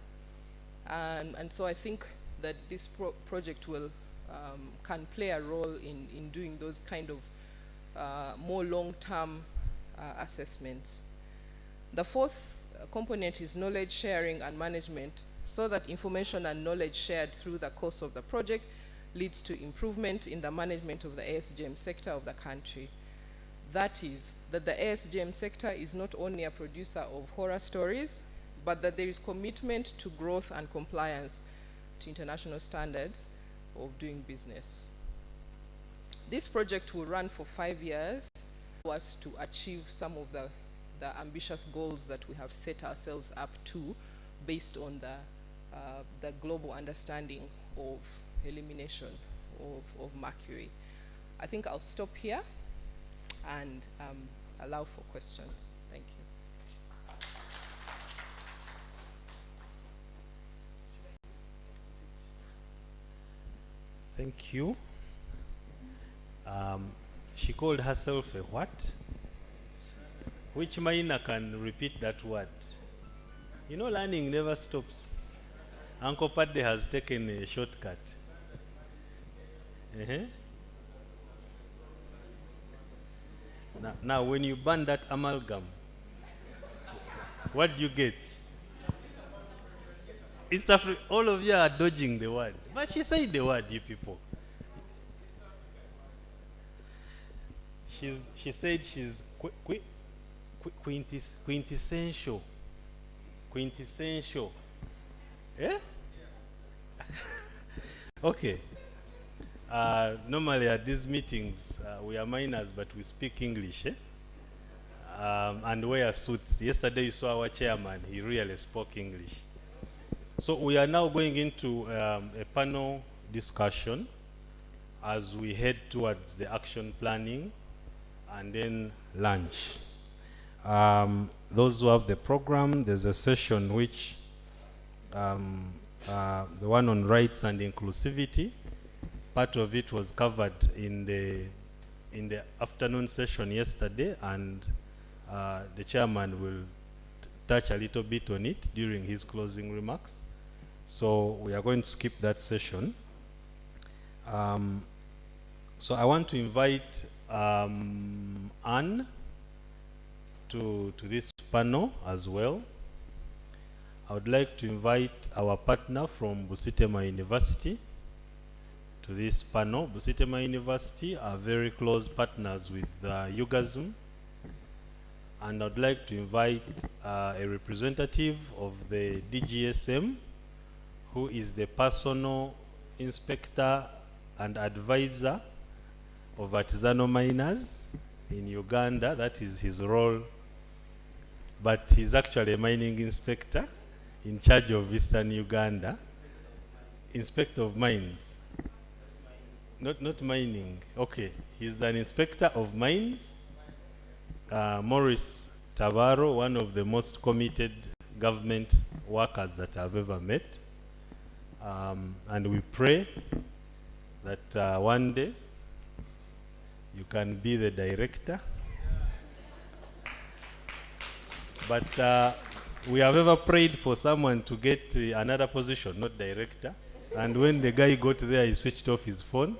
And so I think that this project will can play a role in doing those kind of more long-term assessments. The fourth component is knowledge sharing and management, so that information and knowledge shared through the course of the project leads to improvement in the management of the ASGM sector of the country. That is, that the ASGM sector is not only a producer of horror stories, but that there is commitment to growth and compliance to international standards of doing business. This project will run for 5 years for us to achieve some of the ambitious goals that we have set ourselves up to based on the global understanding of elimination of mercury. I think I'll stop here and allow for questions. Thank you. Thank you. She called herself a what? Which miner can repeat that word? You know, learning never stops. Uncle Padde has taken a shortcut. Now, when you burn that amalgam, what do you get? East Africa, all of you are dodging the word. But she said the word, you people. She said she's quintessential. Quintessential. Yeah? Okay. Normally at these meetings, we are minors, but we speak English. And wear suits. Yesterday you saw our chairman, he really spoke English. So we are now going into a panel discussion as we head towards the action planning and then lunch. Those who have the program, there's a session which, the one on rights and inclusivity, part of it was covered in the afternoon session yesterday, and the chairman will touch a little bit on it during his closing remarks. So we are going to skip that session. So I want to invite Anne to this panel as well. I would like to invite our partner from Busitema University to this panel. Busitema University are very close partners with UGAZM. And I'd like to invite a representative of the DGSM, who is the personal inspector and advisor of artisanal miners in Uganda. That is his role, but he's actually a mining inspector in charge of Eastern Uganda. Inspector of mines. Not mining. Okay, he's an inspector of mines. Maurice Tavaro, one of the most committed government workers that I've ever met. And we pray that one day you can be the director. But we have ever prayed for someone to get another position, not director. And when the guy got there, he switched off his phone.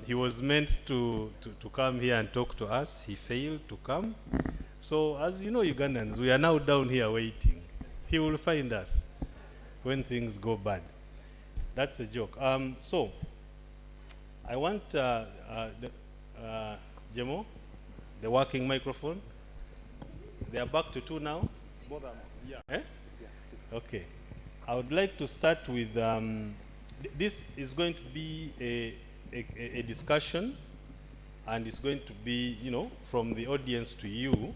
He was meant to come here and talk to us. He failed to come. So as you know, Ugandans, we are now down here waiting. He will find us when things go bad. That's a joke. So I want Jemo, the working microphone. They are back to 2 now? Yeah. Eh? Yeah. Okay. I would like to start with, this is going to be a discussion, and it's going to be, you know, from the audience to you,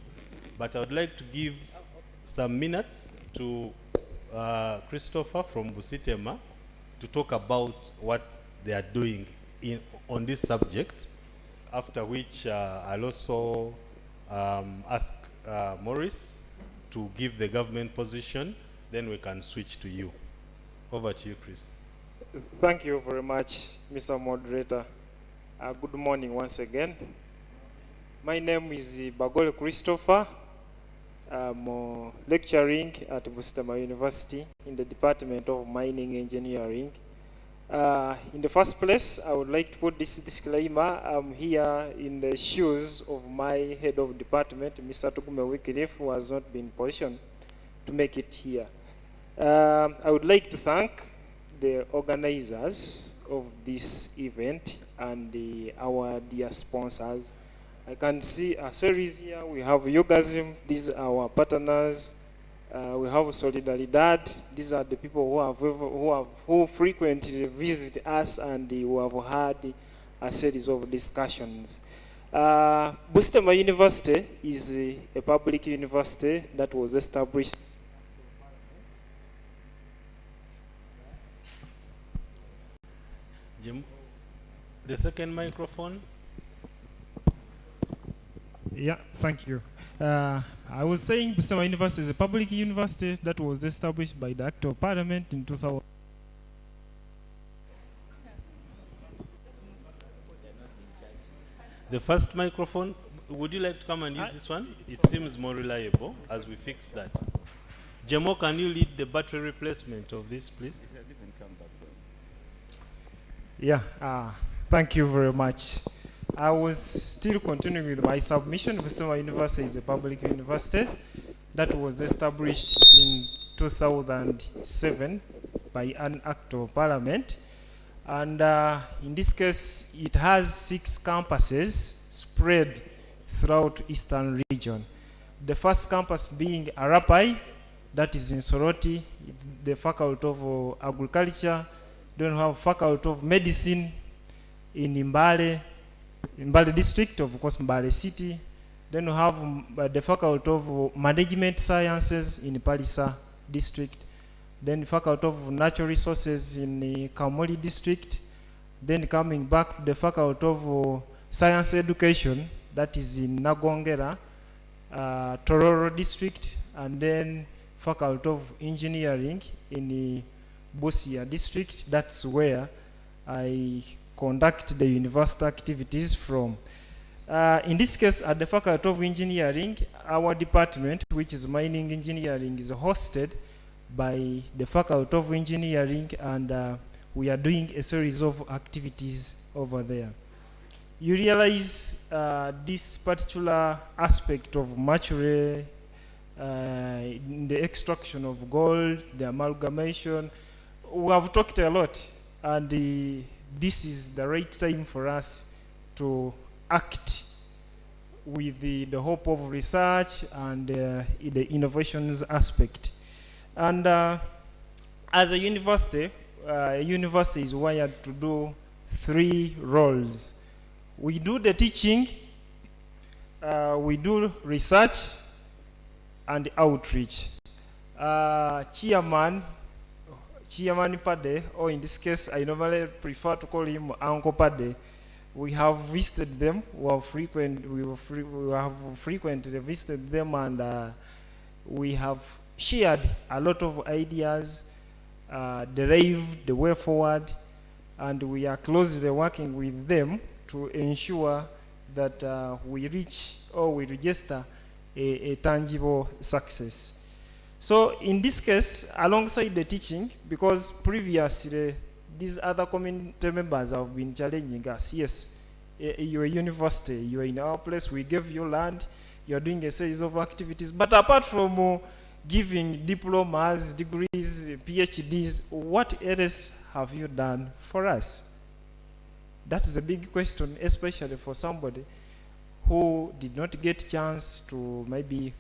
but I would like to give some minutes to Christopher from Busitema to talk about what they are doing on this subject, after which I'll also ask Maurice to give the government position, then we can switch to you. Over to you, Chris. Thank you very much, Mr. Moderator. Good morning once again. My name is Bagole Christopher. I'm lecturing at Busitema University in the Department of Mining Engineering. In the first place, I would like to put this disclaimer. I'm here in the shoes of my head of department, Mr. Tugume Wycliffe, who has not been positioned to make it here. I would like to thank the organizers of this event and our dear sponsors. I can see a series here. We have UGAZM, these are our partners. We have Solidaridad. These are the people who frequently visit us and who have had a series of discussions. Busitema University is a public university that was established. The second microphone. Yeah, thank you. I was saying Busitema University is a public university that was established by the Act of Parliament in 2000. The first microphone, would you like to come and use this one? It seems more reliable as we fix that. Jemo, can you lead the battery replacement of this, please? Yeah, thank you very much. I was still continuing with my submission. Busuma University is a public university that was established in 2007 by an act of parliament. And in this case, it has 6 campuses spread throughout Eastern region. The first campus being Arapai, that is in Soroti. It's the Faculty of Agriculture. Then we have Faculty of Medicine in Mbale district, of course Mbale city. Then we have the Faculty of Management Sciences in Palisa district. Then the Faculty of Natural Resources in the Kamuli district. Then coming back to the Faculty of Science Education, that is in Nagongera, Tororo district. And then Faculty of Engineering in the Busia district. That's where I conduct the university activities from. In this case, at the Faculty of Engineering, our department, which is mining engineering, is hosted by the Faculty of Engineering, and we are doing a series of activities over there. You realize this particular aspect of Machre, in the extraction of gold, the amalgamation, we have talked a lot, and this is the right time for us to act with the hope of research and the innovations aspect. And as a university is wired to do 3 roles. We do the teaching, we do research, and outreach. Chairman Pade, or in this case, I normally prefer to call him Uncle Pade. We have visited them. We have frequently visited them, and we have shared a lot of ideas, derived the way forward, and we are closely working with them to ensure that we reach or we register a tangible success. So in this case, alongside the teaching, because previously these other community members have been challenging us, yes, you're a university, you're in our place, we gave you land, you're doing a series of activities, but apart from giving diplomas, degrees, PhDs, what else have you done for us? That is a big question, especially for somebody who did not get chance to maybe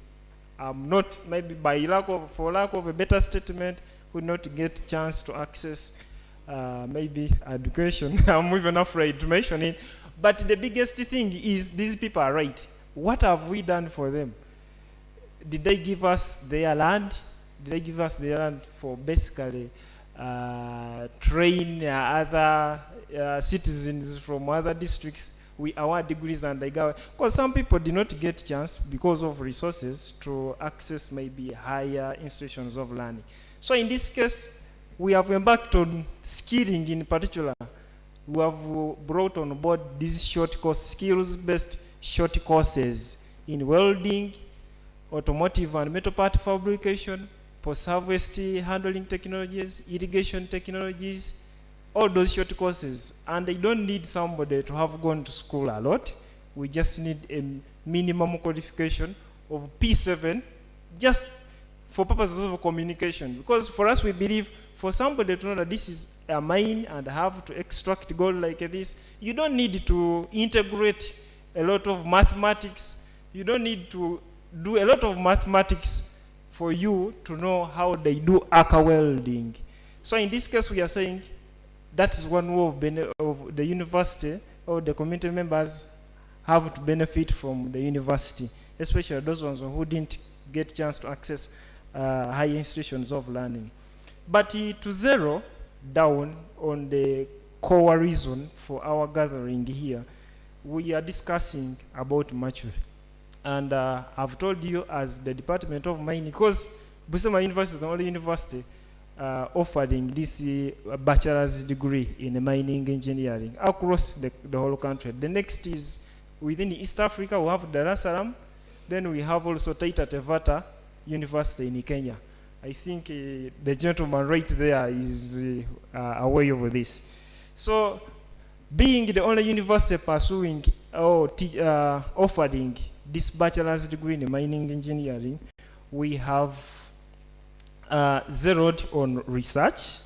for lack of a better statement, would not get chance to access maybe education. I'm even afraid to mention it. But the biggest thing is these people are right. What have we done for them? Did they give us their land? Did they give us their land for basically train other citizens from other districts with our degrees and because some people did not get chance because of resources to access maybe higher institutions of learning. So in this case, we have embarked on skilling in particular. We have brought on board these short course, skills-based short courses in welding, automotive and metal part fabrication, post-harvest handling technologies, irrigation technologies, all those short courses. And they don't need somebody to have gone to school a lot. We just need a minimum qualification of P7 just for purposes of communication. Because for us, we believe for somebody to know that this is a mine and have to extract gold like this, you don't need to integrate a lot of mathematics. You don't need to do a lot of mathematics for you to know how they do arc welding. So in this case, we are saying that is one way of the university or the community members have to benefit from the university, especially those ones who didn't get a chance to access high institutions of learning. But to zero down on the core reason for our gathering here, we are discussing about mature. And I've told you as the Department of Mining, because Busema University is the only university offering this bachelor's degree in mining engineering across the whole country. The next is within East Africa, we have Dar es Salaam. Then we have also Taita Taveta University in Kenya. I think the gentleman right there is aware of this. So Being the only university pursuing or offering this bachelor's degree in mining engineering, we have zeroed on research.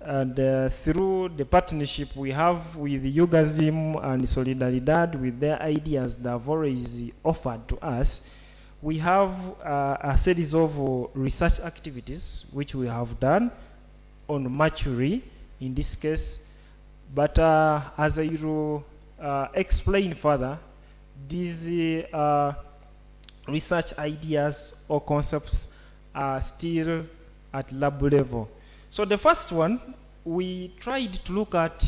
And through the partnership we have with UGAZIM and Solidaridad, with their ideas that have always offered to us, we have a series of research activities which we have done on mercury in this case. But as I will explain further, these research ideas or concepts are still at lab level. So the first one, we tried to look at,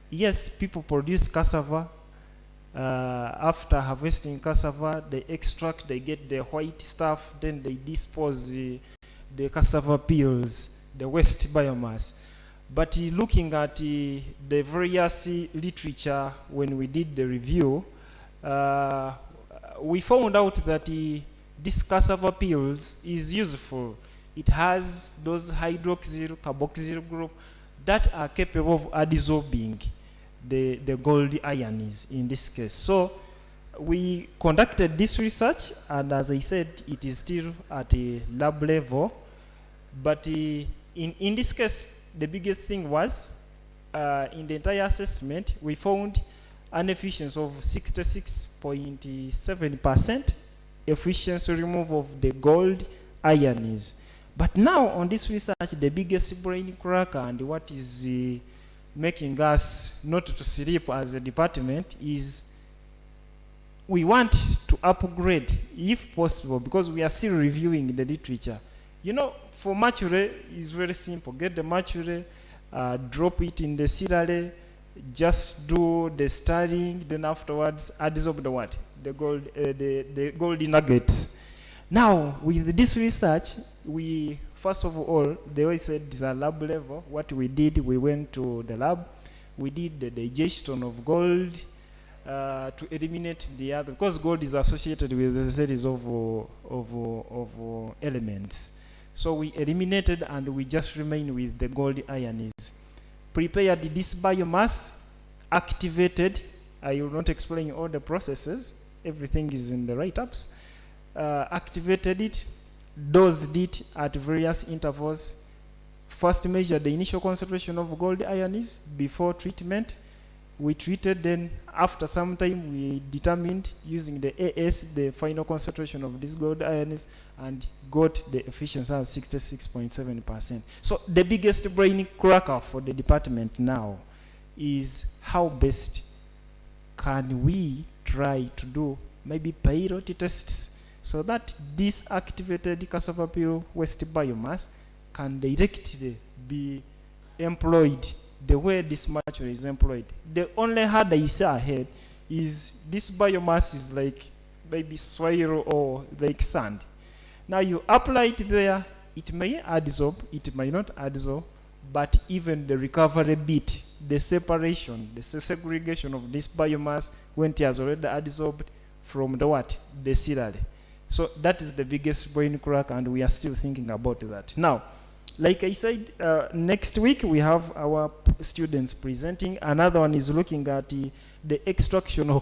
yes, people produce cassava. After harvesting cassava, they extract, they get the white stuff, then they dispose the cassava peels, the waste biomass. But looking at the various literature when we did the review, we found out that this cassava peels is useful. It has those hydroxyl, carboxyl group that are capable of adsorbing the gold ions in this case. So we conducted this research, and as I said, it is still at a lab level. But in this case, the biggest thing was in the entire assessment, we found an efficiency of 66.7% efficiency removal of the gold ions. But now on this research, the biggest brain cracker and what is making us not to sleep as a department is we want to upgrade if possible, because we are still reviewing the literature. You know, for mercury, it's very simple. Get the mercury, drop it in the cereal, just do the stirring, then afterwards adsorb the what? The gold, the gold nuggets. Now, with this research, we, first of all, they always said it's a lab level. What we did, we went to the lab, we did the digestion of gold to eliminate the other, because gold is associated with a series of elements. So we eliminated and we just remain with the gold ions. Prepared this biomass, activated. I will not explain all the processes. Everything is in the write-ups. Activated it, dosed it at various intervals. First measured the initial concentration of gold ions before treatment. We treated, then after some time we determined using the AS the final concentration of these gold ions and got the efficiency of 66.7%. So the biggest brain cracker for the department now is how best can we try to do maybe pilot tests so that this activated cassava peel waste biomass can directly be employed the way this mercury is employed. The only hard I see ahead is this biomass is like maybe soil or like sand. Now you apply it there, it may adsorb, it may not adsorb, but even the recovery bit, the separation, the segregation of this biomass when it has already adsorbed from the what? The cereal. So that is the biggest brain crack, and we are still thinking about that. Now, like I said, next week we have our students presenting. Another one is looking at the extraction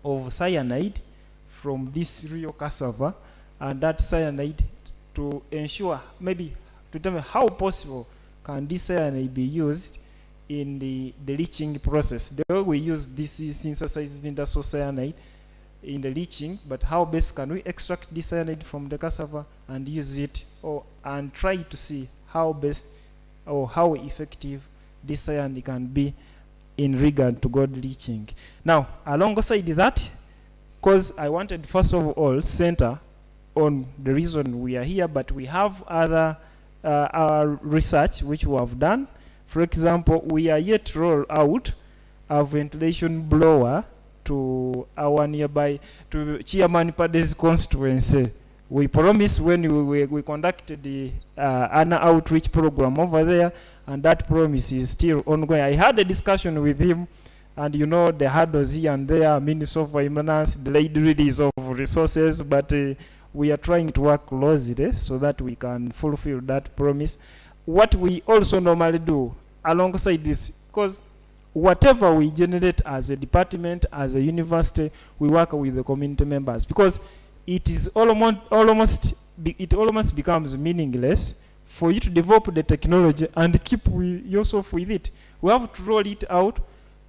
of cyanide from this real cassava, and that cyanide to ensure, maybe to tell me how possible can this cyanide be used in the leaching process. The way we use this is synthesized industrial cyanide in the leaching, but how best can we extract this cyanide from the cassava and use it, and try to see how best or how effective this cyanide can be in regard to gold leaching. Now, alongside that, because I wanted first of all center on the reason we are here, but we have other research which we have done. For example, we are yet to roll out a ventilation blower to our nearby, to Chairman Pade's constituency. We promised when we conducted the an outreach program over there, and that promise is still ongoing. I had a discussion with him, and you know the hurdles here and there, Minister of Finance, delayed release of resources, but we are trying to work closely so that we can fulfill that promise. What we also normally do alongside this, because whatever we generate as a department, as a university, we work with the community members, because it is it almost becomes meaningless for you to develop the technology and keep yourself with it. We have to roll it out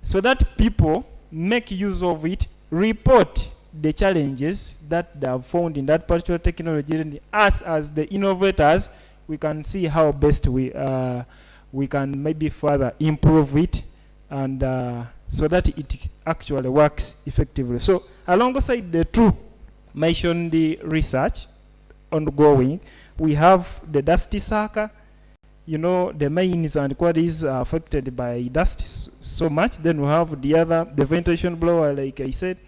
so that people make use of it, report the challenges that they have found in that particular technology, and us as the innovators, we can see how best we can maybe further improve it, and so that it actually works effectively. So alongside the two mentioned the research ongoing, we have the dusty sucker, you know, the mines and quarries are affected by dust so much. Then we have the ventilation blower, like I said.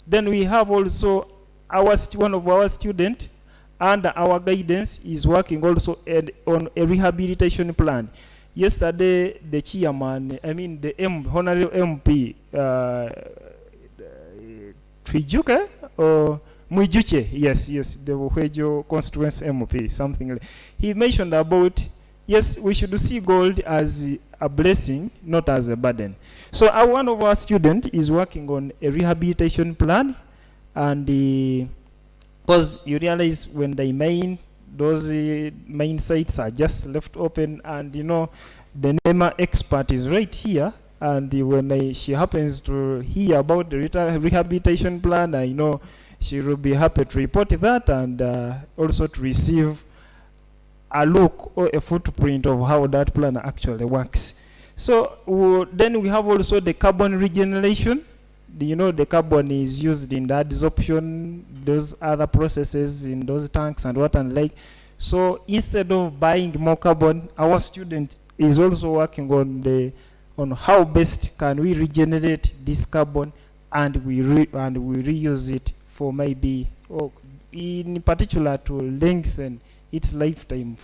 Then we have also one of our students, under our guidance, is working also on a rehabilitation plan. Yesterday, the chairman, the Honorable MP, Twijuke or Mwijuche, yes, the Uhejo constituency MP, something like. He mentioned about, yes, we should see gold as a blessing, not as a burden. So one of our students is working on a rehabilitation plan, and because you realize when they mine, those mine sites are just left open, and you know, the NEMA expert is right here, and when she happens to hear about the rehabilitation plan, I know she will be happy to report that, and also to receive a look or a footprint of how that plan actually works. So then we have also the carbon regeneration. You know, the carbon is used in the adsorption, those other processes in those tanks and what and like. So instead of buying more carbon, our student is also working on how best can we regenerate this carbon, and we reuse it for maybe, in particular, to lengthen its lifetime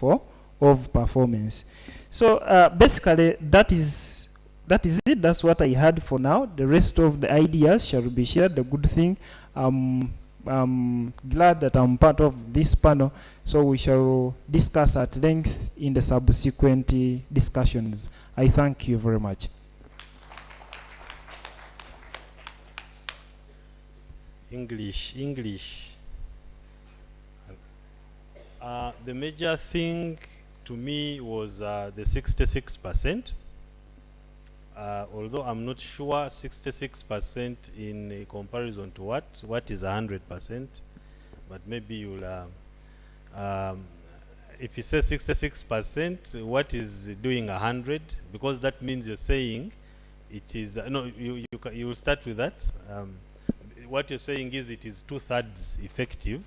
of performance. So basically, that is it. That's what I had for now. The rest of the ideas shall be shared. The good thing, I'm glad that I'm part of this panel, so we shall discuss at length in the subsequent discussions. I thank you very much. English. The major thing to me was the 66%. Although I'm not sure 66% in comparison to what is 100%, but maybe you'll, if you say 66%, what is doing 100? Because that means you're saying it is, no, you will start with that. What you're saying is it is 2/3 effective,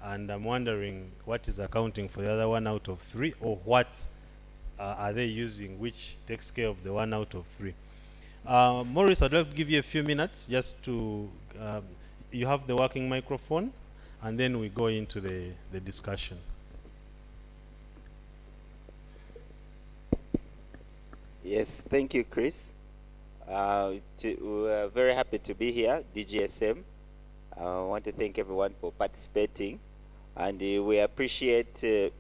and I'm wondering what is accounting for the other 1 out of 3, or what are they using which takes care of the 1 out of 3. Maurice, I'd like to give you a few minutes just to, you have the working microphone, and then we go into the discussion. Yes, thank you, Chris. We're very happy to be here, DGSM. I want to thank everyone for participating, and we appreciate the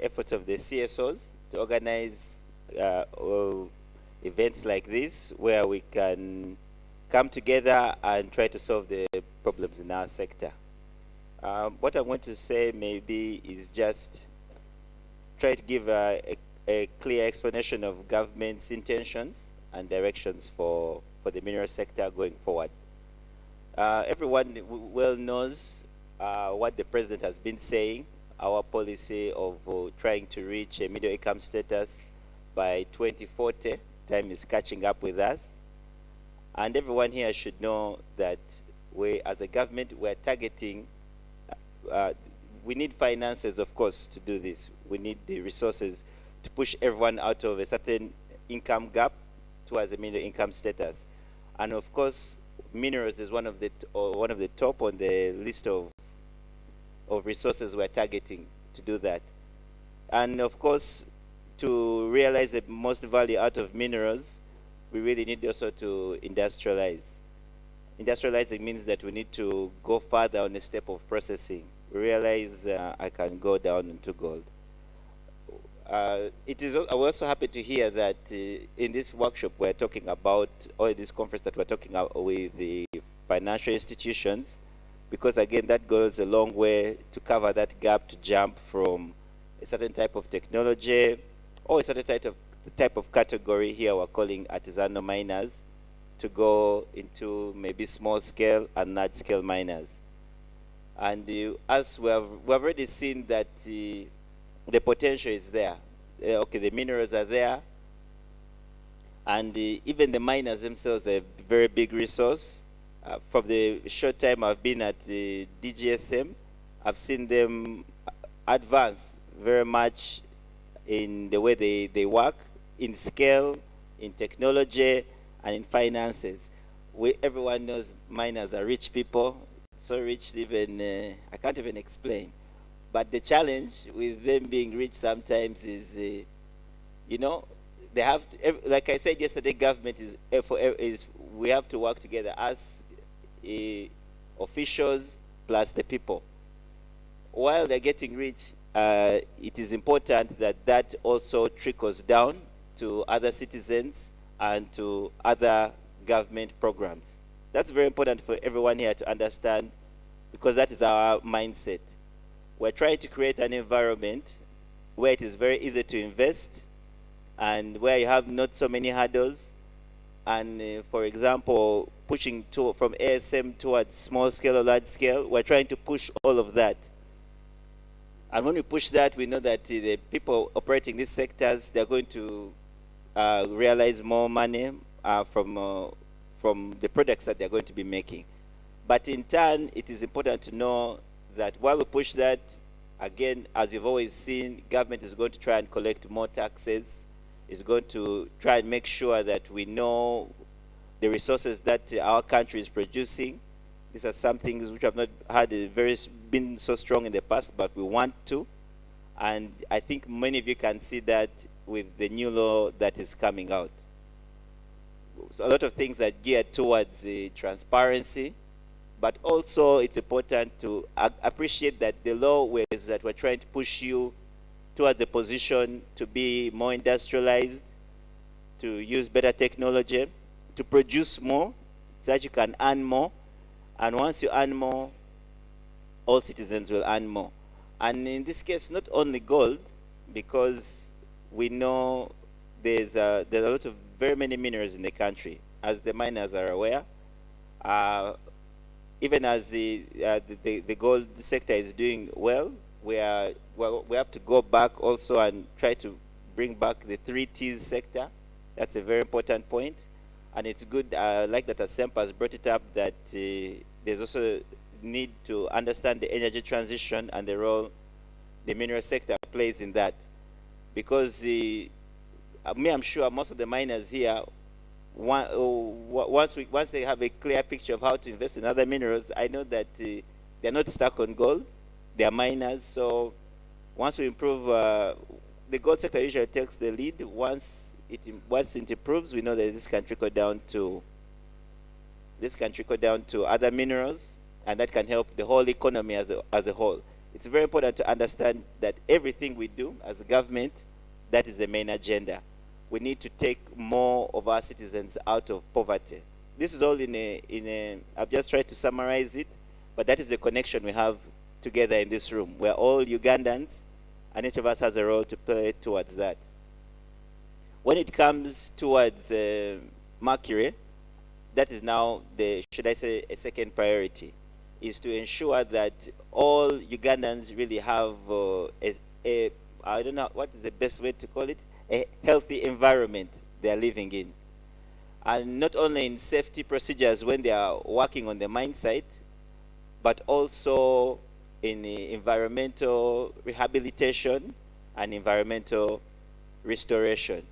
efforts of the CSOs to organize events like this, where we can come together and try to solve the problems in our sector. What I want to say maybe is just try to give a clear explanation of government's intentions and directions for the mineral sector going forward. Everyone well knows what the president has been saying, our policy of trying to reach a middle income status by 2040. Time is catching up with us. And everyone here should know that we, as a government, we're targeting, we need finances, of course, to do this. We need the resources to push everyone out of a certain income gap towards a middle income status. And of course, minerals is one of the top on the list of resources we're targeting to do that. And of course, to realize the most value out of minerals, we really need also to industrialize. Industrializing means that we need to go further on the step of processing. We realize I can go down into gold. I was also happy to hear that in this workshop we're talking about, or in this conference that we're talking about with the financial institutions, because again, that goes a long way to cover that gap to jump from a certain type of technology or a certain type of category here we're calling artisanal miners to go into maybe small scale and large scale miners. And as we've already seen that the potential is there. Okay, the minerals are there, and even the miners themselves are a very big resource. From the short time I've been at the DGSM, I've seen them advance very much in the way they work, in scale, in technology, and in finances. Everyone knows miners are rich people, so rich even, I can't even explain. But the challenge with them being rich sometimes is, you know, they have to, like I said yesterday, government is we have to work together as officials plus the people. While they're getting rich, it is important that that also trickles down to other citizens and to other government programs. That's very important for everyone here to understand, because that is our mindset. We're trying to create an environment where it is very easy to invest and where you have not so many hurdles. And for example, pushing from ASM towards small scale or large scale, we're trying to push all of that. And when we push that, we know that the people operating these sectors, they're going to realize more money from the products that they're going to be making. But in turn, it is important to know that while we push that, again, as you've always seen, government is going to try and collect more taxes, is going to try and make sure that we know the resources that our country is producing. These are some things which have not been so strong in the past, but we want to. And I think many of you can see that with the new law that is coming out. So a lot of things are geared towards transparency, but also it's important to appreciate that the law is that we're trying to push you towards a position to be more industrialized, to use better technology, to produce more, so that you can earn more. And once you earn more, all citizens will earn more. And in this case, not only gold, because we know there's a lot of very many minerals in the country, as the miners are aware. Even as the gold sector is doing well, we have to go back also and try to bring back the 3 T's sector. That's a very important point. And it's good, like that Asempa has brought it up, that there's also need to understand the energy transition and the role the mineral sector plays in that. Because I'm sure most of the miners here, once they have a clear picture of how to invest in other minerals, I know that they're not stuck on gold. They're miners. So once we improve, the gold sector usually takes the lead. Once it improves, we know that this can trickle down to other minerals, and that can help the whole economy as a whole. It's very important to understand that everything we do as a government, that is the main agenda. We need to take more of our citizens out of poverty. This is all I've just tried to summarize it, but that is the connection we have together in this room. We're all Ugandans, and each of us has a role to play towards that. When it comes towards mercury, that is now should I say, a second priority, is to ensure that all Ugandans really have I don't know what is the best way to call it, a healthy environment they are living in. And not only in safety procedures when they are working on the mine site, but also in environmental rehabilitation and environmental restoration.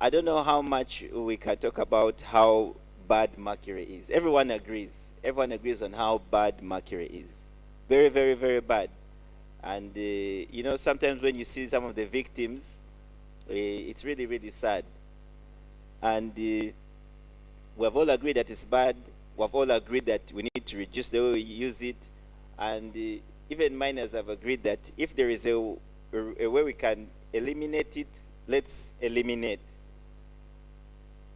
I don't know how much we can talk about how bad mercury is. Everyone agrees. Everyone agrees on how bad mercury is. Very, very, very bad. And, you know, sometimes when you see some of the victims, it's really, really sad. And we have all agreed that it's bad. We have all agreed that we need to reduce the way we use it. And even miners have agreed that if there is a way we can eliminate it, let's eliminate.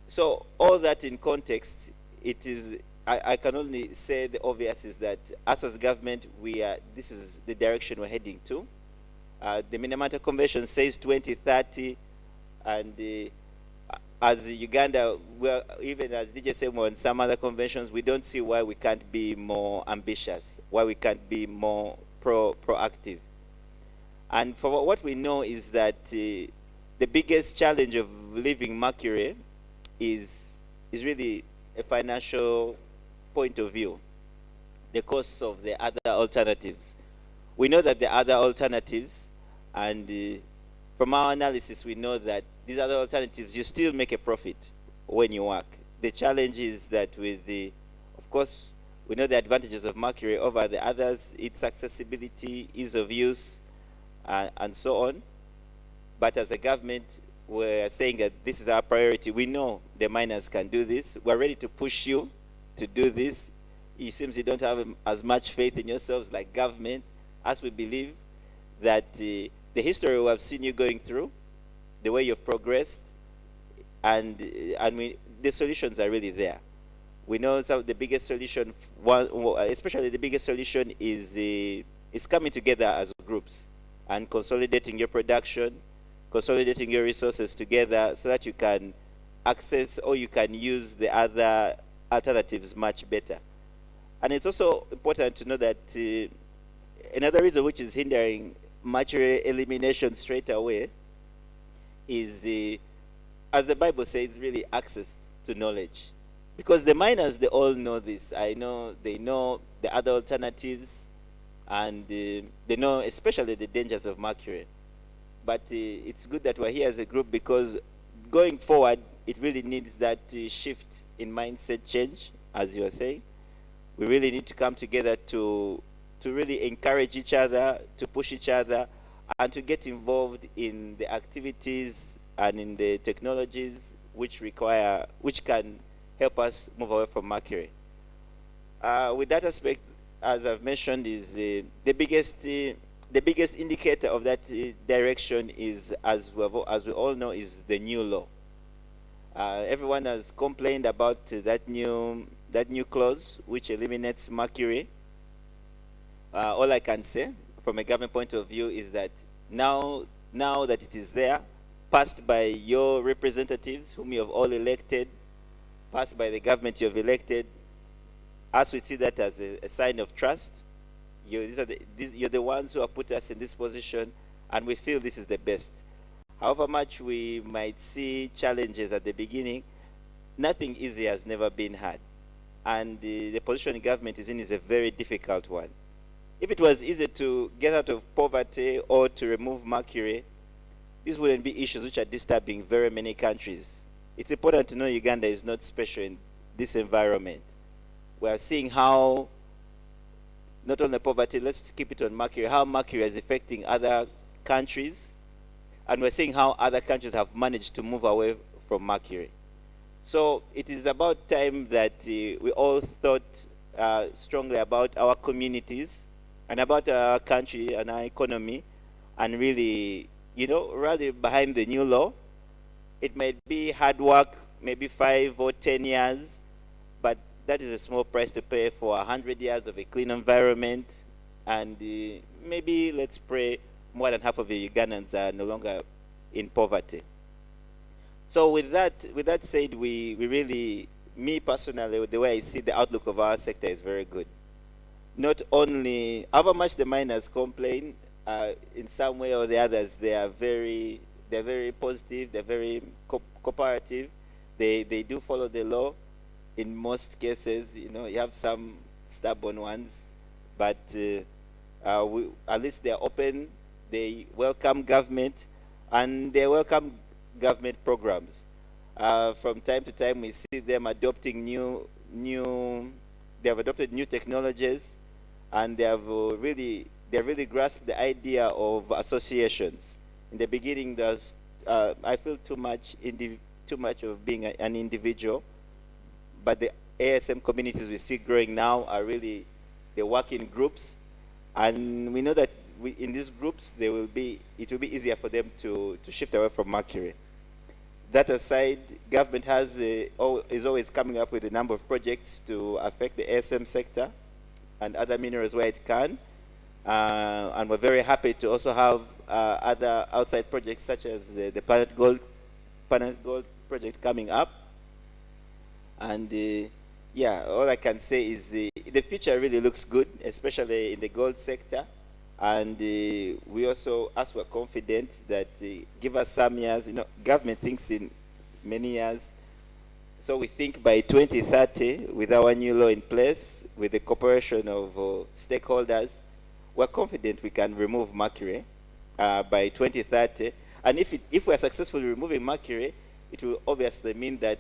So all that in context, it is, I can only say the obvious is that us as government, this is the direction we're heading to. The Minamata Convention says 2030, and as Uganda, well, even as DJ said on some other conventions, we don't see why we can't be more ambitious, why we can't be more proactive. And for what we know is that the biggest challenge of leaving Mercury is really a financial point of view, the costs of the other alternatives. We know that the other alternatives, and from our analysis, we know that these other alternatives, you still make a profit when you work. The challenge is that with of course, we know the advantages of Mercury over the others, its accessibility, ease of use, and so on. But as a government, we're saying that this is our priority. We know the miners can do this. We're ready to push you to do this. It seems you don't have as much faith in yourselves like government, as we believe that the history we have seen you going through, the way you've progressed, and the solutions are really there. We know some of the biggest solution, especially the biggest solution is coming together as groups and consolidating your production, consolidating your resources together so that you can access or you can use the other alternatives much better. And it's also important to know that another reason which is hindering Mercury elimination straight away is, as the Bible says, really access to knowledge. Because the miners, they all know this. I know they know the other alternatives, and they know especially the dangers of Mercury. But it's good that we're here as a group, because going forward, it really needs that shift in mindset change, as you were saying. We really need to come together to really encourage each other, to push each other, and to get involved in the activities and in the technologies which can help us move away from Mercury. With that aspect, as I've mentioned, is the biggest indicator of that direction is, as we all know, is the new law. Everyone has complained about that new clause which eliminates Mercury. All I can say from a government point of view is that now that it is there, passed by your representatives whom you have all elected, passed by the government you have elected, as we see that as a sign of trust. You're the ones who have put us in this position, and we feel this is the best. However much we might see challenges at the beginning, nothing easy has never been had. And the position the government is in is a very difficult one. If it was easy to get out of poverty or to remove Mercury, these wouldn't be issues which are disturbing very many countries. It's important to know Uganda is not special in this environment. We are seeing how, not only poverty, let's keep it on Mercury, how Mercury is affecting other countries, and we're seeing how other countries have managed to move away from Mercury. So it is about time that we all thought strongly about our communities and about our country and our economy, and really, rally behind the new law. It might be hard work, maybe 5 or 10 years, but that is a small price to pay for 100 years of a clean environment. And maybe, let's pray, more than half of the Ugandans are no longer in poverty. So with that said, we really, me personally, the way I see the outlook of our sector is very good. Not only, however much the miners complain, in some way or the others, they're very positive, they're very cooperative. They do follow the law in most cases. You have some stubborn ones, but at least they're open, they welcome government, and they welcome government programs. From time to time, we see them adopting they have adopted new technologies, and they have really grasped the idea of associations. In the beginning, there's I feel too much of being an individual, but the ASM communities we see growing now are really, they work in groups, and we know that in these groups, it will be easier for them to shift away from mercury. That aside, government is always coming up with a number of projects to affect the ASM sector and other minerals where it can. And we're very happy to also have other outside projects such as the Planet Gold project coming up. And yeah, all I can say is the future really looks good, especially in the gold sector. And we also, as we're confident that give us some years, government thinks in many years. So we think by 2030, with our new law in place, with the cooperation of stakeholders, we're confident we can remove mercury by 2030. And if we're successfully removing mercury, it will obviously mean that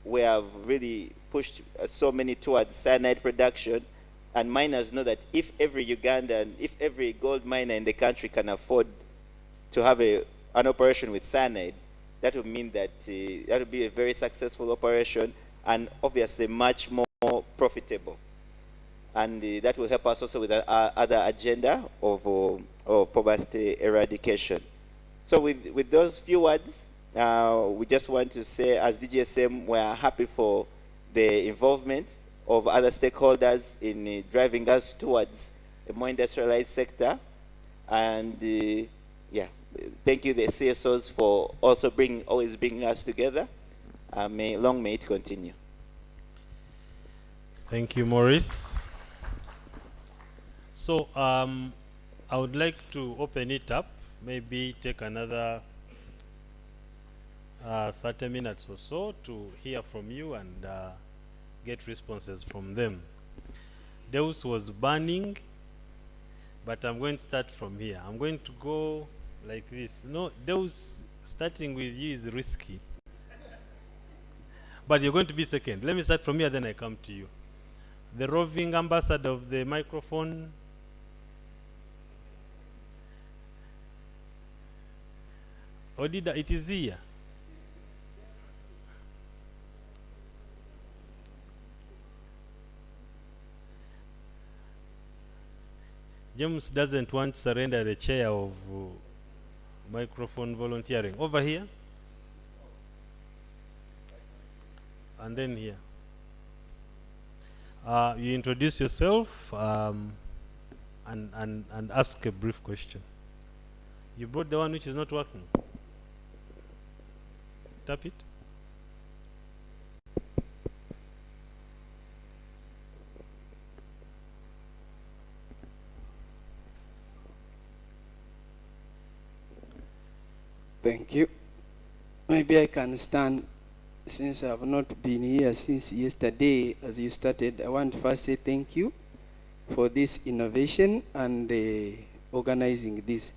we have really pushed so many towards cyanide production. And miners know that if every Ugandan, if every gold miner in the country can afford to have an operation with cyanide, that would mean that that would be a very successful operation and obviously much more profitable. And that will help us also with our other agenda of poverty eradication. So with those few words, we just want to say, as DGSM, we are happy for the involvement of other stakeholders in driving us towards a more industrialized sector. And yeah, thank you, the CSOs, for also always bringing us together. Long may it continue. Thank you, Maurice. So I would like to open it up, maybe take another 30 minutes or so to hear from you and get responses from them. Deus was burning, but I'm going to start from here. I'm going to go like this. No, Deus, starting with you is risky. But you're going to be second. Let me start from here, then I come to you. The roving ambassador of the microphone. Odida, it is here. James doesn't want to surrender the chair of microphone volunteering. Over here. And then here. You introduce yourself and ask a brief question. You brought the one which is not working. Tap it. Thank you. Maybe I can stand, since I have not been here since yesterday as you started. I want to first say thank you for this innovation and organizing this.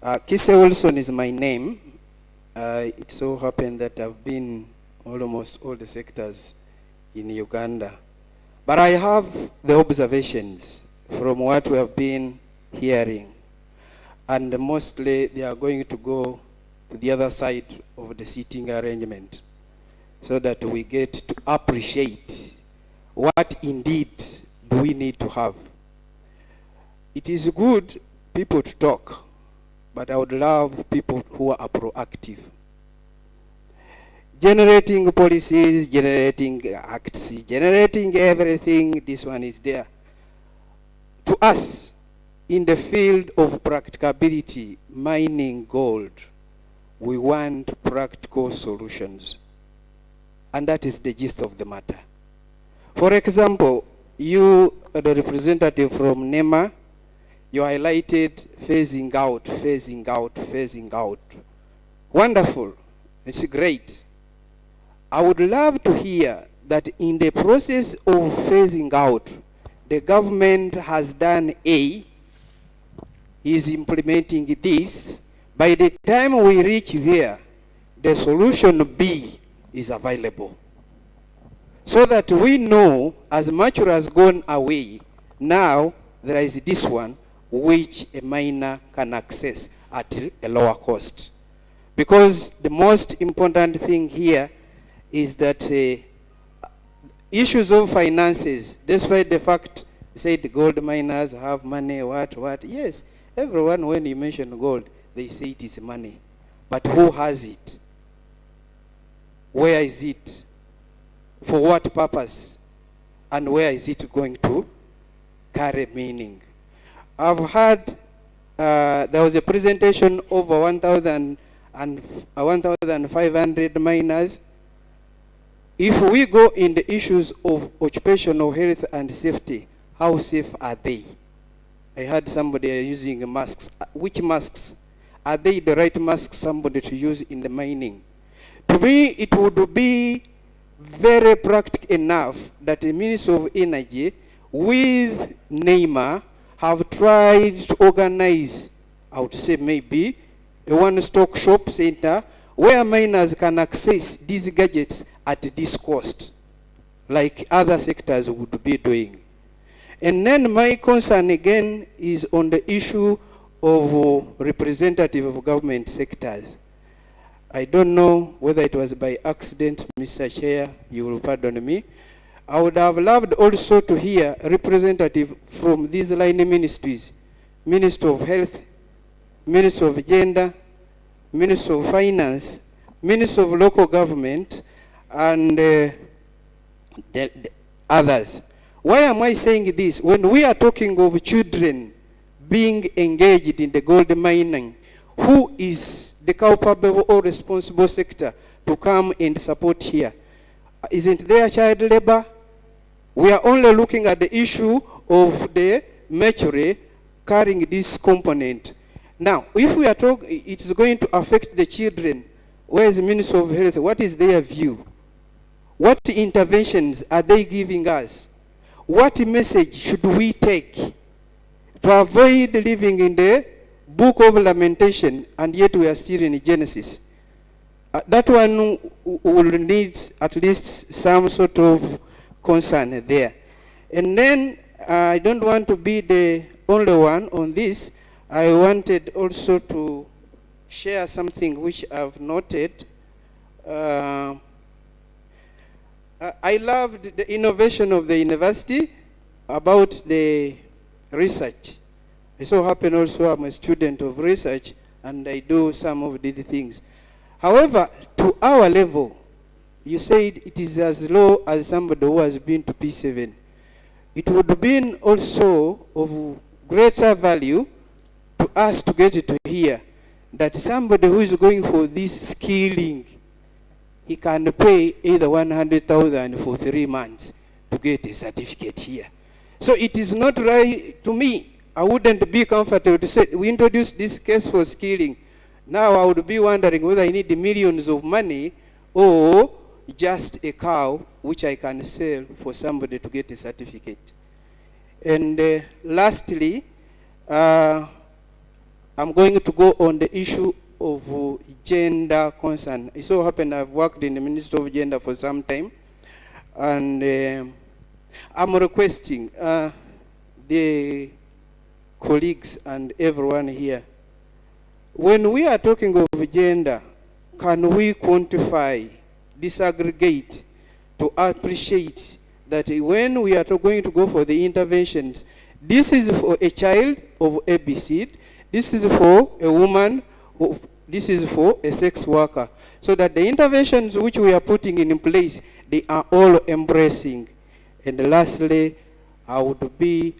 Kise Wilson is my name. It so happened that I've been almost all the sectors in Uganda. But I have the observations from what we have been hearing. And mostly they are going to go to the other side of the seating arrangement so that we get to appreciate what indeed do we need to have. It is good people to talk, but I would love people who are proactive. Generating policies, generating acts, generating everything, this one is there. To us, in the field of practicability, mining gold, we want practical solutions. And that is the gist of the matter. For example, you, the representative from NEMA, you highlighted phasing out, phasing out, phasing out. Wonderful. It's great. I would love to hear that in the process of phasing out, the government has done A, is implementing this. By the time we reach there, the solution B is available. So that we know as much has gone away, now there is this one which a miner can access at a lower cost. Because the most important thing here is that issues of finances, despite the fact said gold miners have money, what, yes, Everyone, when you mention gold, they say it is money. But who has it? Where is it? For what purpose? And where is it going to carry meaning? I've had, there was a presentation over 1,500 miners. If we go in the issues of occupational health and safety, how safe are they? I heard somebody using masks. Which masks? Are they the right masks somebody to use in the mining? To me, it would be very practical enough that the Ministry of Energy with NEMA have tried to organize, I would say maybe, a one-stop shop center where miners can access these gadgets at this cost, like other sectors would be doing. And then my concern again is on the issue of representative of government sectors. I don't know whether it was by accident, Mr. Chair, you will pardon me. I would have loved also to hear representative from these line ministries, Minister of Health, Minister of Gender, Minister of Finance, Minister of Local Government, and the others. Why am I saying this? When we are talking of children being engaged in the gold mining, who is the culpable or responsible sector to come and support here? Isn't there child labor? We are only looking at the issue of the mercury carrying this component. Now, if we are talking, it is going to affect the children. Where is the Minister of Health? What is their view? What interventions are they giving us? What message should we take to avoid living in the book of lamentation and yet we are still in Genesis? That one will need at least some sort of concern there. And then I don't want to be the only one on this. I wanted also to share something which I've noted. I loved the innovation of the university about the research. I so happen also I'm a student of research and I do some of these things. However, to our level, you said it is as low as somebody who has been to P7. It would have been also of greater value to us to get to hear that somebody who is going for this skilling, he can pay either 100,000 for 3 months to get a certificate here. So it is not right to me. I wouldn't be comfortable to say we introduced this case for skilling. Now I would be wondering whether I need millions of money or just a cow which I can sell for somebody to get a certificate. And lastly, I'm going to go on the issue of gender concern. It so happened I've worked in the Ministry of Gender for some time, and I'm requesting the colleagues and everyone here, when we are talking of gender, can we quantify, disaggregate, to appreciate that when we are going to go for the interventions, this is for a child of ABC, this is for a woman, this is for a sex worker, so that the interventions which we are putting in place, they are all embracing. And lastly, I would be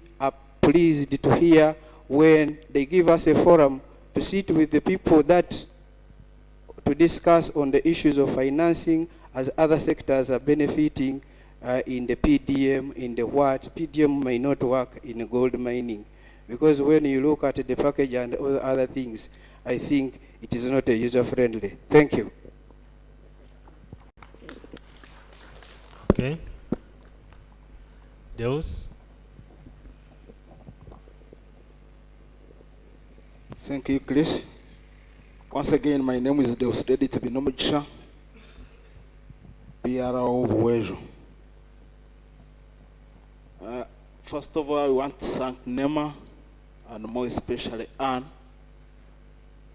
pleased to hear when they give us a forum to sit with the people that to discuss on the issues of financing as other sectors are benefiting in the PDM, in the what. PDM may not work in gold mining because when you look at the package and other things, I think it is not a user-friendly. Thank you. Okay. Deus? Thank you, Chris. Once again, my name is Deus Dedi Tibinomucha, PRO of Wejo. First of all, I want to thank NEMA and more especially Anne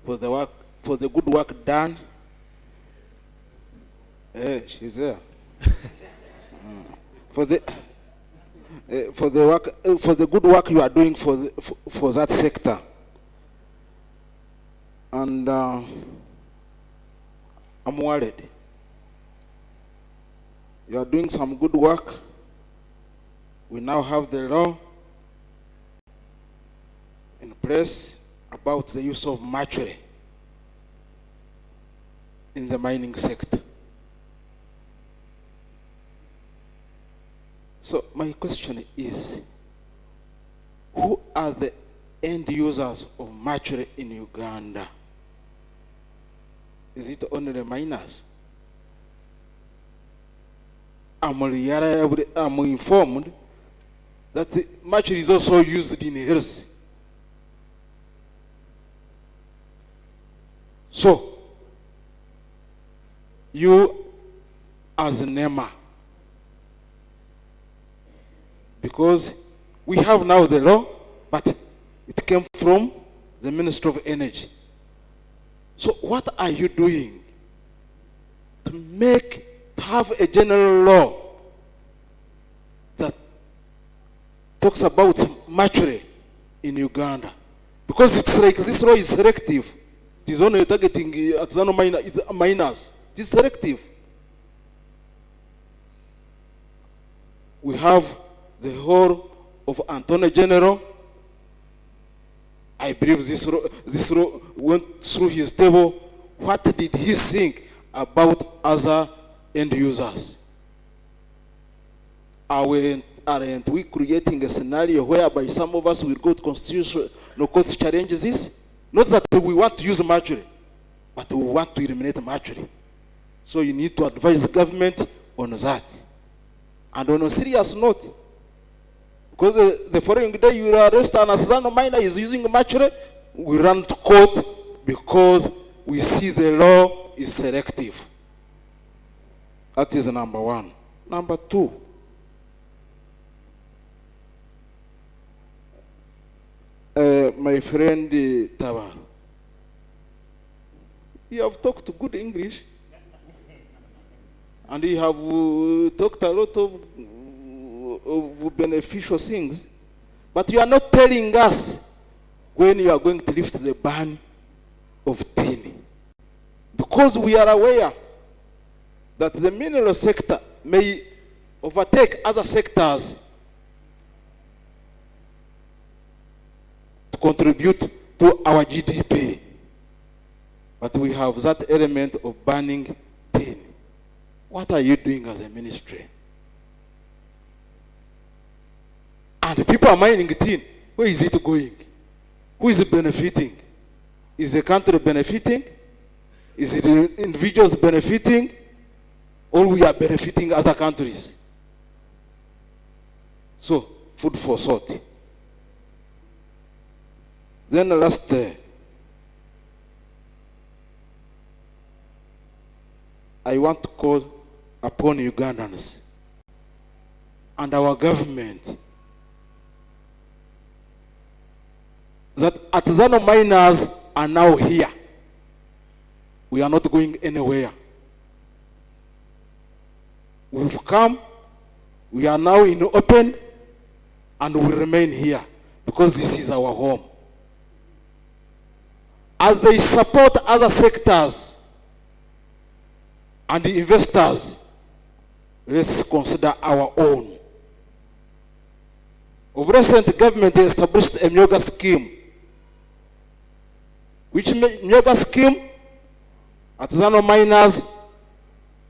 for the work, for the good work done. She's there. For the work, for the good work you are doing for that sector. And I'm worried. You are doing some good work. We now have the law in place about the use of mercury in the mining sector. So my question is, who are the end users of mercury in Uganda? Is it only the miners? I'm informed that the mercury is also used in health. So, you as a NEMA, because we have now the law, but it came from the Ministry of Energy. So what are you doing to have a general law that talks about mercury in Uganda? Because it's like this law is selective. It is only targeting artisanal miners. It is selective. We have the whole of Attorney General. I believe this law went through his table. What did he think about other end users? Aren't we creating a scenario whereby some of us will go to constitutional court to challenge this? Not that we want to use mercury, but we want to eliminate mercury. So you need to advise the government on that. And on a serious note, because the following day you arrest an artisanal miner is using mercury, we run to court because we see the law is selective. That is number one. Number two, my friend Tabar, you have talked good English, and you have talked a lot of beneficial things, but you are not telling us when you are going to lift the ban of tin. Because we are aware that the mineral sector may overtake other sectors to contribute to our GDP. But we have that element of banning tin. What are you doing as a ministry? And people are mining tin. Where is it going? Who is benefiting? Is the country benefiting? Is it individuals benefiting? Or we are benefiting other countries? So, food for thought. Then last, I want to call upon Ugandans and our government that artisanal miners are now here. We are not going anywhere. We've come, we are now in the open, and we remain here because this is our home. As they support other sectors and the investors, let's consider our own. Of recent, government established a Myoga scheme, which Myoga scheme, artisanal miners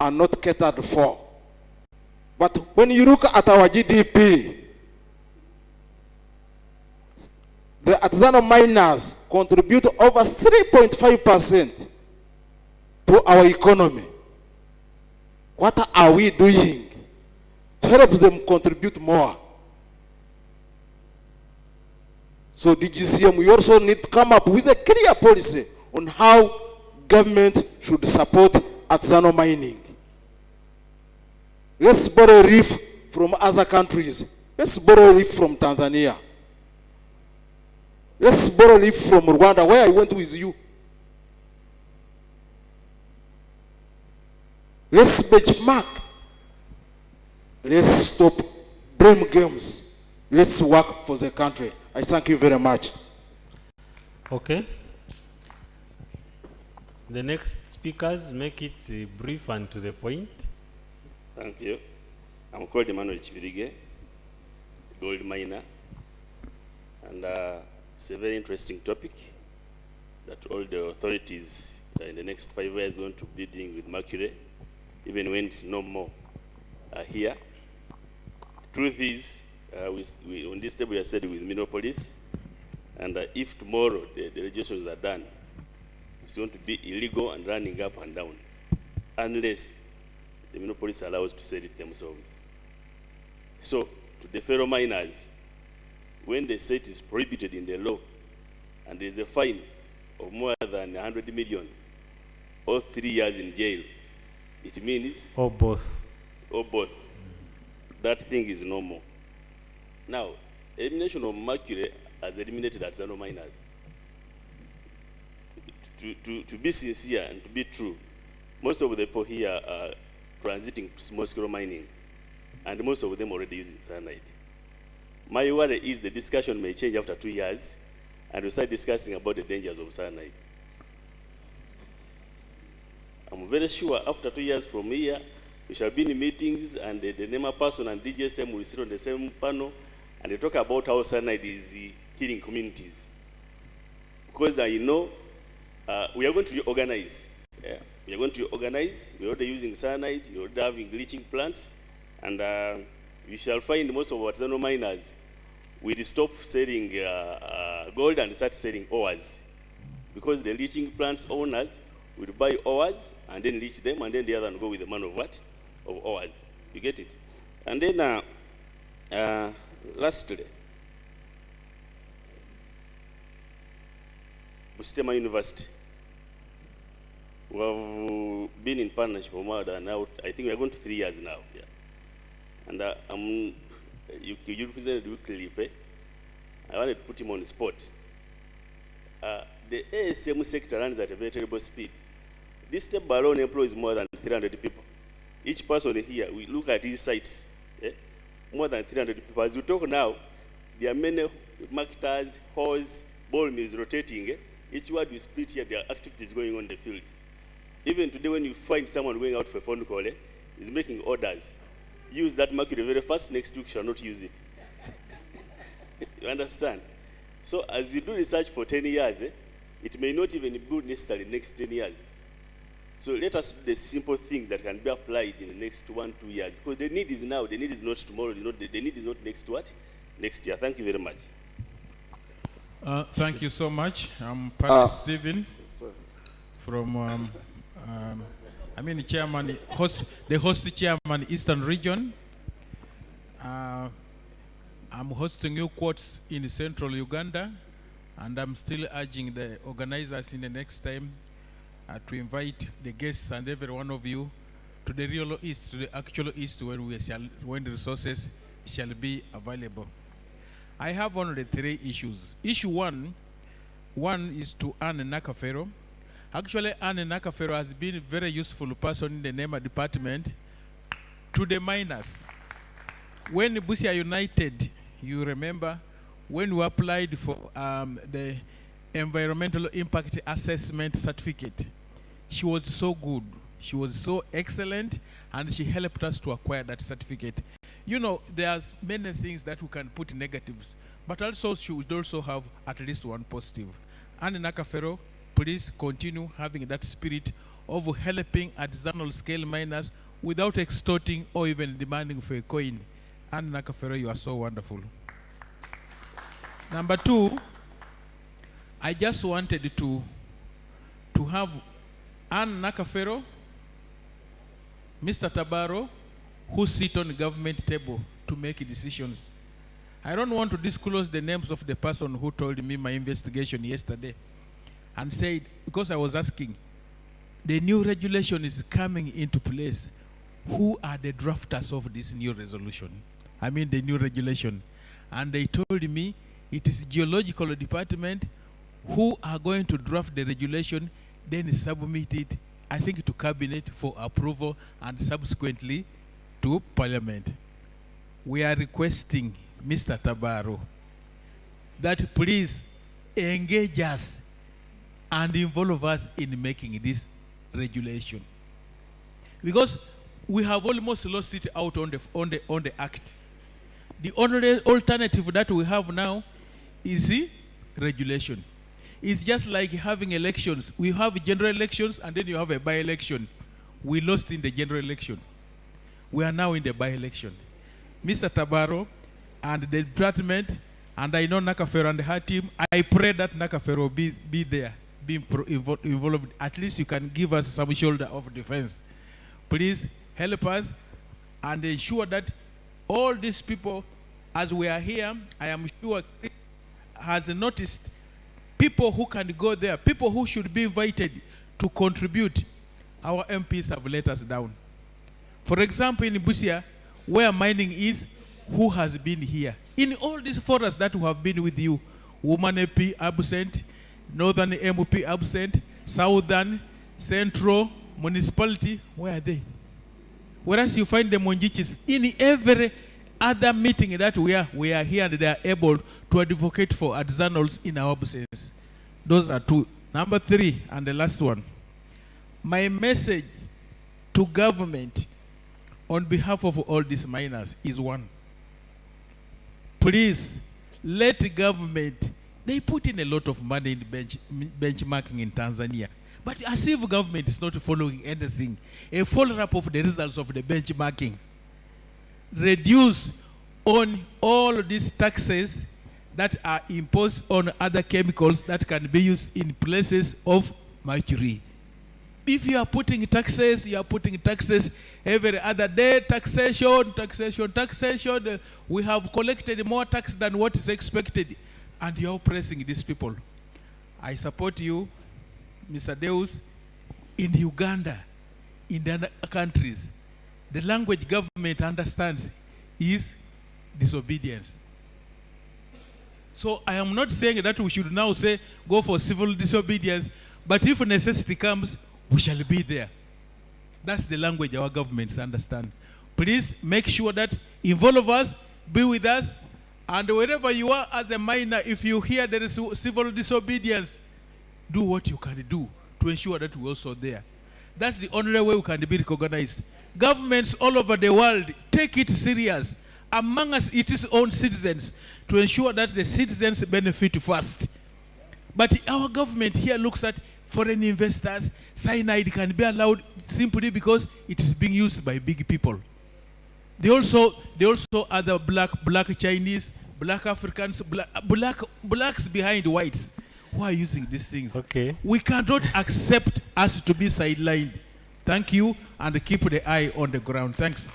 are not catered for. But when you look at our GDP, the artisanal miners contribute over 3.5% to our economy. What are we doing to help them contribute more? So DGCM, we also need to come up with a clear policy on how government should support artisanal mining. Let's borrow reef from other countries. Let's borrow reef from Tanzania. Let's borrow reef from Rwanda, where I went with you. Let's benchmark. Let's stop blame games. Let's work for the country. I thank you very much. Okay. The next speakers, make it brief and to the point. Thank you. I'm called Emmanuel Chibirige, gold miner, and it's a very interesting topic that all the authorities in the next 5 years going to be dealing with mercury, even when it's no more here. Truth is, we on this table we are said with mineral police, and if tomorrow the regulations are done, it's going to be illegal and running up and down, unless the mineral police allows to sell it themselves. So, to the fellow miners, when they say it is prohibited in the law, and there is a fine of more than 100 million, or 3 years in jail, it means... Or both. Or both. That thing is no more. Now, elimination of mercury has eliminated artisanal miners. To be sincere and to be true, most of the people here are transiting to small-scale mining, and most of them already using cyanide. My worry is the discussion may change after 2 years, and we start discussing about the dangers of cyanide. I'm very sure after 2 years from here, we shall be in meetings, and the NEMA person and DGSM will sit on the same panel, and they talk about how cyanide is killing communities. Because I know we are going to reorganize. Yeah. We are going to reorganize. We're already using cyanide, we're already having leaching plants, and we shall find most of our artisanal miners will stop selling gold and start selling ores. Because the leaching plants owners will buy ores and then leach them, and then the other one go with the man of what? Of ores. You get it? And then lastly, Bustema University. We have been in partnership for more than now, I think we are going to 3 years now. Yeah. And you represented Wycliffe. I wanted to put him on the spot. The ASM sector runs at a very terrible speed. This step alone employs more than 300 people. Each person here, we look at these sites, more than 300 people. As we talk now, there are many marketers, hose, ball mills rotating. Each word we split here, there are activities going on in the field. Even today, when you find someone going out for a phone call, is making orders. Use that mercury very fast, next week shall not use it. You understand? So as you do research for 10 years, it may not even be good necessarily next 10 years. So let us do the simple things that can be applied in the next 1-2 years. Because the need is now, the need is not tomorrow, the need is not next what? Next year. Thank you very much. Thank you so much. I'm Pat Stephen from, chairman, the host chairman, Eastern Region. I'm hosting new quotes in central Uganda, and I'm still urging the organizers in the next time to invite the guests and every one of you to the real East, to the actual East, when the resources shall be available. I have only 3 issues. Issue one is to Anne Nakafero. Actually, Anne Nakafero has been a very useful person in the NEMA department to the miners. When Busia United, you remember, when we applied for the environmental impact assessment certificate, she was so good, she was so excellent, and she helped us to acquire that certificate. You know, there's many things that we can put negatives, but also she would also have at least one positive. Anne Nakafero, please continue having that spirit of helping artisanal scale miners without extorting or even demanding for a coin. Anne Nakafero, you are so wonderful. Number 2, I just wanted to have Anne Nakafero, Mr. Tabaro, who sit on the government table to make decisions. I don't want to disclose the names of the person who told me my investigation yesterday and said, because I was asking, the new regulation is coming into place. Who are the drafters of this new resolution? I mean the new regulation. And they told me it is geological department who are going to draft the regulation, then submit it, I think, to cabinet for approval and subsequently to parliament. We are requesting Mr. Tabaro that please engage us and involve us in making this regulation. Because we have almost lost it out on the act. The only alternative that we have now is the regulation. It's just like having elections. We have general elections and then you have a by-election. We lost in the general election. We are now in the by-election. Mr. Tabaro and the department, and I know Nakafero and her team, I pray that Nakafero be there, involved. At least you can give us some shoulder of defense. Please help us and ensure that all these people, as we are here, I am sure Chris has noticed people who can go there, people who should be invited to contribute. Our MPs have let us down. For example, in Busia, where mining is, who has been here? In all these forests that have been with you, Woman MP absent, Northern MP absent, Southern, Central, Municipality, where are they? Whereas you find the Monjichis in every other meeting that we are here and they are able to advocate for artisanals in our absence. Those are two. Number 3, and the last one. My message to government on behalf of all these miners is one. Please, let government, they put in a lot of money in benchmarking in Tanzania. But as if government is not following anything, a follow-up of the results of the benchmarking. Reduce on all these taxes that are imposed on other chemicals that can be used in places of mercury. If you are putting taxes, every other day, taxation. We have collected more tax than what is expected, and you are oppressing these people. I support you, Mr. Deus. In Uganda, in the other countries, the language government understands is disobedience. So I am not saying that we should now say go for civil disobedience, but if necessity comes, we shall be there. That's the language our governments understand. Please make sure that involve us, be with us, and wherever you are as a miner, if you hear there is civil disobedience, do what you can do to ensure that we're also there. That's the only way we can be recognized. Governments all over the world take it serious among us, its own citizens, to ensure that the citizens benefit first. But our government here looks at foreign investors. Cyanide can be allowed simply because it is being used by big people. They also are the black Chinese, black Africans, blacks behind whites who are using these things. Okay. We cannot accept us to be sidelined. Thank you, and keep the eye on the ground. Thanks.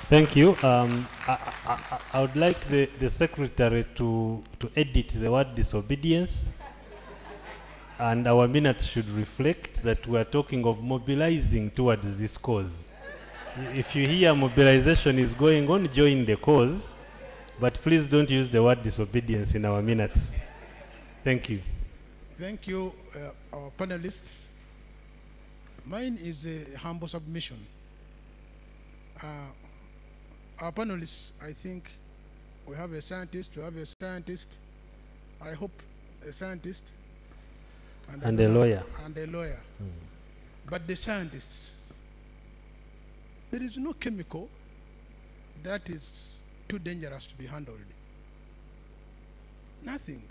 Thank you. I would like the secretary to edit the word disobedience, and our minutes should reflect that we are talking of mobilizing towards this cause. If you hear mobilization is going on, join the cause, but please don't use the word disobedience in our minutes. Thank you. Thank you, our panelists. Mine is a humble submission. Our panelists, I think we have a scientist, I hope a scientist, and a lawyer. But the scientists, there is no chemical that is too dangerous to be handled. Nothing.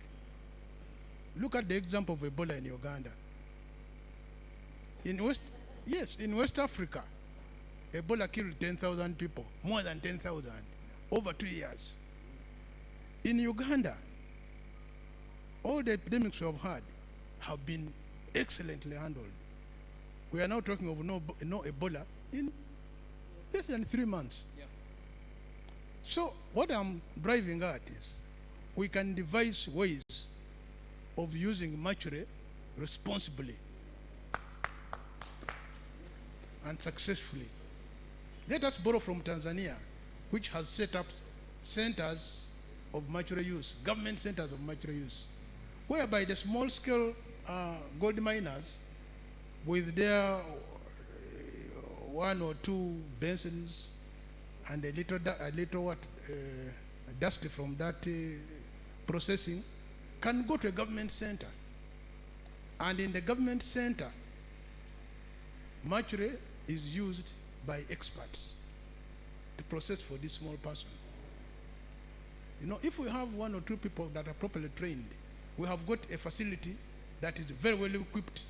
Look at the example of Ebola in Uganda. In West Africa, Ebola killed 10,000 people, more than 10,000, over 2 years. In Uganda, all the epidemics we have had have been excellently handled. We are now talking of no Ebola in less than 3 months. Yeah. So what I'm driving at is we can devise ways of using mercury responsibly and successfully. Let us borrow from Tanzania, which has set up centers of mercury use, government centers of mercury use, whereby the small-scale gold miners, with their 1 or 2 basins and a little dust from that processing, can go to a government center And in the government center, mercury is used by experts to process for this small person. You know, if we have 1 or 2 people that are properly trained, we have got a facility that is very well equipped.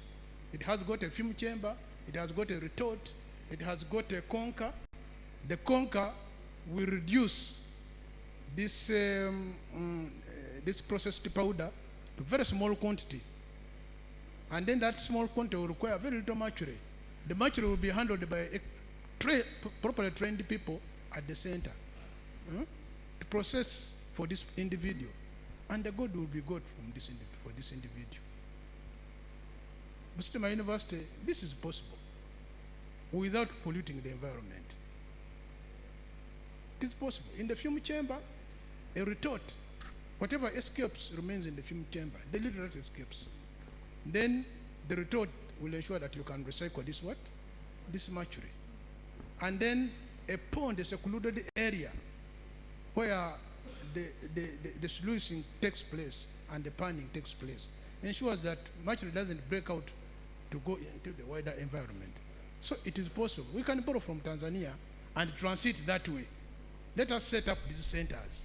It has got a fume chamber, it has got a retort, it has got a conker. The conker will reduce this, this processed powder to very small quantity. And then that small quantity will require very little mercury. The mercury will be handled by properly trained people at the center to process for this individual. And the good will be good from this for this individual. Mr. University, this is possible without polluting the environment. It is possible. In the fume chamber, a retort, whatever escapes remains in the fume chamber. The little that escapes. Then the retort will ensure that you can recycle this what? This mercury. And then a pond, a secluded area where the sluicing takes place and the panning takes place ensures that mercury doesn't break out to go into the wider environment. So it is possible. We can borrow from Tanzania and transit that way. Let us set up these centers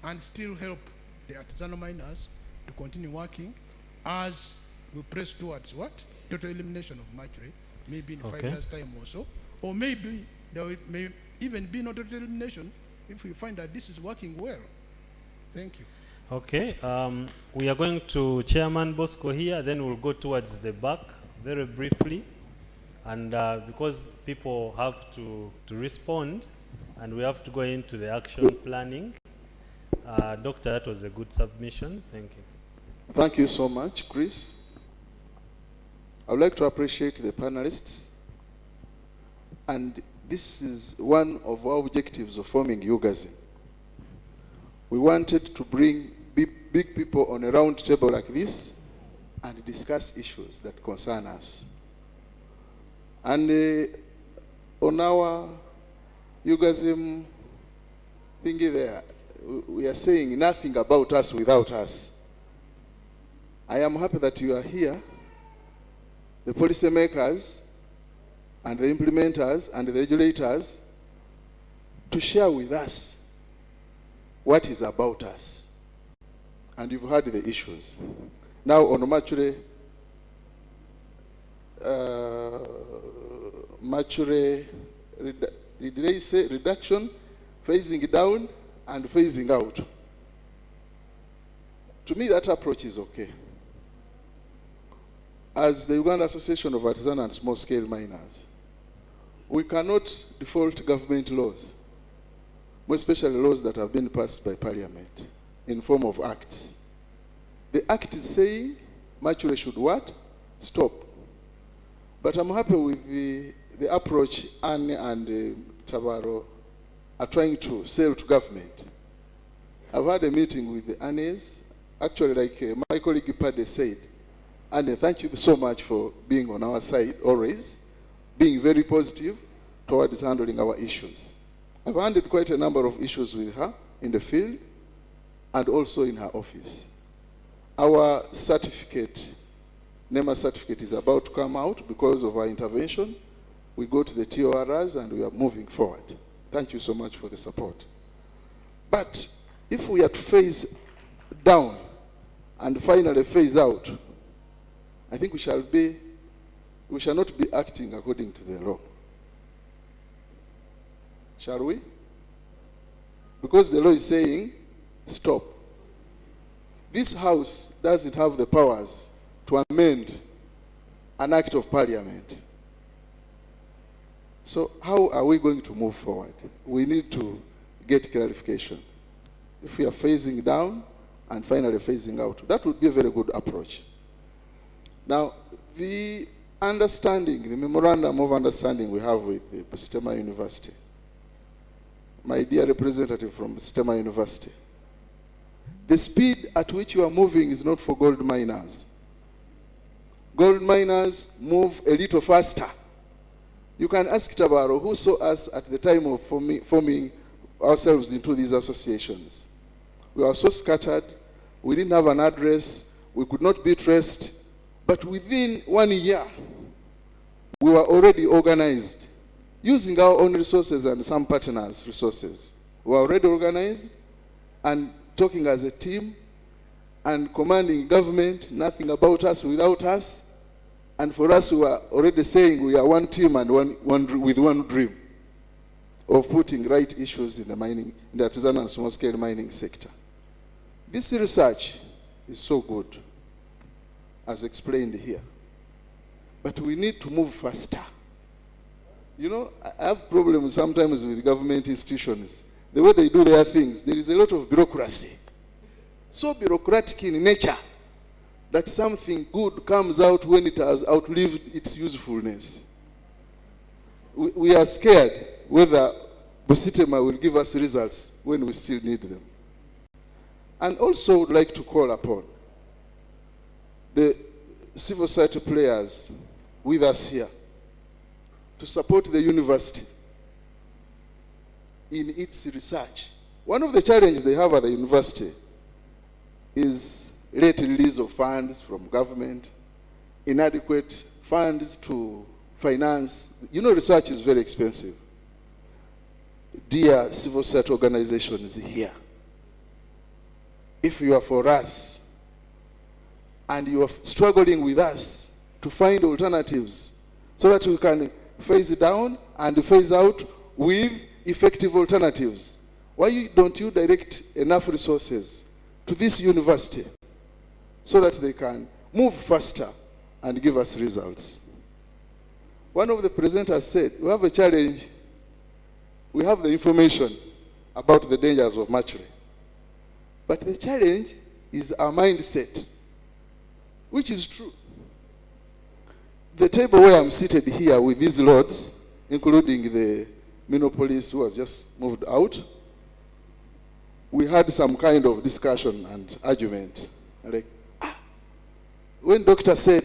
and still help the artisanal miners to continue working as we press towards what? Total elimination of mercury, maybe in 5 years' time or so. Or maybe there may even be no total elimination if we find that this is working well. Thank you. Okay, we are going to Chairman Bosco here, then we'll go towards the back very briefly. And because people have to respond, and we have to go into the action planning. Doctor, that was a good submission. Thank you. Thank you so much, Chris. I would like to appreciate the panelists. And this is one of our objectives of forming UGAZIN. We wanted to bring big people on a round table like this and discuss issues that concern us. And on our UGAZIN thingy there, we are saying nothing about us without us. I am happy that you are here, the policymakers and the implementers and the regulators, to share with us what is about us. And you've heard the issues. Now on mercury did they say reduction, phasing down, and phasing out? To me, that approach is okay. As the Uganda Association of Artisan and Small-Scale Miners, we cannot default government laws, more especially laws that have been passed by Parliament in form of acts. The act is saying mercury should what? Stop. But I'm happy with the approach Anne and Tabaro are trying to sell to government. I've had a meeting with the Annes, actually like my colleague Pade said, and thank you so much for being on our side always, being very positive towards handling our issues. I've handled quite a number of issues with her in the field and also in her office. Our certificate, NEMA certificate, is about to come out because of our intervention. We go to the TORs and we are moving forward. Thank you so much for the support. But if we are to phase down and finally phase out, I think we shall not be acting according to the law. Shall we? Because the law is saying, stop. This House doesn't have the powers to amend an act of Parliament. So how are we going to move forward? We need to get clarification. If we are phasing down and finally phasing out, that would be a very good approach. Now, the understanding, the memorandum of understanding we have with the Bustema University, my dear representative from Bustema University, the speed at which you are moving is not for gold miners. Gold miners move a little faster. You can ask Tabaro, who saw us at the time of forming ourselves into these associations. We were so scattered, we didn't have an address, we could not be traced, But within 1 year, we were already organized, using our own resources and some partners' resources. We were already organized and talking as a team and commanding government, nothing about us without us. And for us, we were already saying we are one team and with one dream of putting right issues in the mining, in the artisanal and small-scale mining sector. This research is so good, as explained here. But we need to move faster. You know, I have problems sometimes with government institutions. The way they do their things, there is a lot of bureaucracy. So bureaucratic in nature that something good comes out when it has outlived its usefulness. We are scared whether Busitema will give us results when we still need them. And also would like to call upon the civil society players with us here to support the university in its research. One of the challenges they have at the university is late release of funds from government, inadequate funds to finance. You know, research is very expensive. Dear civil society organizations here, if you are for us and you are struggling with us to find alternatives so that we can phase down and phase out with effective alternatives, why don't you direct enough resources to this university so that they can move faster and give us results? One of the presenters said, we have a challenge. We have the information about the dangers of mercury. But the challenge is our mindset, which is true. The table where I'm seated here with these lords, including the Minopolis who has just moved out, we had some kind of discussion and argument. Like, when doctor said,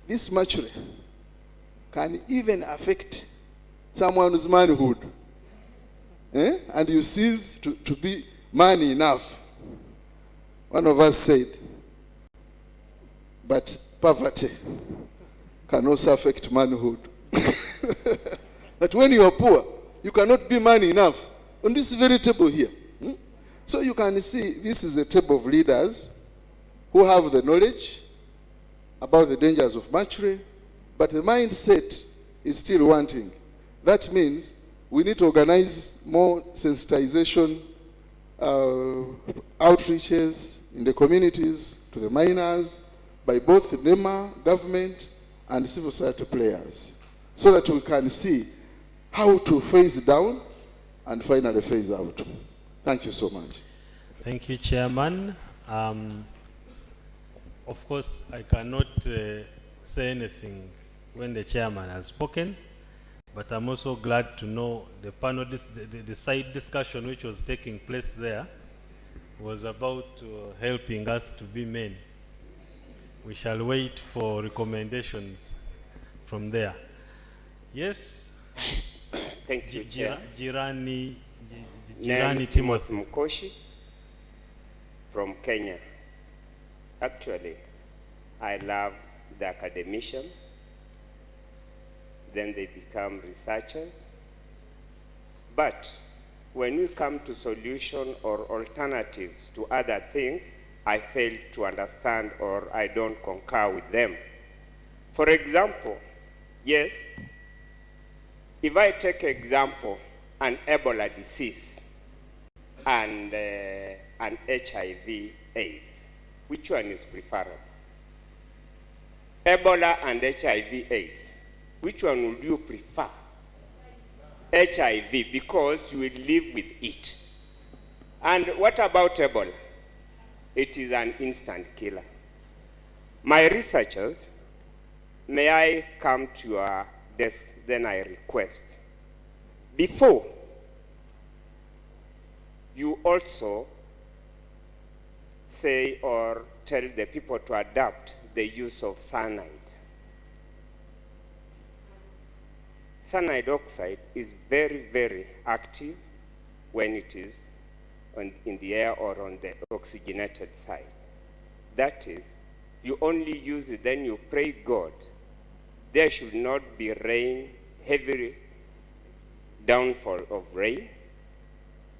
this mercury can even affect someone's manhood, and you cease to be man enough. One of us said, but poverty can also affect manhood. That when you are poor, you cannot be man enough. On this very table here. So you can see this is a table of leaders who have the knowledge about the dangers of mercury, but the mindset is still wanting. That means we need to organize more sensitization outreaches in the communities to the miners by both the NEMA, government, and civil society players, so that we can see how to phase down and finally phase out. Thank you so much. Thank you, Chairman. Of course, I cannot say anything when the chairman has spoken, but I'm also glad to know the panel, the side discussion which was taking place there was about helping us to be men. We shall wait for recommendations from there. Yes. Thank you, Chair. Jirani Timothy Mukoshi from Kenya. Actually, I love the academicians. Then they become researchers. But when we come to solution or alternatives to other things, I fail to understand or I don't concur with them. For example, yes, if I take example, an Ebola disease and an HIV/AIDS, which one is preferable? Ebola and HIV/AIDS, which one would you prefer? HIV, because you will live with it. And what about Ebola? It is an instant killer. My researchers, may I come to your desk, then I request. Before, you also say or tell the people to adapt the use of cyanide. Cyanide oxide is very, very active when it is in the air or on the oxygenated side. That is, you only use it, then you pray God. There should not be rain, heavy downfall of rain.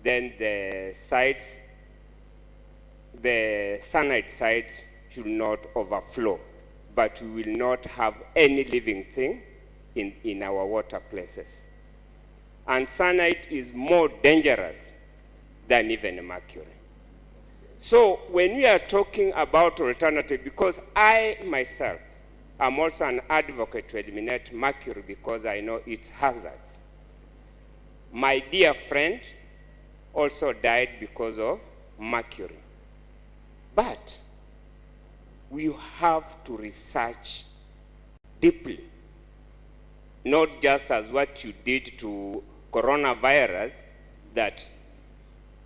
Then the sites, the cyanide sites should not overflow, but we will not have any living thing in our water places. And cyanide is more dangerous than even mercury. So when we are talking about alternative, because I myself am also an advocate to eliminate mercury because I know its hazards. My dear friend also died because of mercury. But we have to research deeply, not just as what you did to coronavirus, that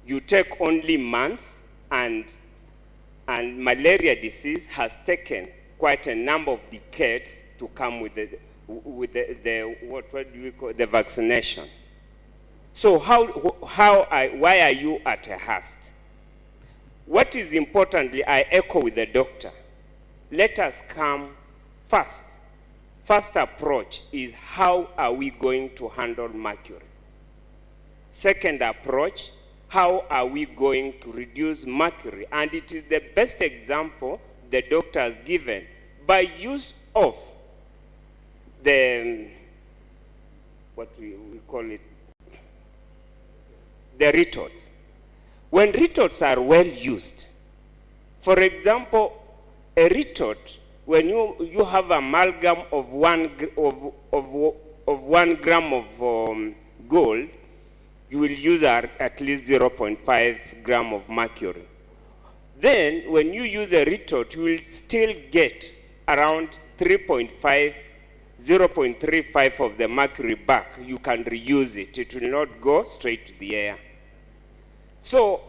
you take only months, and malaria disease has taken quite a number of decades to come with the what do we call the vaccination. So why are you at a haste? What is importantly, I echo with the doctor. Let us come first. First approach is how are we going to handle mercury? Second approach, how are we going to reduce mercury? And it is the best example the doctor has given by use of the, what we call it, the retorts. When retorts are well used, for example, a retort, when you have amalgam of 1 gram of gold, you will use at least 0.5 gram of mercury. Then, when you use a retort, you will still get around 0.35 of the mercury back. You can reuse it. It will not go straight to the air. So,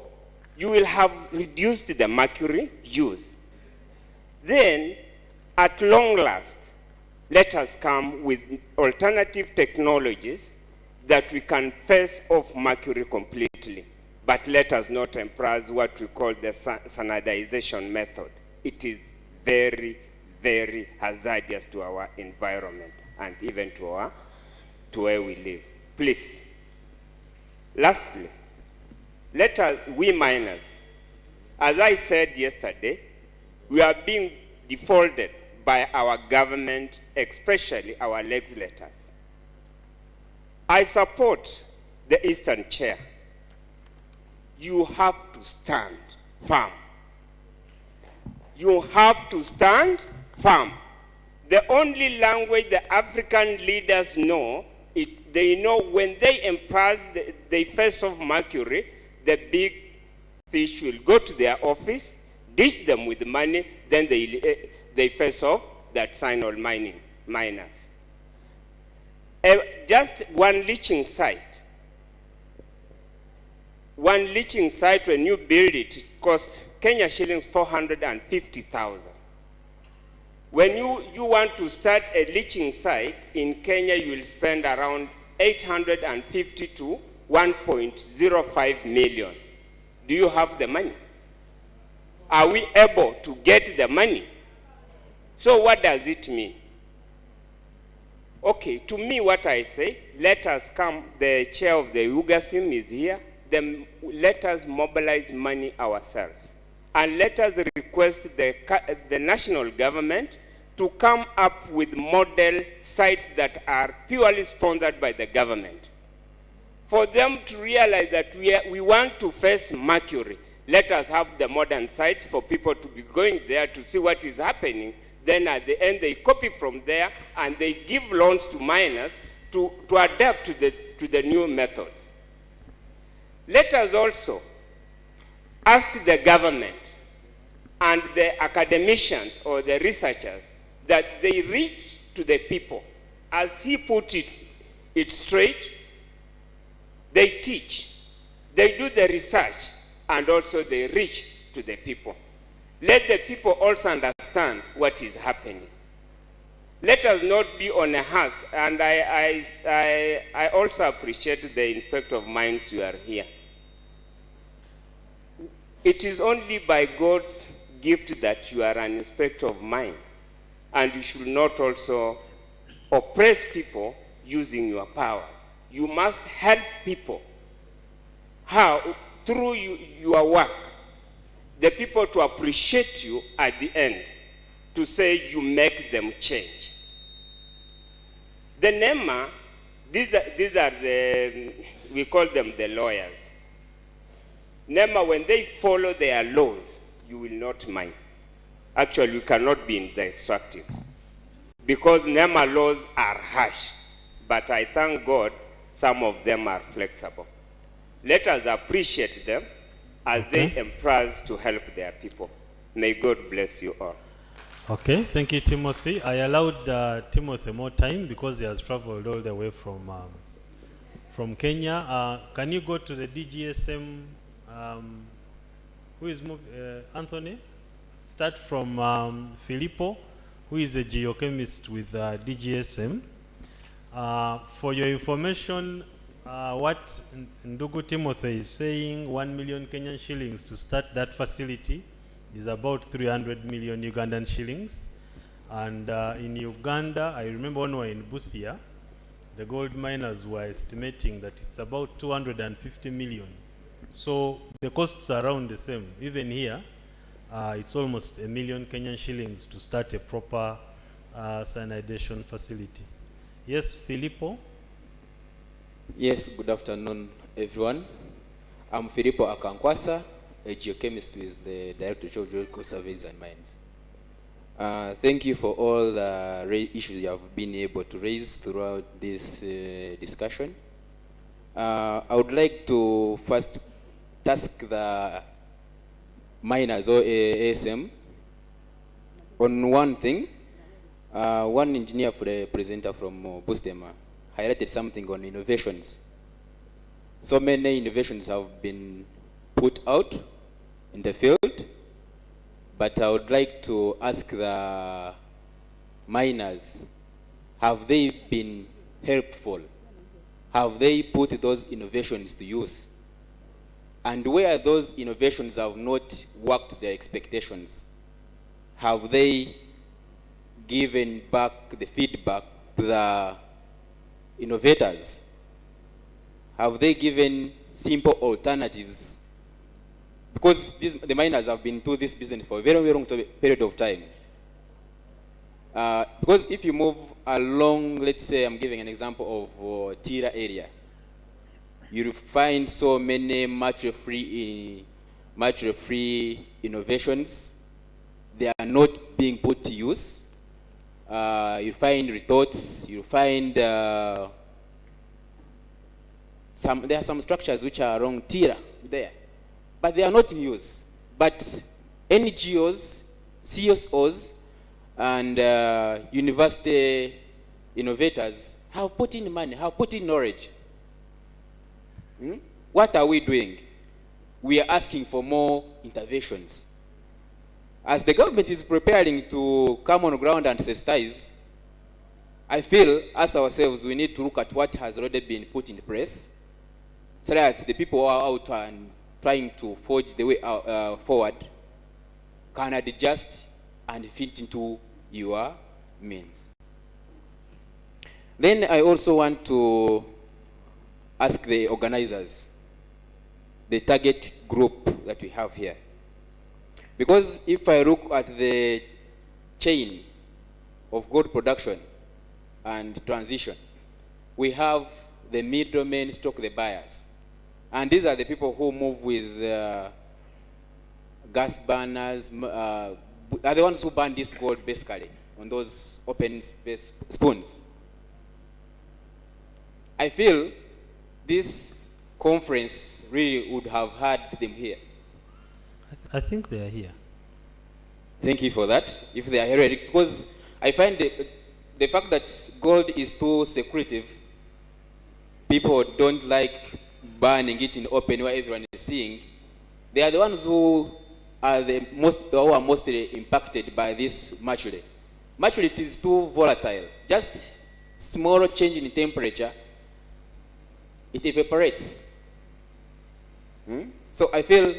you will have reduced the mercury use. Then, at long last, let us come with alternative technologies that we can face off mercury completely. But let us not embrace what we call the sanitization method. It is very, very hazardous to our environment and even to where we live. Please. Lastly, let us, we miners, as I said yesterday, we are being defaulted by our government, especially our legislators. I support the Eastern Chair. You have to stand firm. You have to stand firm. The only language the African leaders know, they know when they impose the face of mercury, the big fish will go to their office, dish them with money, then they face off that cyanide miners. Just one leaching site. One leaching site, when you build it, it costs Kenya shillings 450,000. When you want to start a leaching site in Kenya, you will spend around 850 to 1.05 million. Do you have the money? Are we able to get the money? So what does it mean? Okay, to me what I say, let us come, the chair of the UGASIM is here, then let us mobilize money ourselves. And let us request the national government to come up with model sites that are purely sponsored by the government. For them to realize that we want to face mercury, let us have the modern sites for people to be going there to see what is happening. Then at the end, they copy from there and they give loans to miners to adapt to the new methods. Let us also ask the government and the academicians or the researchers that they reach to the people. As he put it straight, they teach, they do the research, and also they reach to the people. Let the people also understand what is happening. Let us not be on a haste, and I also appreciate the Inspector of Mines you are here. It is only by God's gift that you are an inspector of mine, and you should not also oppress people using your powers. You must help people. How? Through your work, the people to appreciate you at the end, to say you make them change. The NEMA, these are the, we call them the lawyers. NEMA, when they follow their laws, you will not mind. Actually, you cannot be in the extractives, because NEMA laws are harsh. But I thank God some of them are flexible. Let us appreciate them as they embrace to help their people. May God bless you all. Okay, thank you, Timothy. I allowed Timothy more time because he has traveled all the way from Kenya. Can you go to the DGSM? Who is Anthony? Start from Filippo, who is a geochemist with DGSM. For your information, what Ndugu Timothy is saying, 1 million Kenyan shillings to start that facility is about 300 million Ugandan shillings. And in Uganda, I remember when we were in Busia, the gold miners were estimating that it's about 250 million. So the costs are around the same. Even here, it's almost 1 million Kenyan shillings to start a proper cyanidation facility. Yes, Filippo? Yes, good afternoon, everyone. I'm Filippo Akankwasa, a geochemist with the Directorate of Geological Surveys and Mines. Thank you for all the issues you have been able to raise throughout this discussion. I would like to first task the miners or ASM on one thing. One engineer for the presenter from Bustema highlighted something on innovations. So many innovations have been put out in the field, but I would like to ask the miners, have they been helpful? Have they put those innovations to use? And where those innovations have not worked to their expectations, have they given back the feedback to the innovators? Have they given simple alternatives? Because the miners have been doing this business for a very, very long period of time. Because if you move along, let's say I'm giving an example of Tira area, you'll find so many material-free innovations. They are not being put to use. You find retorts, you find there are some structures which are around Tira there, but they are not in use. But NGOs, CSOs, and university innovators have put in money, have put in knowledge. What are we doing? We are asking for more interventions. As the government is preparing to come on ground and sensitize, I feel as ourselves we need to look at what has already been put in place, so that the people who are out and trying to forge the way forward can adjust and fit into your means. Then I also want to ask the organizers, the target group that we have here. Because if I look at the chain of gold production and transition, we have the middlemen stock the buyers. And these are the people who move with gas burners, are the ones who burn this gold basically on those open space spoons. I feel this conference really would have had them here. I think they are here. Thank you for that. If they are here, because I find the fact that gold is too secretive, people don't like burning it in open where everyone is seeing. They are the ones who are mostly impacted by this mercury. Mercury is too volatile. Just small change in temperature, it evaporates. So I feel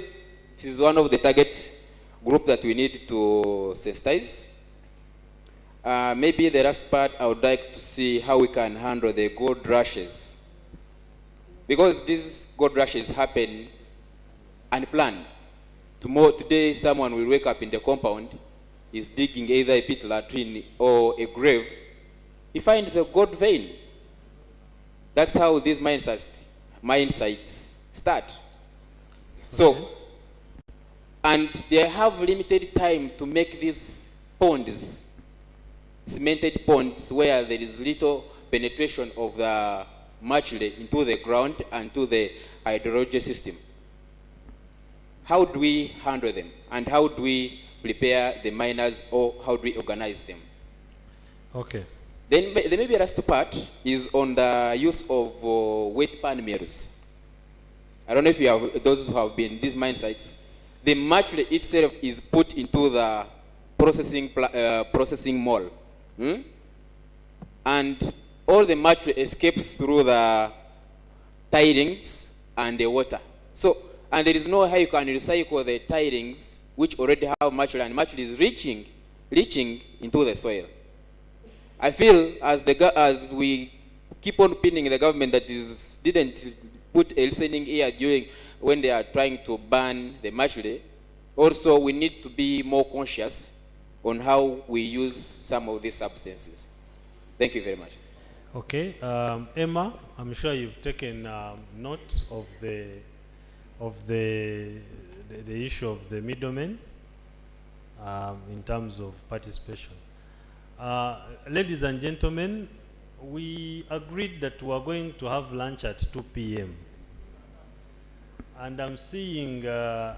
this is one of the target group that we need to sensitize. Maybe the last part, I would like to see how we can handle the gold rushes. Because these gold rushes happen unplanned. Today, someone will wake up in the compound, is digging either a pit latrine or a grave. He finds a gold vein. That's how these mine sites start. So, and they have limited time to make these ponds, cemented ponds, where there is little penetration of the mercury into the ground and to the hydrology system. How do we handle them? And how do we prepare the miners, or how do we organize them? Okay. Then the maybe last part is on the use of wet pan mills. I don't know if you have those who have been in these mine sites. The mercury itself is put into the processing mall. And all the mercury escapes through the tidings and the water. So, and there is no how you can recycle the tidings which already have mercury, and mercury is leaching into the soil. I feel as we keep on pinning the government that didn't put a listening ear during when they are trying to ban the mercury, also we need to be more conscious on how we use some of these substances. Thank you very much. Okay, Emma, I'm sure you've taken note of the issue of the middlemen in terms of participation. Ladies and gentlemen, we agreed that we are going to have lunch at 2 p.m. And I'm seeing the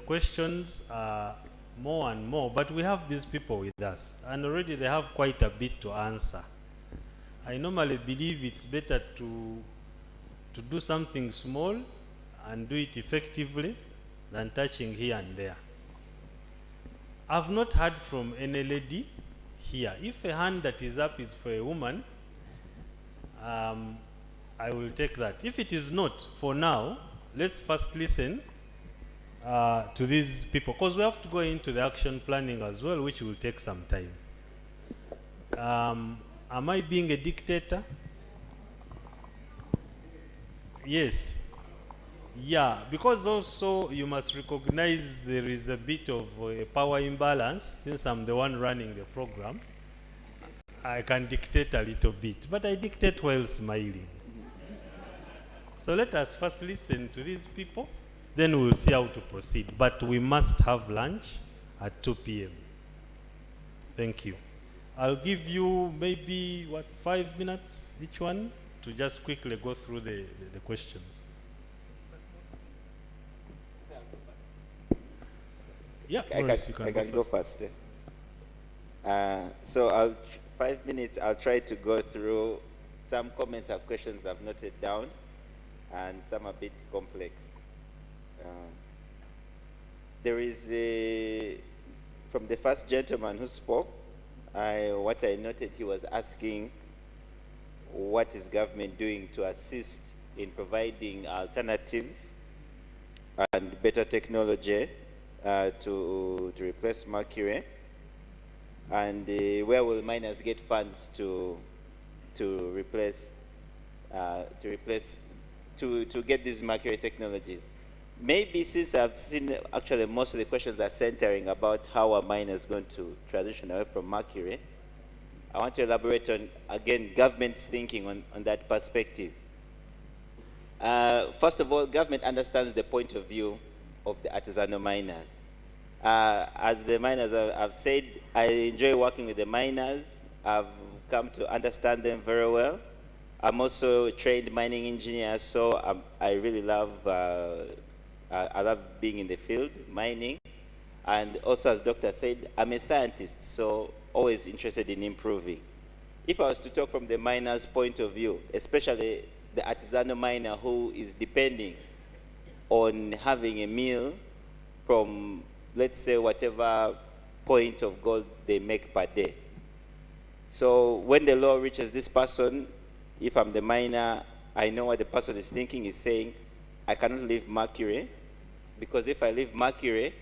questions are more and more, but we have these people with us, and already they have quite a bit to answer. I normally believe it's better to do something small and do it effectively than touching here and there. I've not heard from any lady here. If a hand that is up is for a woman, I will take that. If it is not, for now, let's first listen to these people, because we have to go into the action planning as well, which will take some time. Am I being a dictator? Yes. Yeah, because also you must recognize there is a bit of a power imbalance. Since I'm the one running the program, I can dictate a little bit, but I dictate while smiling. So let us first listen to these people, then we'll see how to proceed. But we must have lunch at 2 p.m. Thank you. I'll give you maybe, 5 minutes each one to just quickly go through the questions. Yeah, I can go first. So 5 minutes, I'll try to go through some comments or questions I've noted down, and some a bit complex. There is from the first gentleman who spoke, what I noted, he was asking what is government doing to assist in providing alternatives and better technology to replace mercury, and where will miners get funds to get these mercury technologies. Maybe since I've seen actually most of the questions are centering about how a miner is going to transition away from mercury, I want to elaborate on, again, government's thinking on that perspective. First of all, government understands the point of view of the artisanal miners. As the miners have said, I enjoy working with the miners. I've come to understand them very well. I'm also a trained mining engineer, so I really love I love being in the field, mining. And also, as Doctor said, I'm a scientist, so always interested in improving. If I was to talk from the miner's point of view, especially the artisanal miner who is depending on having a meal from, let's say, whatever point of gold they make per day. So when the law reaches this person, if I'm the miner, I know what the person is thinking. Is saying, I cannot leave mercury, because if I leave mercury,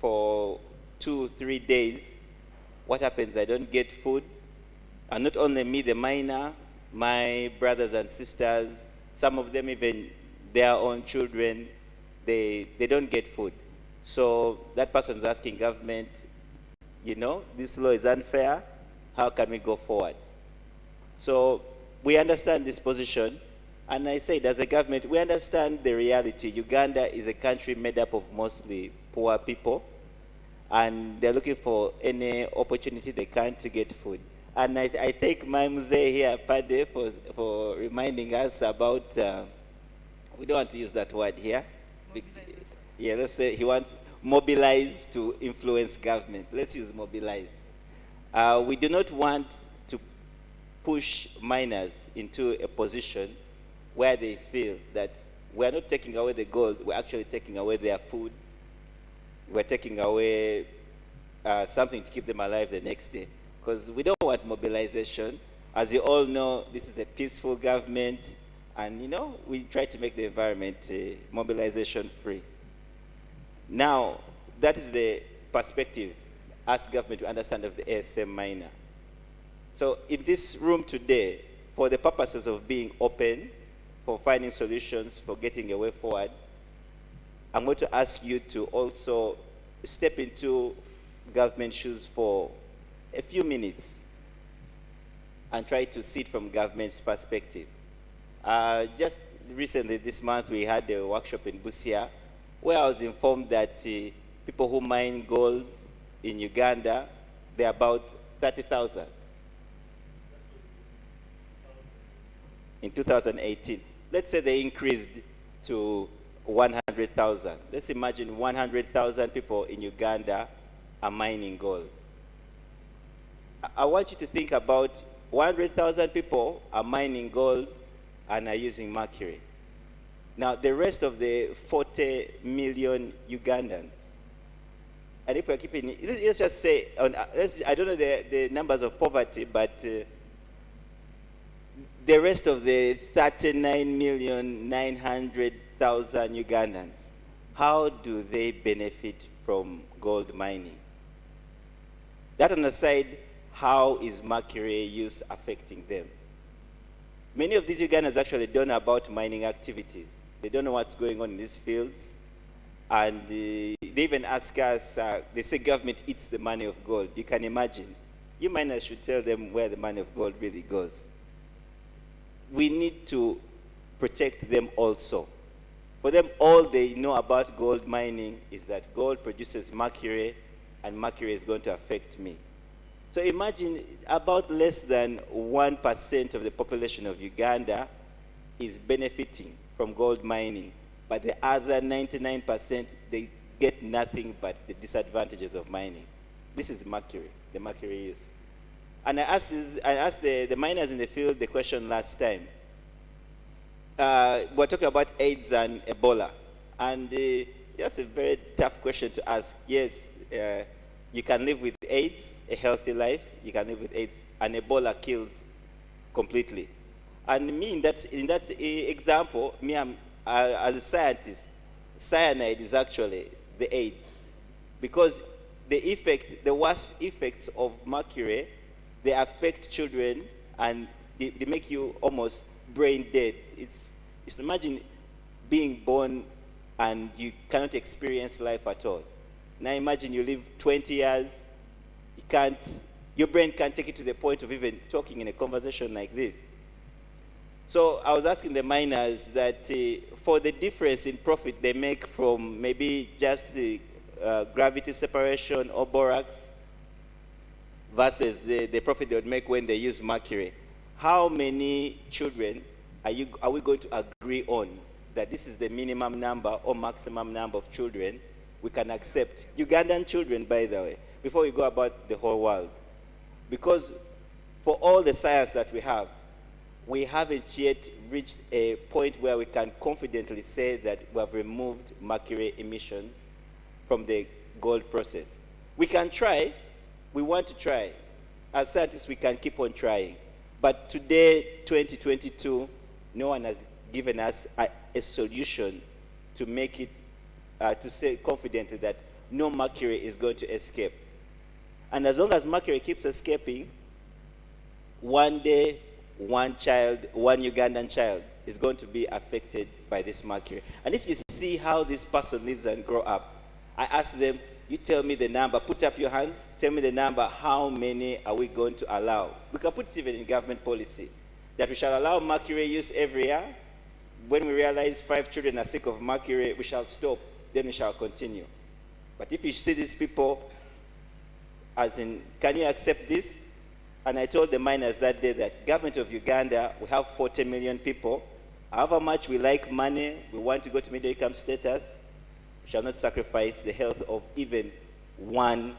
for 2-3 days, what happens? I don't get food. And not only me, the miner, my brothers and sisters, some of them even their own children, they don't get food. So that person is asking government, you know, this law is unfair. How can we go forward? So we understand this position. And I said, as a government, we understand the reality. Uganda is a country made up of mostly poor people. And they're looking for any opportunity they can to get food. And I thank my mzee here, Pade, for reminding us about, we don't want to use that word here. Yeah, let's say he wants mobilize to influence government. Let's use mobilize. We do not want to push miners into a position where they feel that we're not taking away the gold, we're actually taking away their food. We're taking away something to keep them alive the next day. Because we don't want mobilization. As you all know, this is a peaceful government, and you know, we try to make the environment mobilization free. Now, that is the perspective as government to understand of the ASM miner. So in this room today, for the purposes of being open, for finding solutions, for getting a way forward, I'm going to ask you to also step into government shoes for a few minutes and try to see it from government's perspective. Just recently, this month, we had a workshop in Busia where I was informed that people who mine gold in Uganda, they're about 30,000 in 2018. Let's say they increased to 100,000. Let's imagine 100,000 people in Uganda are mining gold. I want you to think about 100,000 people are mining gold and are using mercury. Now, the rest of the 40 million Ugandans, and if we're keeping it, let's just say, I don't know the numbers of poverty, but the rest of the 39,900,000 Ugandans, how do they benefit from gold mining? That on the side, how is mercury use affecting them? Many of these Ugandans actually don't know about mining activities. They don't know what's going on in these fields. And they even ask us, they say government eats the money of gold. You can imagine. You miners should tell them where the money of gold really goes. We need to protect them also. For them, all they know about gold mining is that gold produces mercury, and mercury is going to affect me. So imagine about less than 1% of the population of Uganda is benefiting from gold mining, but the other 99%, they get nothing but the disadvantages of mining. This is mercury, the mercury use. And I asked the miners in the field the question last time. We're talking about AIDS and Ebola. And that's a very tough question to ask. Yes, you can live with AIDS, a healthy life. You can live with AIDS, and Ebola kills completely. And me, in that example, me, as a scientist, cyanide is actually the AIDS. Because the worst effects of mercury, they affect children, and they make you almost brain dead. It's imagine being born and you cannot experience life at all. Now imagine you live 20 years, your brain can't take it to the point of even talking in a conversation like this. So I was asking the miners that for the difference in profit they make from maybe just the gravity separation or borax versus the profit they would make when they use mercury, how many children are we going to agree on that this is the minimum number or maximum number of children we can accept? Ugandan children, by the way, before we go about the whole world. Because for all the science that we haven't yet reached a point where we can confidently say that we have removed mercury emissions from the gold process. We can try, we want to try. As scientists, we can keep on trying. But today, 2022, no one has given us a solution to make it, to say confidently that no mercury is going to escape. And as long as mercury keeps escaping, one day, one Ugandan child is going to be affected by this mercury. And if you see how this person lives and grow up, I ask them, you tell me the number, put up your hands, tell me the number, how many are we going to allow? We can put it even in government policy, that we shall allow mercury use every year. When we realize 5 children are sick of mercury, we shall stop, then we shall continue. But if you see these people, as in, can you accept this? And I told the miners that day that government of Uganda, we have 40 million people. However much we like money, we want to go to middle income status, we shall not sacrifice the health of even one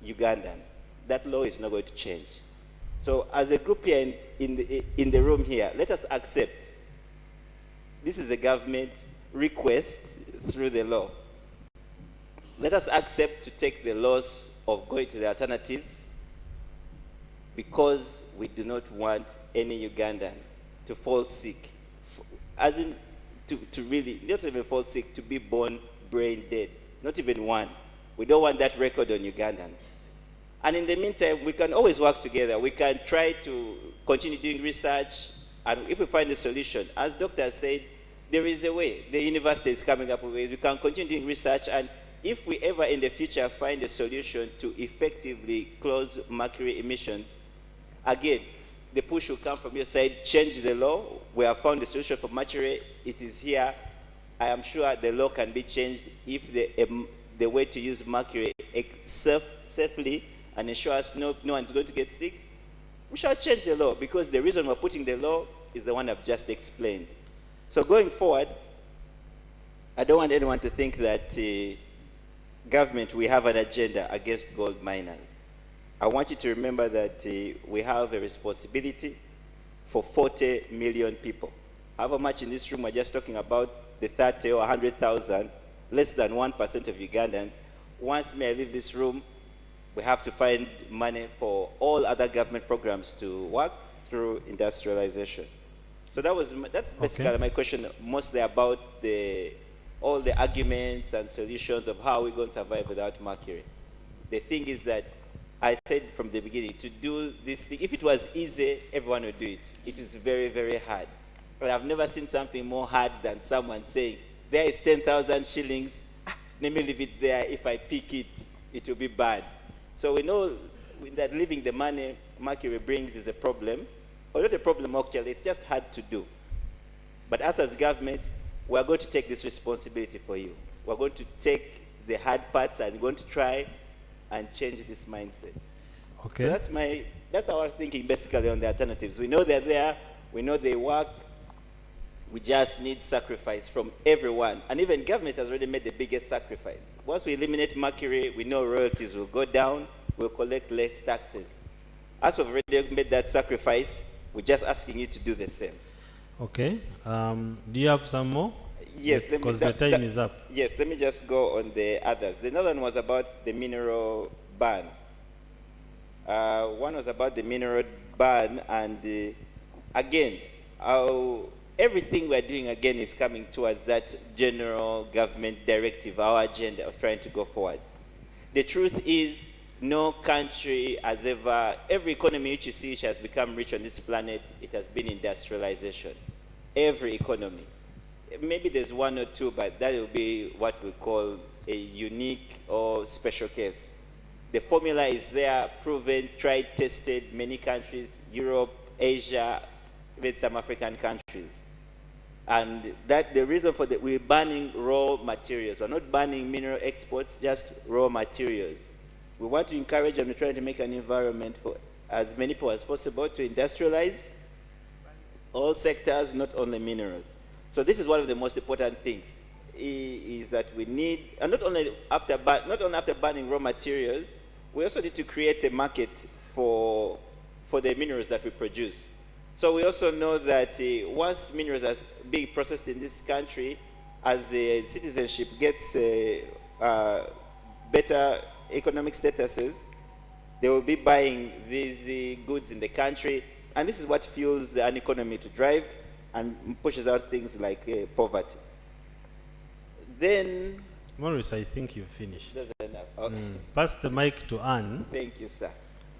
Ugandan. That law is not going to change. So as a group here in the room here, let us accept this is a government request through the law. Let us accept to take the loss of going to the alternatives, because we do not want any Ugandan to fall sick. As in, to really, not even fall sick, to be born brain dead. Not even one. We don't want that record on Ugandans. And in the meantime, we can always work together. We can try to continue doing research, and if we find a solution, as Dr. said, there is a way. The university is coming up with ways. We can continue doing research, and if we ever in the future find a solution to effectively close mercury emissions, again, the push will come from your side, change the law. We have found a solution for mercury. It is here. I am sure the law can be changed if the way to use mercury safely and ensures no one is going to get sick. We shall change the law, because the reason we're putting the law is the one I've just explained. So going forward, I don't want anyone to think that government, we have an agenda against gold miners. I want you to remember that we have a responsibility for 40 million people. However much in this room we're just talking about the 30 or 100,000, less than 1% of Ugandans. Once may I leave this room, we have to find money for all other government programs to work through industrialization. So that's basically my question, mostly about all the arguments and solutions of how we're going to survive without mercury. The thing is that I said from the beginning, to do this thing, if it was easy, everyone would do it. It is very, very hard. But I've never seen something more hard than someone saying, there is 10,000 shillings, let me leave it there. If I pick it, it will be bad. So we know that leaving the money mercury brings is a problem, or not a problem actually, it's just hard to do. But us as government, we are going to take this responsibility for you. We're going to take the hard parts and we're going to try and change this mindset. Okay. So that's our thinking basically on the alternatives. We know they're there, we know they work, we just need sacrifice from everyone. And even government has already made the biggest sacrifice. Once we eliminate mercury, we know royalties will go down, we'll collect less taxes. As we've already made that sacrifice, we're just asking you to do the same. Okay. Do you have some more? Yes, because the time is up. Yes, let me just go on the others. The other one was about the mineral ban. One was about the mineral ban, and again, everything we're doing again is coming towards that general government directive, our agenda of trying to go forwards. The truth is, no country has ever, every economy which you see which has become rich on this planet, it has been industrialization. Every economy. Maybe there's one or two, but that will be what we call a unique or special case. The formula is there, proven, tried, tested, many countries, Europe, Asia, even some African countries. And that the reason for that, we're banning raw materials. We're not banning mineral exports, just raw materials. We want to encourage and we're trying to make an environment for as many people as possible to industrialize all sectors, not only minerals. So this is one of the most important things, is that we need, and not only after banning raw materials, we also need to create a market for the minerals that we produce. So we also know that once minerals are being processed in this country, as the citizenship gets better economic statuses, they will be buying these goods in the country, and this is what fuels an economy to drive and pushes out things like poverty. Then Maurice, I think you've finished. Okay. Pass the mic to Anne. Thank you, sir.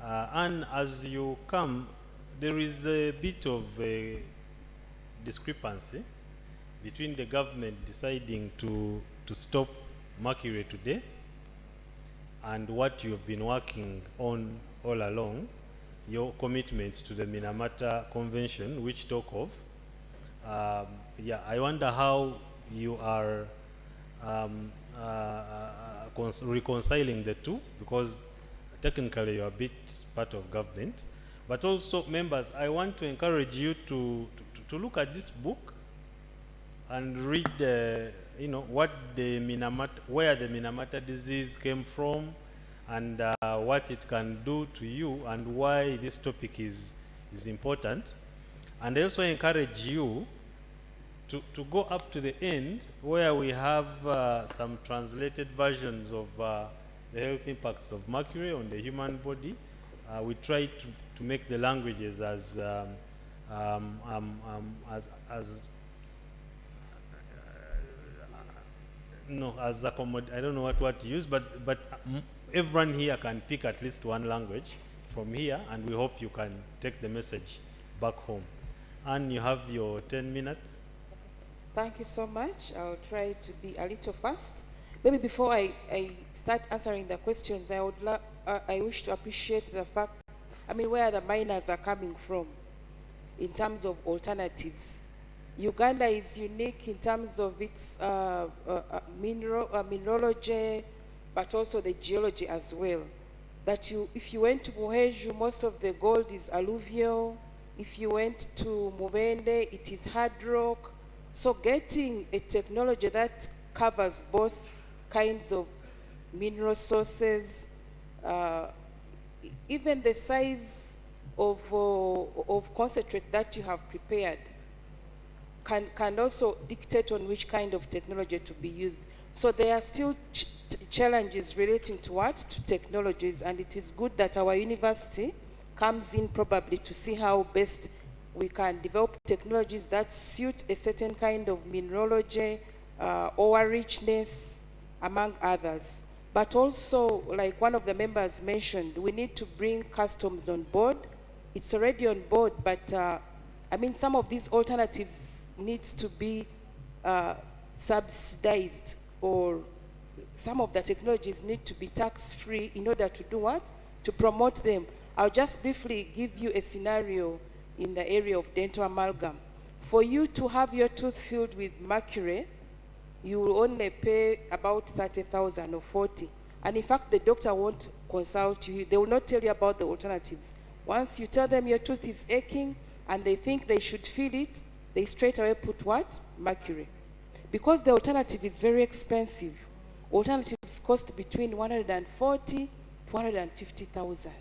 Anne, as you come, there is a bit of a discrepancy between the government deciding to stop mercury today and what you've been working on all along, your commitments to the Minamata Convention, which talk of. Yeah, I wonder how you are reconciling the two, because technically you're a bit part of government. But also, members, I want to encourage you to look at this book and read, you know, what the Minamata, where the Minamata disease came from, and what it can do to you, and why this topic is important. And I also encourage you to go up to the end, where we have some translated versions of the health impacts of mercury on the human body. We try to make the languages as I don't know what word to use, but everyone here can pick at least one language from here, and we hope you can take the message back home. And you have your 10 minutes. Thank you so much. I'll try to be a little fast. Maybe before I start answering the questions, I wish to appreciate the fact, where the miners are coming from in terms of alternatives. Uganda is unique in terms of its mineralogy, but also the geology as well. That if you went to Muheju, most of the gold is alluvial. If you went to Mubende, it is hard rock. So getting a technology that covers both kinds of mineral sources, even the size of concentrate that you have prepared can also dictate on which kind of technology to be used. So there are still challenges relating to what? To technologies, and it is good that our university comes in probably to see how best we can develop technologies that suit a certain kind of mineralogy, ore richness, among others. But also, like one of the members mentioned, we need to bring customs on board. It's already on board, but some of these alternatives needs to be subsidized, or some of the technologies need to be tax-free in order to do what? To promote them. I'll just briefly give you a scenario in the area of dental amalgam. For you to have your tooth filled with mercury, you will only pay about 30,000 or 40. And in fact, the doctor won't consult you. They will not tell you about the alternatives. Once you tell them your tooth is aching and they think they should fill it, they straight away put what? Mercury. Because the alternative is very expensive. Alternatives cost between 140 to 150,000.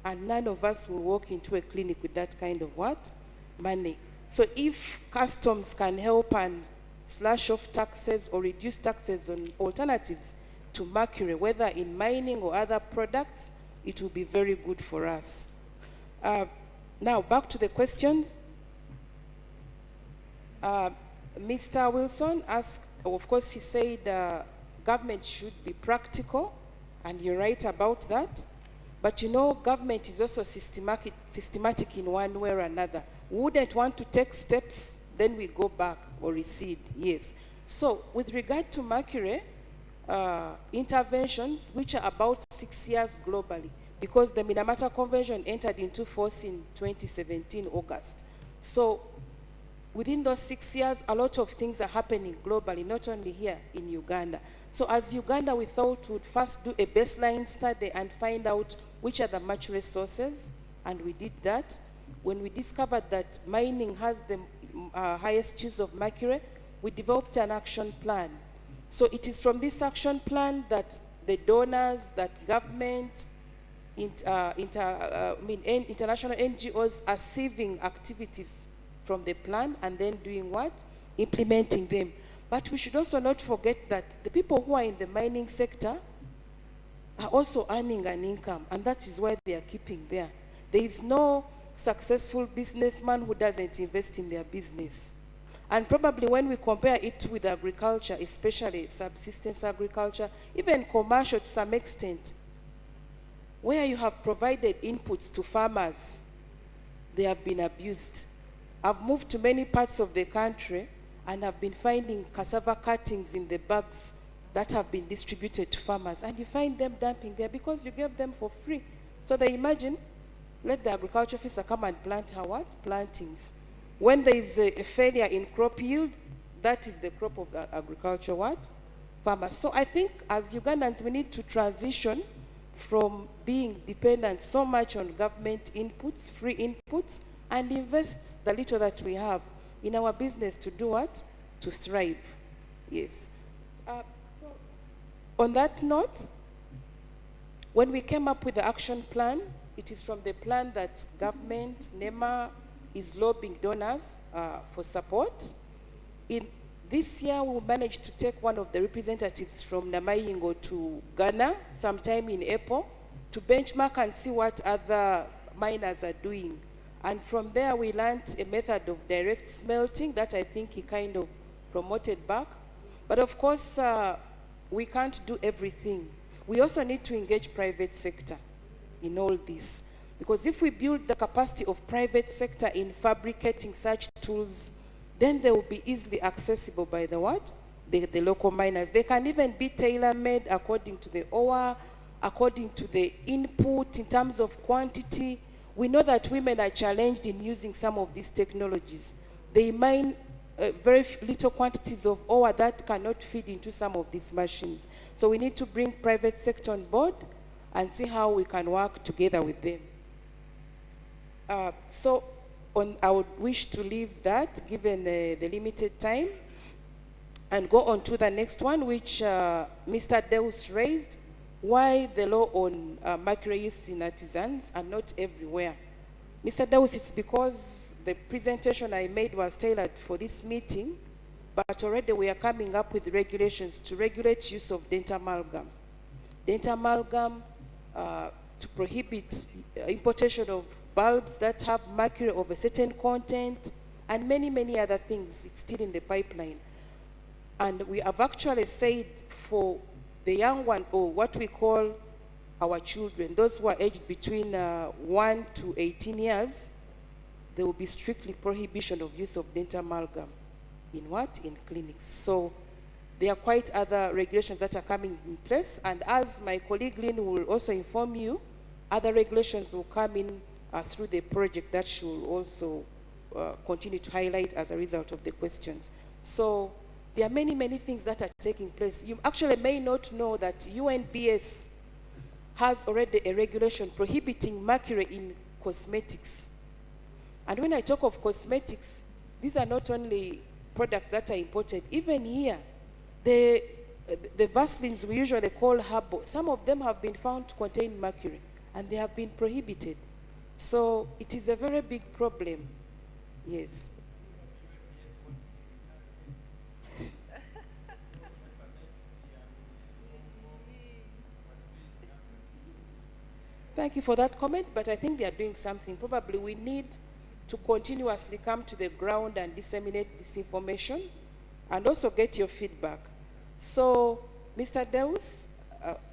And none of us will walk into a clinic with that kind of what? Money. So if customs can help and slash off taxes or reduce taxes on alternatives to mercury, whether in mining or other products, it will be very good for us. Now, back to the questions. Mr. Wilson asked, of course, he said government should be practical, and you're right about that. But you know, government is also systematic in one way or another. We wouldn't want to take steps, then we go back or recede, yes. So with regard to mercury, interventions, which are about 6 years globally, because the Minamata Convention entered into force in 2017, August. So within those 6 years, a lot of things are happening globally, not only here in Uganda. So as Uganda, we thought we would first do a baseline study and find out which are the mercury sources, and we did that. When we discovered that mining has the highest use of mercury, we developed an action plan. So it is from this action plan that the donors, that government, international NGOs are saving activities from the plan and then doing what? Implementing them. But we should also not forget that the people who are in the mining sector are also earning an income, and that is why they are keeping there. There is no successful businessman who doesn't invest in their business. And probably when we compare it with agriculture, especially subsistence agriculture, even commercial to some extent, where you have provided inputs to farmers, they have been abused. I've moved to many parts of the country and have been finding cassava cuttings in the bags that have been distributed to farmers, and you find them dumping there because you gave them for free. So they imagine, let the agriculture officer come and plant her what? Plantings. When there is a failure in crop yield, that is the crop of the agriculture what? Farmers. So I think as Ugandans, we need to transition from being dependent so much on government inputs, free inputs, and invest the little that we have in our business to do what? To thrive. Yes. So on that note, when we came up with the action plan, it is from the plan that government, NEMA, is lobbying donors for support. In this year, we managed to take one of the representatives from Namayingo to Ghana sometime in April to benchmark and see what other miners are doing. And from there, we learned a method of direct smelting that I think he kind of promoted back. But of course, we can't do everything. We also need to engage private sector in all this. Because if we build the capacity of private sector in fabricating such tools, then they will be easily accessible by the what? The local miners. They can even be tailor-made according to the ore, according to the input in terms of quantity. We know that women are challenged in using some of these technologies. They mine very little quantities of ore that cannot feed into some of these machines. So we need to bring private sector on board and see how we can work together with them. I would wish to leave that, given the limited time, and go on to the next one, which Mr. Deus raised, why the law on mercury use in artisans are not everywhere. Mr. Deus, it's because the presentation I made was tailored for this meeting, but already we are coming up with regulations to regulate use of dental amalgam. Dental amalgam to prohibit importation of bulbs that have mercury of a certain content, and many, many other things. It's still in the pipeline. And we have actually said for the young one, or what we call our children, those who are aged between 1 to 18 years, there will be strictly prohibition of use of dental amalgam. In what? In clinics. So there are quite other regulations that are coming in place, and as my colleague Lynn will also inform you, other regulations will come in through the project that should also continue to highlight as a result of the questions. So there are many, many things that are taking place. You actually may not know that UNBS has already a regulation prohibiting mercury in cosmetics. And when I talk of cosmetics, these are not only products that are imported. Even here, the Vaselines we usually call herbal, some of them have been found to contain mercury, and they have been prohibited. So it is a very big problem. Yes. Thank you for that comment, but I think they are doing something. Probably we need to continuously come to the ground and disseminate this information and also get your feedback. So, Mr. Deus,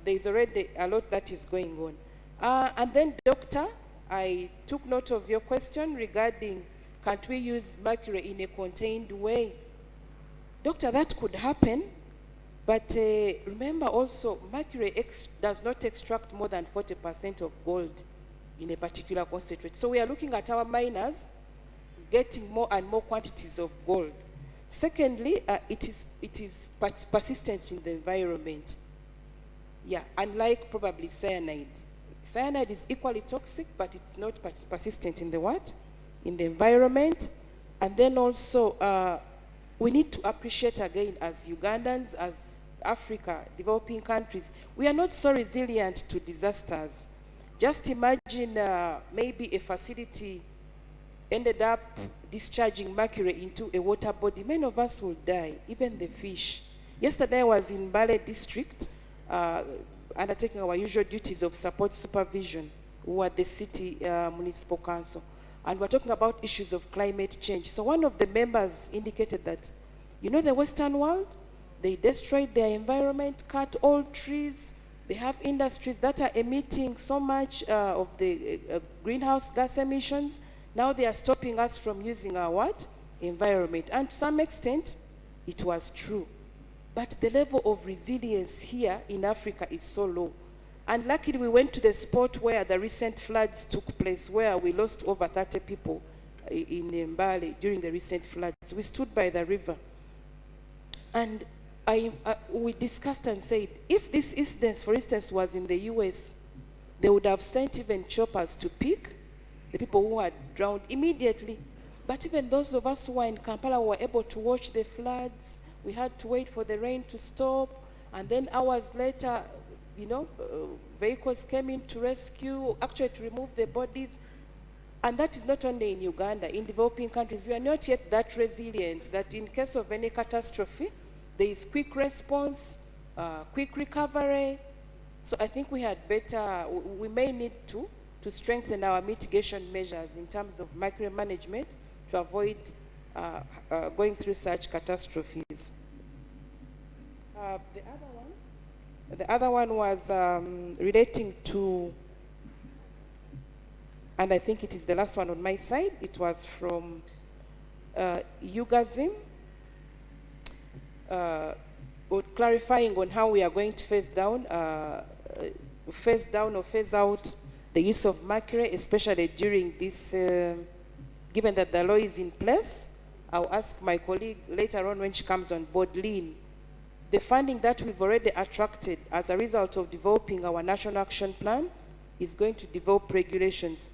there is already a lot that is going on. And then, Doctor, I took note of your question regarding can't we use mercury in a contained way? Doctor, that could happen, but remember also mercury does not extract more than 40% of gold in a particular concentrate. So we are looking at our miners getting more and more quantities of gold. Secondly, it is persistent in the environment. Yeah, unlike probably cyanide. Cyanide is equally toxic, but it's not persistent in the what? In the environment. And then also, we need to appreciate again as Ugandans, as Africa, developing countries, we are not so resilient to disasters. Just imagine maybe a facility ended up discharging mercury into a water body. Many of us will die, even the fish. Yesterday I was in Bale district, undertaking our usual duties of support supervision, who are the city municipal council. and we're talking about issues of climate change. So one of the members indicated that, you know, the Western world, they destroyed their environment, cut all trees. They have industries that are emitting so much of the greenhouse gas emissions. Now they are stopping us from using our what? Environment. And to some extent, it was true. But the level of resilience here in Africa is so low. And luckily we went to the spot where the recent floods took place, where we lost over 30 people in Mbale during the recent floods. We stood by the river. And we discussed and said, if this incident, for instance, was in the US, they would have sent even choppers to pick the people who had drowned immediately. But even those of us who were in Kampala were able to watch the floods. We had to wait for the rain to stop. And then hours later, you know, vehicles came in to rescue, actually to remove the bodies. And that is not only in Uganda. In developing countries, we are not yet that resilient that in case of any catastrophe, there is quick response, quick recovery. So I think we had better, we may need to strengthen our mitigation measures in terms of micromanagement to avoid going through such catastrophes. The other one was relating to, and I think it is the last one on my side, it was from UGAZIM, clarifying on how we are going to phase down or phase out the use of mercury, especially during this, given that the law is in place. I'll ask my colleague later on when she comes on board, Lynn, the funding that we've already attracted as a result of developing our national action plan is going to develop regulations.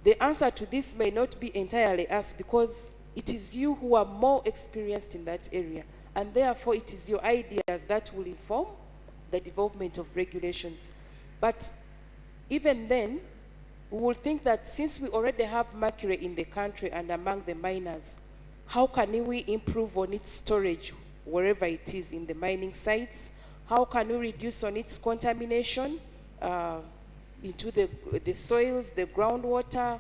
The answer to this may not be entirely us, because it is you who are more experienced in that area, and therefore it is your ideas that will inform the development of regulations. But even then, we will think that since we already have mercury in the country and among the miners, how can we improve on its storage wherever it is in the mining sites? How can we reduce on its contamination into the soils, the groundwater?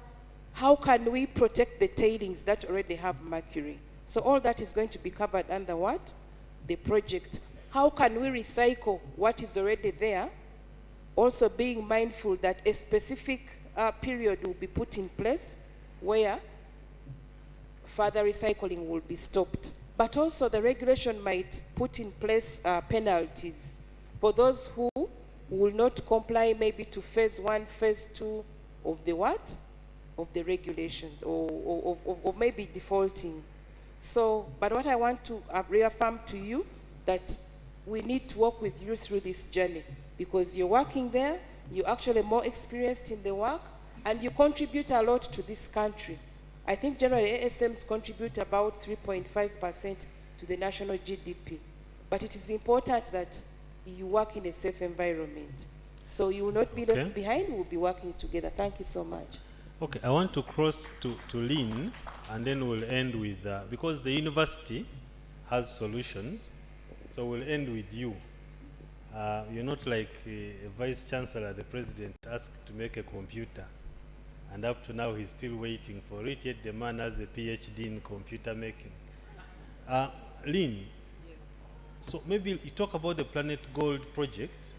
How can we protect the tailings that already have mercury? So all that is going to be covered under what? The project. How can we recycle what is already there? Also being mindful that a specific period will be put in place where further recycling will be stopped. But also the regulation might put in place penalties for those who will not comply maybe to phase 1, phase 2 of the what? Of the regulations, or maybe defaulting. So, but what I want to reaffirm to you, that we need to walk with you through this journey, because you're working there, you're actually more experienced in the work, and you contribute a lot to this country. I think generally ASMs contribute about 3.5% to the national GDP. But it is important that you work in a safe environment. So you will not be left behind, we'll be working together. Thank you so much. Okay, I want to cross to Lynn, and then we'll end with, because the university has solutions, so we'll end with you. You're not like a vice chancellor, the president asked to make a computer, and up to now he's still waiting for it, yet the man has a PhD in computer making. Lynn, so maybe you talk about the Planet Gold project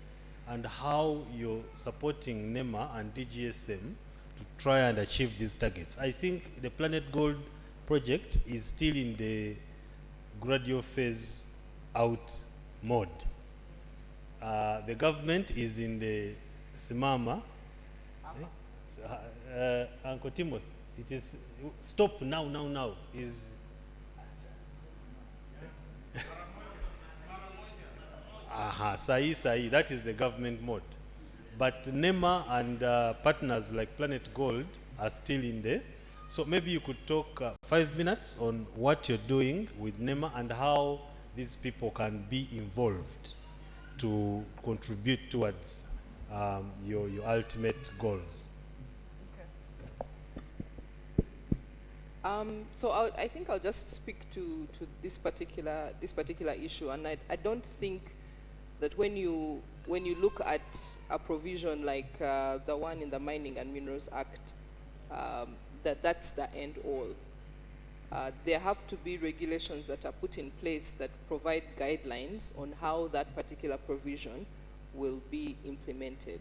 and how you're supporting NEMA and DGSM to try and achieve these targets. I think the Planet Gold project is still in the gradual phase out mode. The government is in the Simama. Uncle Timothy, it is stop now. Is Sahi, that is the government mode. But NEMA and partners like Planet Gold are still in there. So maybe you could talk 5 minutes on what you're doing with NEMA and how these people can be involved to contribute towards your ultimate goals. So I think I'll just speak to this particular issue, and I don't think that when you look at a provision like the one in the Mining and Minerals Act, that that's the end all. There have to be regulations that are put in place that provide guidelines on how that particular provision will be implemented.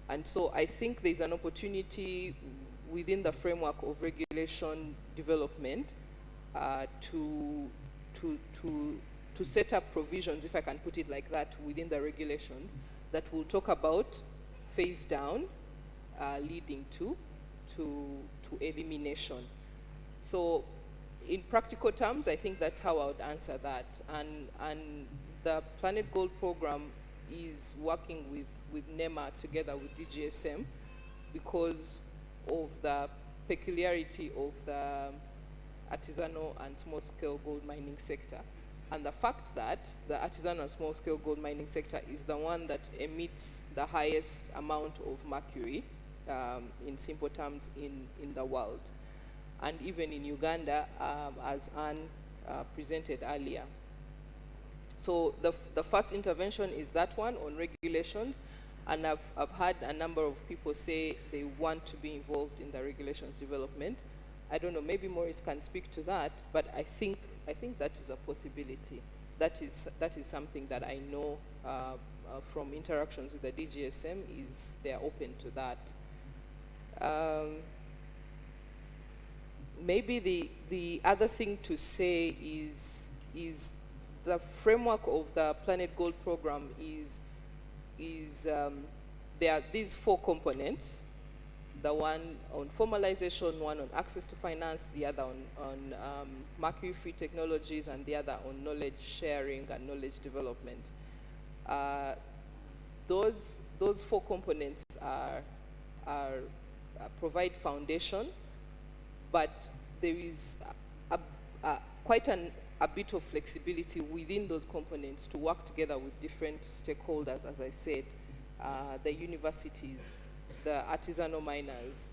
And so I think there's an opportunity within the framework of regulation development to set up provisions, if I can put it like that, within the regulations that will talk about phase down leading to elimination. So in practical terms, I think that's how I would answer that. And the Planet Gold program is working with NEMA together with DGSM because of the peculiarity of the artisanal and small-scale gold mining sector. And the fact that the artisanal and small-scale gold mining sector is the one that emits the highest amount of mercury, in simple terms, in the world. And even in Uganda, as Anne presented earlier. So the first intervention is that one on regulations, and I've had a number of people say they want to be involved in the regulations development. I don't know, maybe Maurice can speak to that, but I think that is a possibility. That is something that I know from interactions with the DGSM is they're open to that. Maybe the other thing to say is the framework of the Planet Gold program is there are these 4 components, the one on formalization, one on access to finance, the other on mercury-free technologies, and the other on knowledge sharing and knowledge development. Those 4 components provide foundation, but there is quite a bit of flexibility within those components to work together with different stakeholders, as I said, the universities, the artisanal miners,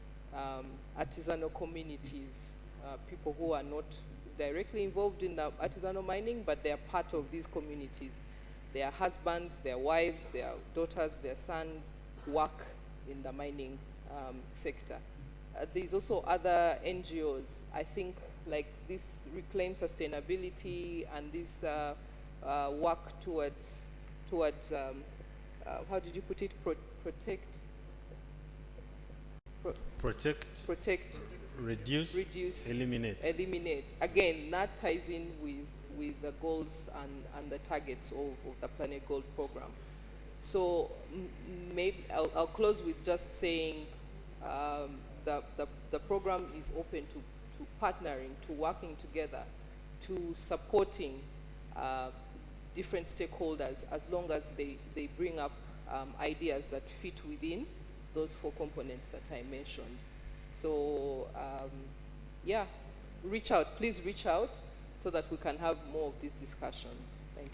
artisanal communities, people who are not directly involved in the artisanal mining, but they are part of these communities. Their husbands, their wives, their daughters, their sons work in the mining sector. There's also other NGOs, I think, like this Reclaim Sustainability and this work towards how did you put it, protect, reduce, eliminate. Again, that ties in with the goals and the targets of the Planet Gold program. So maybe I'll close with just saying the program is open to partnering, to working together, to supporting different stakeholders as long as they bring up ideas that fit within those 4 components that I mentioned. So yeah, please reach out so that we can have more of these discussions. Thank you.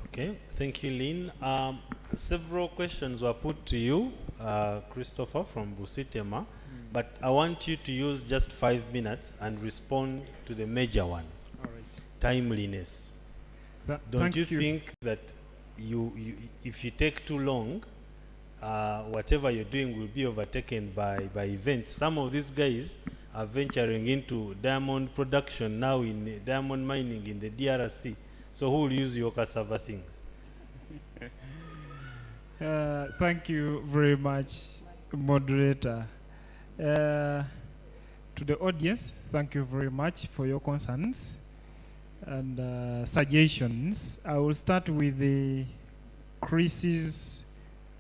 Okay, thank you, Lynn. Several questions were put to you, Christopher from Busitema, but I want you to use just 5 minutes and respond to the major one. All right. Timeliness. Don't you think that if you take too long, whatever you're doing will be overtaken by events? Some of these guys are venturing into diamond production now in diamond mining in the DRC. So who will use your cassava things? Thank you very much, moderator. To the audience, thank you very much for your concerns and suggestions. I will start with Chris's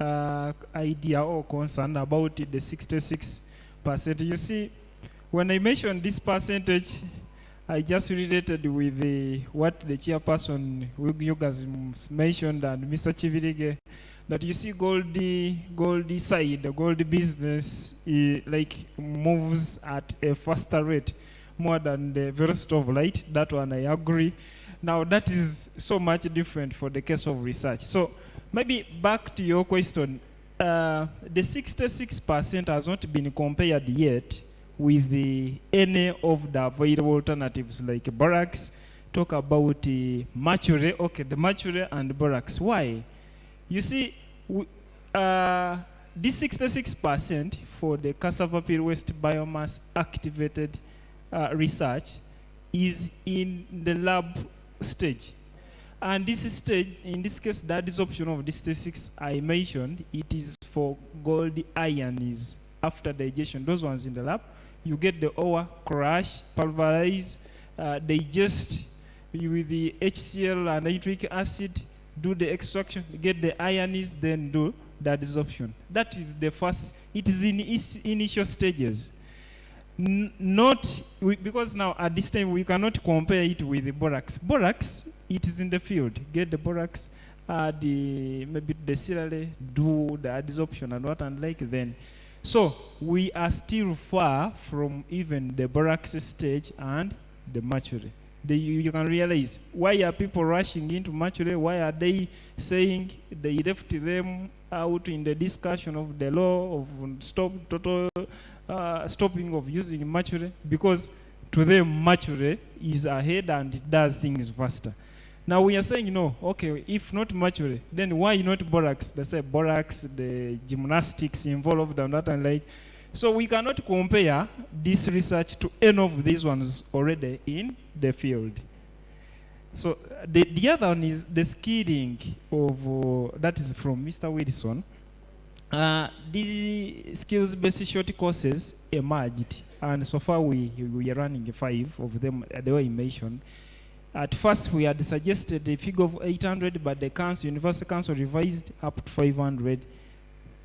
idea or concern about the 66%. You see, when I mentioned this percentage, I just related with what the chairperson Yugas mentioned and Mr. Chivirige, that you see gold side, the gold business like moves at a faster rate more than the velocity of light. That one I agree. Now that is so much different for the case of research. So maybe back to your question, the 66% has not been compared yet with any of the available alternatives like borax. Talk about mercury, okay, the mercury and borax. Why? You see, the this 66% for the cassava peel waste biomass activated research is in the lab stage. And this stage, in this case, that is option of this 66 I mentioned, it is for gold ions after digestion. Those ones in the lab, you get the ore, crush, pulverize, digest with the HCl and nitric acid, do the extraction, get the ions, then do the adsorption. That is the first, it is in initial stages. Because now at this time we cannot compare it with the borax. Borax, it is in the field. Get the borax, maybe the cereal, do the adsorption and what and like then. So we are still far from even the borax stage and the mercury. You can realize why are people rushing into mercury? Why are they saying they left them out in the discussion of the law of stopping of using mercury? Because to them mercury is ahead and it does things faster. Now we are saying no, okay, if not mercury, then why not borax? They say borax, the gymnastics involved and that and like. So we cannot compare this research to any of these ones already in the field. So the other one is the skilling of, that is from Mr. Wilson. These skills-based short courses emerged, and so far we are running 5 of them, the way I mentioned. At first we had suggested a figure of 800, but the University Council revised up to 500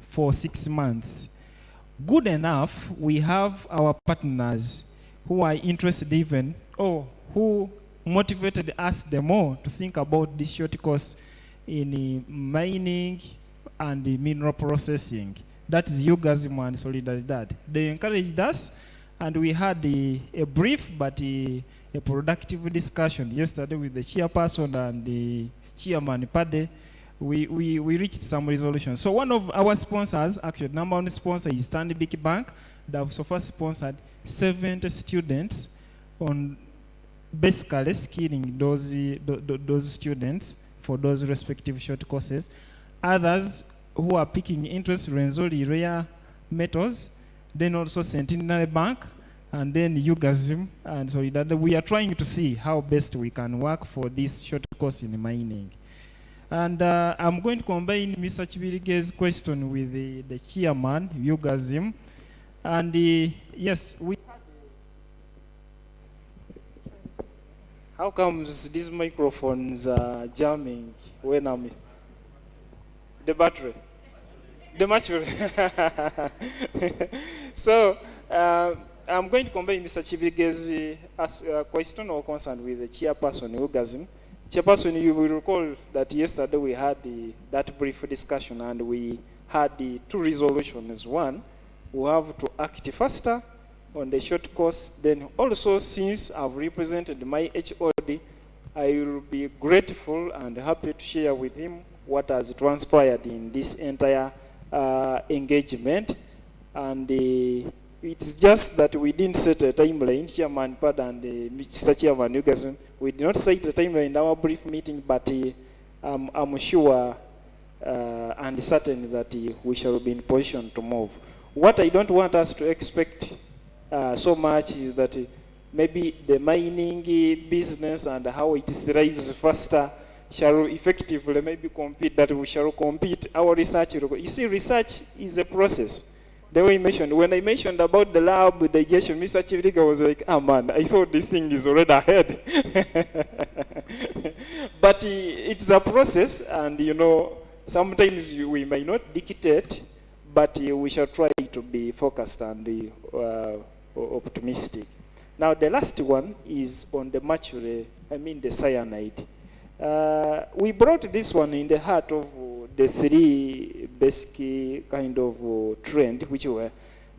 for 6 months. Good enough, we have our partners who are interested even, or who motivated us the more to think about this short course in mining and mineral processing. That is Yugasimo and Solidaridad. They encouraged us, and we had a brief but a productive discussion yesterday with the chairperson and the chairman Pade. We reached some resolution. So one of our sponsors, actually number one sponsor is Stanbic Bank. They have so far sponsored 70 students on basically skilling those students for those respective short courses. Others who are picking interest, Renzori rare metals, then also Centenary Bank, and then Yugasm, and so that we are trying to see how best we can work for this short course in mining. And I'm going to combine Mr. Chibirige's question with the chairman, Yugasm. And yes, we... How comes these microphones are jamming when I'm... The battery? The battery. So, I'm going to combine Mr. Chibirige's question or concern with the chairperson, Yugasm. Chairperson, you will recall that yesterday we had that brief discussion and we had 2 resolutions. One, we have to act faster on the short course. Then also, since I've represented my HOD, I will be grateful and happy to share with him what has transpired in this entire engagement. And it's just that we didn't set a timeline, Chairman Pad and Mr. Chairman Yugasm. We did not set a timeline in our brief meeting, but I'm sure and certain that we shall be in position to move. What I don't want us to expect so much is that maybe the mining business and how it thrives faster shall effectively maybe compete, that we shall compete. Our research, you see, research is a process. The way I mentioned, when I mentioned about the lab digestion, Mr. Chivriga was like, oh man, I thought this thing is already ahead. But it's a process, and you know, sometimes we may not dictate, but we shall try to be focused and optimistic. Now, the last one is on the mercury, the cyanide. We brought this one in the heart of the 3 basic kind of trend, which were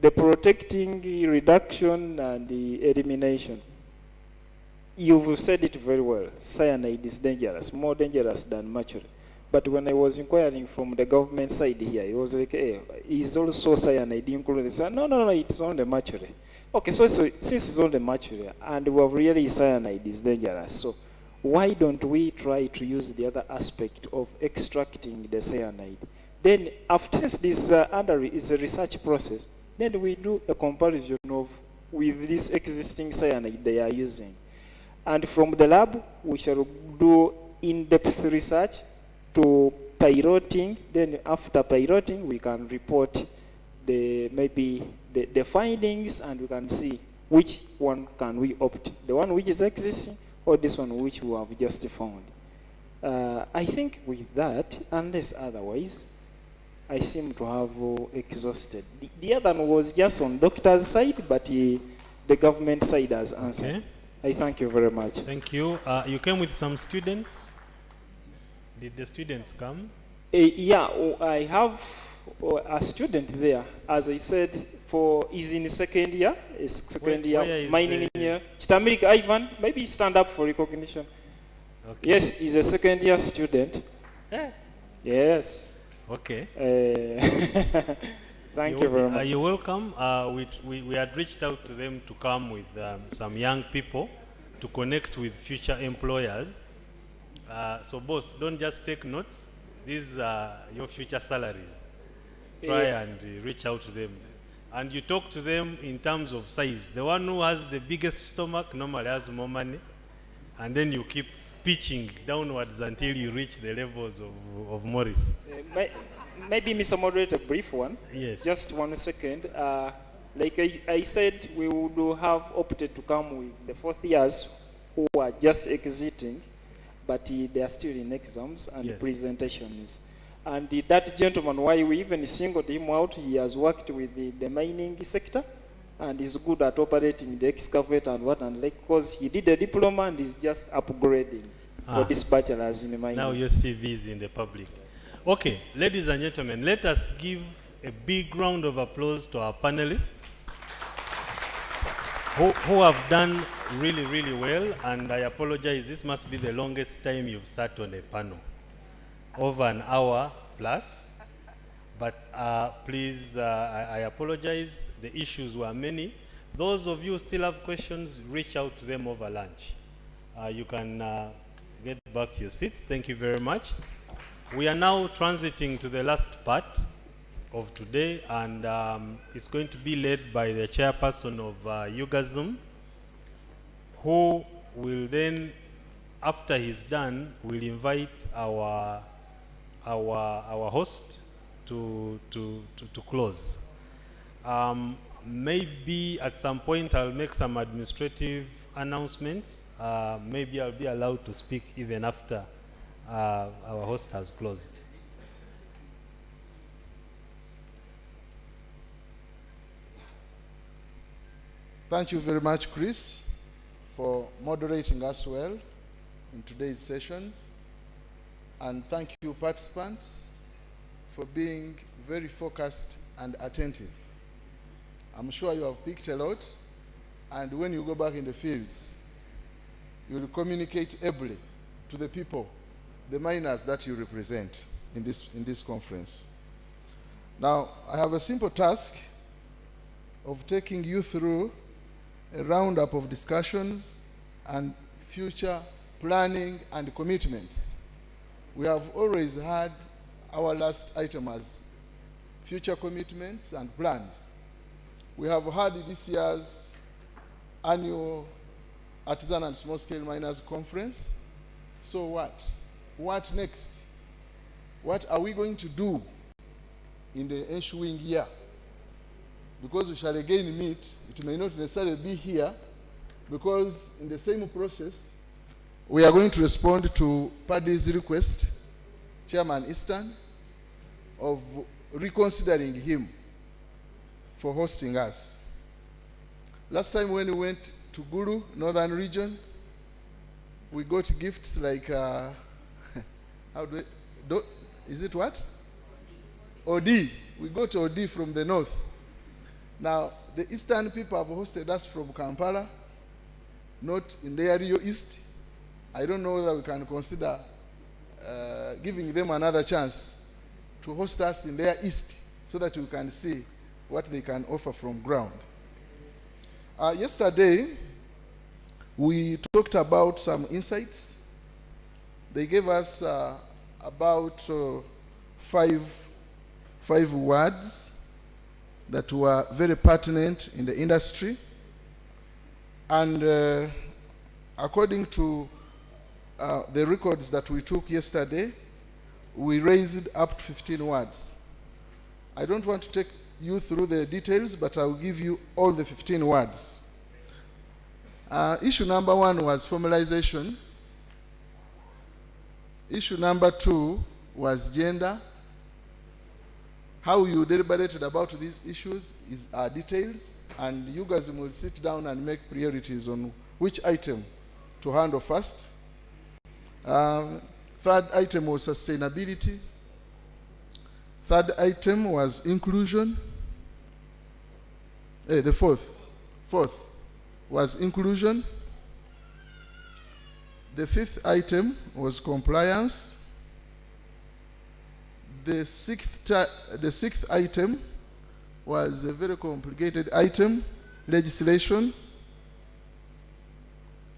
the protecting, reduction, and the elimination. You've said it very well. Cyanide is dangerous, more dangerous than mercury. But when I was inquiring from the government side here, it was like, hey, is also cyanide included? So, no, it's only mercury. Okay, so since it's only mercury, and we have really cyanide is dangerous, so why don't we try to use the other aspect of extracting the cyanide? Then after, since this under is a research process, then we do a comparison of with this existing cyanide they are using. And from the lab, we shall do in-depth research to piloting. Then after piloting, we can report the findings, and we can see which one can we opt, the one which is existing or this one which we have just found. I think with that, unless otherwise, I seem to have exhausted. The other one was just on doctor's side, but the government side has answered. Okay. I thank you very much. Thank you. You came with some students. Did the students come? Yeah, I have a student there. As I said, is in second year. Is second year mining engineer. Chitamirik Ivan, maybe stand up for recognition. Okay. Yes, he's a second year student. Yeah. Yes. Okay. Thank you very much. You're welcome. We had reached out to them to come with some young people to connect with future employers. So boss, don't just take notes. These are your future salaries. Try and reach out to them. And you talk to them in terms of size. The one who has the biggest stomach normally has more money. And then you keep pitching downwards until you reach the levels of Morris. Maybe, Mr. Moderator, a brief one. Yes. Just 1 second. Like I said, we would have opted to come with the fourth years who are just exiting, but they are still in exams and presentations. And that gentleman, why we even singled him out, he has worked with the mining sector and is good at operating the excavator and what and like, because he did a diploma and is just upgrading for this bachelor's in mining. Now your CV is in the public. Okay, ladies and gentlemen, let us give a big round of applause to our panelists who have done really, really well. And I apologize, this must be the longest time you've sat on a panel. Over an hour plus. But please, I apologize. The issues were many. Those of you who still have questions, reach out to them over lunch. You can get back to your seats. Thank you very much. We are now transiting to the last part of today, and it's going to be led by the chairperson of UGAZUM, who will then, after he's done, will invite our host to close. Maybe at some point I'll make some administrative announcements. Maybe I'll be allowed to speak even after our host has closed. Thank you very much, Chris, for moderating us well in today's sessions. And thank you, participants, for being very focused and attentive. I'm sure you have picked a lot, and when you go back in the fields, you will communicate ably to the people, the miners that you represent in this conference. Now, I have a simple task of taking you through a roundup of discussions and future planning and commitments. We have always had our last item as future commitments and plans. We have had this year's annual Artisan and Small Scale Miners Conference. So what? What next? What are we going to do in the ensuing year? Because we shall again meet, it may not necessarily be here, because in the same process, we are going to respond to Paddy's request, Chairman Eastern, of reconsidering him for hosting us. Last time when we went to Gulu, Northern Region, we got gifts like, is it what? OD. We got OD from the north. Now, the Eastern people have hosted us from Kampala, not in the Rio East. I don't know whether we can consider giving them another chance to host us in their east so that we can see what they can offer from ground. Yesterday, we talked about some insights. They gave us about 5 5 words that were very pertinent in the industry. And according to the records that we took yesterday, we raised up to 15 words. I don't want to take you through the details, but I'll give you all the 15 words. Issue number 1 was formalization. Issue number 2 was gender. How you deliberated about these issues is details, and you guys will sit down and make priorities on which item to handle first. Third item was sustainability. Third item was inclusion. The fourth was inclusion. The 5th item was compliance. The 6th item was a very complicated item, legislation.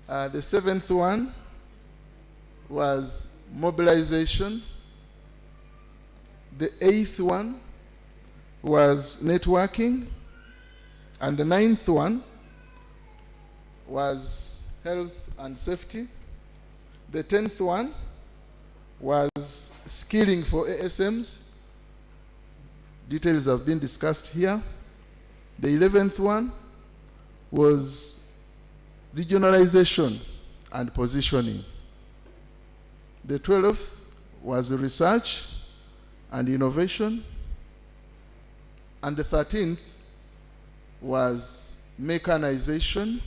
The 7th one was mobilization. The 8th one was networking. And the 9th one was health and safety. The 10th one was skilling for ASMs. Details have been discussed here. The 11th one was regionalization and positioning. The 12th was research and innovation. And the 13th was mechanization.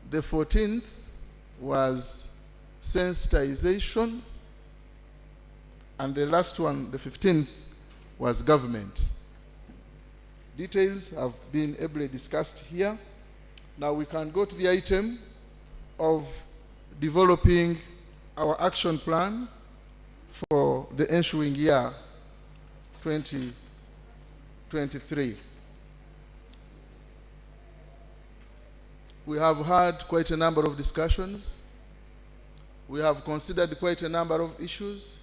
The 14th was sensitization. And the last one, the 15th, was government. Details have been ably discussed here. Now we can go to the item of developing our action plan for the ensuing year 2023. We have had quite a number of discussions. We have considered quite a number of issues.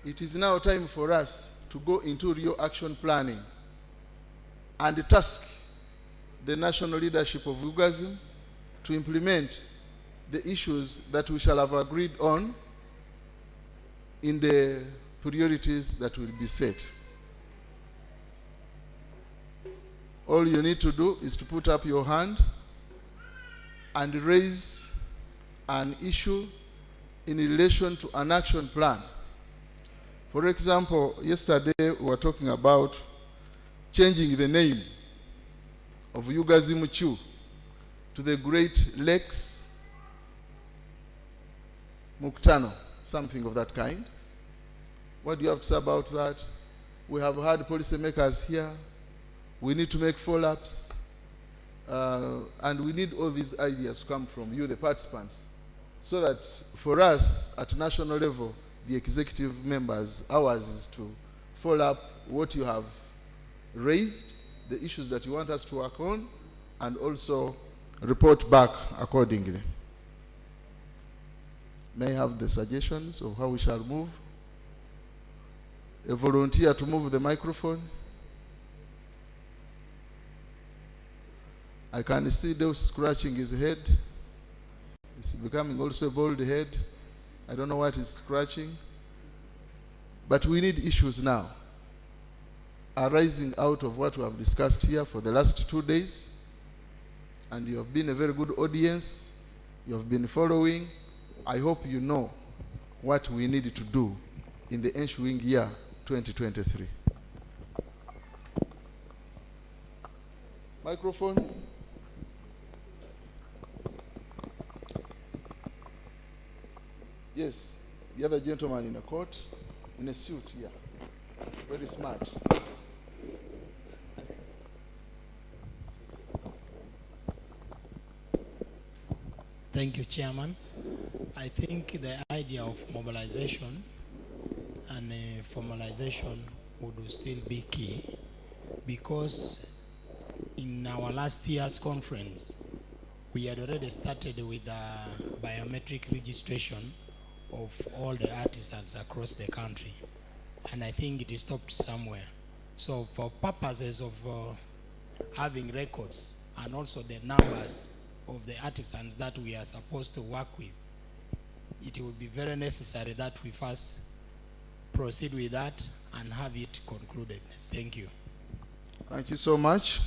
It is now time for us to go into real action planning and task the national leadership of UGASM to implement the issues that we shall have agreed on in the priorities that will be set. All you need to do is to put up your hand and raise an issue in relation to an action plan. For example, yesterday we were talking about changing the name of UGASM Chu to the Great Lakes Mkutano, something of that kind. What do you have to say about that? We have had policymakers here. We need to make follow-ups. And we need all these ideas to come from you, the participants, so that for us at national level, the executive members, ours is to follow up what you have raised, the issues that you want us to work on, and also report back accordingly. May I have the suggestions of how we shall move? A volunteer to move the microphone. I can see Deus scratching his head. It's becoming also a bald head. I don't know what is scratching. But we need issues now arising out of what we have discussed here for the last 2 days. And you have been a very good audience. You have been following. I hope you know what we need to do in the ensuing year 2023. Microphone. Yes, the other gentleman in a coat, in a suit here. Very smart. Thank you, Chairman. I think the idea of mobilization and formalization would still be key, because in our last year's conference, we had already started with biometric registration of all the artisans across the country. and I think it is stopped somewhere. So for purposes of having records and also the numbers of the artisans that we are supposed to work with, it will be very necessary that we first proceed with that and have it concluded. Thank you. Thank you so much.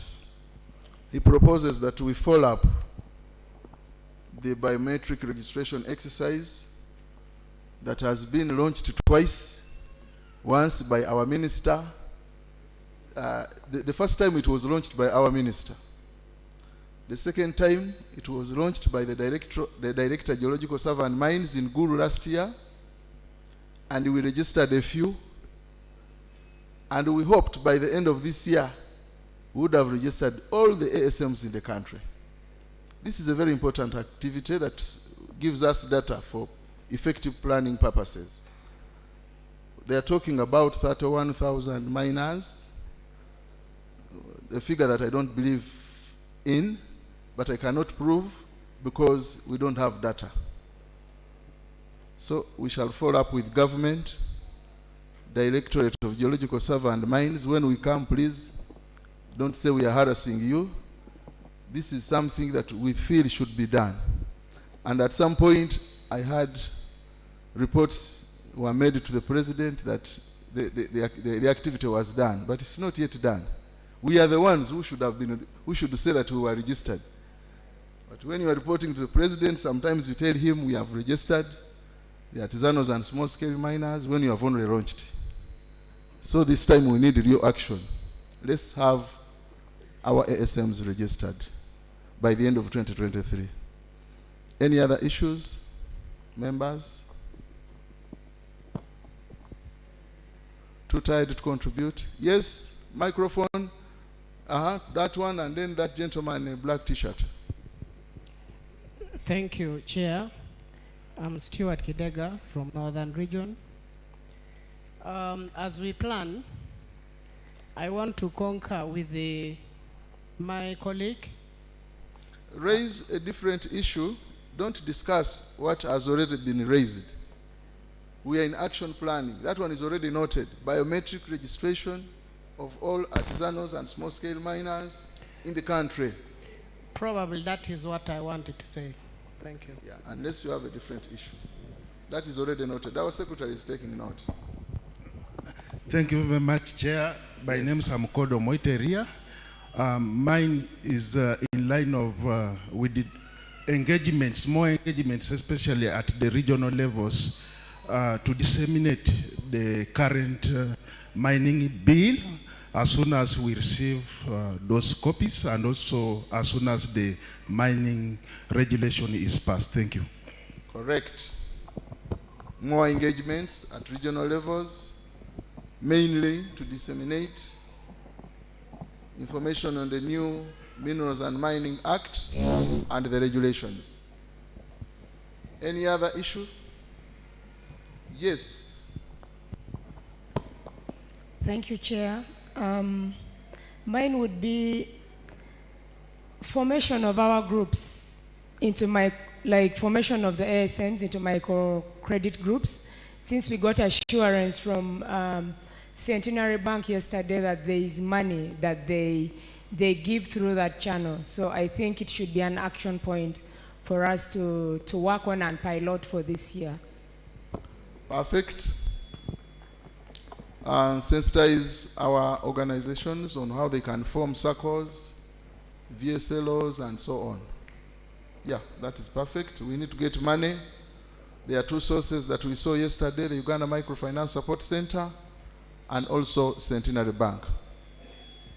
He proposes that we follow up the biometric registration exercise that has been launched twice, once by our minister. The first time it was launched by our minister. The second time it was launched by the Director Geological Survey and Mines in Gulu last year, and we registered a few, and we hoped by the end of this year we would have registered all the ASMs in the country. This is a very important activity that gives us data for effective planning purposes. They are talking about 31,000 miners, a figure that I don't believe in, but I cannot prove because we don't have data. So we shall follow up with government, Directorate of Geological Survey and Mines. When we come, please don't say we are harassing you. This is something that we feel should be done. And at some point, I had reports were made to the president that the activity was done, but it's not yet done. We are the ones who should say that we were registered. But when you are reporting to the president, sometimes you tell him we have registered the artisanals and small-scale miners when you have only launched. So this time we need real action. Let's have our ASMs registered by the end of 2023. Any other issues, members? Too tired to contribute? Yes, microphone. That one, and then that gentleman in a black t-shirt. Thank you, Chair. I'm Stuart Kidega from Northern Region. As we plan, I want to concur with my colleague. Raise a different issue. Don't discuss what has already been raised. We are in action planning. That one is already noted. Biometric registration of all artisanals and small-scale miners in the country. Probably that is what I wanted to say. Thank you. Yeah, unless you have a different issue. That is already noted. Our secretary is taking note. Thank you very much, Chair. My name is Mkodo Moiteria. Mine is in line of with the engagements, more engagements, especially at the regional levels, to disseminate the current mining bill as soon as we receive those copies, and also as soon as the mining regulation is passed. Thank you. Correct. More engagements at regional levels, mainly to disseminate information on the new Minerals and Mining Act and the regulations. Any other issue? Yes. Thank you, Chair. Mine would be formation of our groups into formation of the ASMs into microcredit groups. Since we got assurance from Centenary Bank yesterday that there is money that they give through that channel. So I think it should be an action point for us to work on and pilot for this year. Perfect. And sensitize our organizations on how they can form circles, VSLOs, and so on. Yeah, that is perfect. We need to get money. There are two sources that we saw yesterday, the Uganda Microfinance Support Center and also Centenary Bank.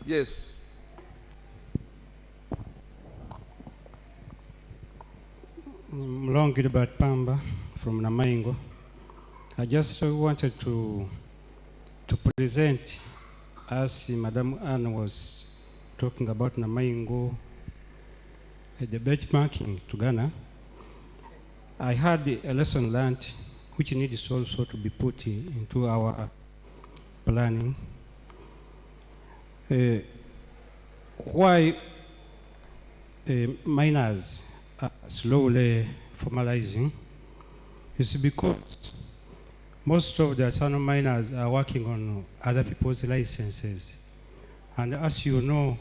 Yes. Long Gilbert Pamba from Namaingo. I just wanted to present, as Madam Anne was talking about Namaingo, the benchmarking to Ghana. I had a lesson learned which needs also to be put into our planning. Why miners are slowly formalizing is because most of the artisanal miners are working on other people's licenses. And as you know,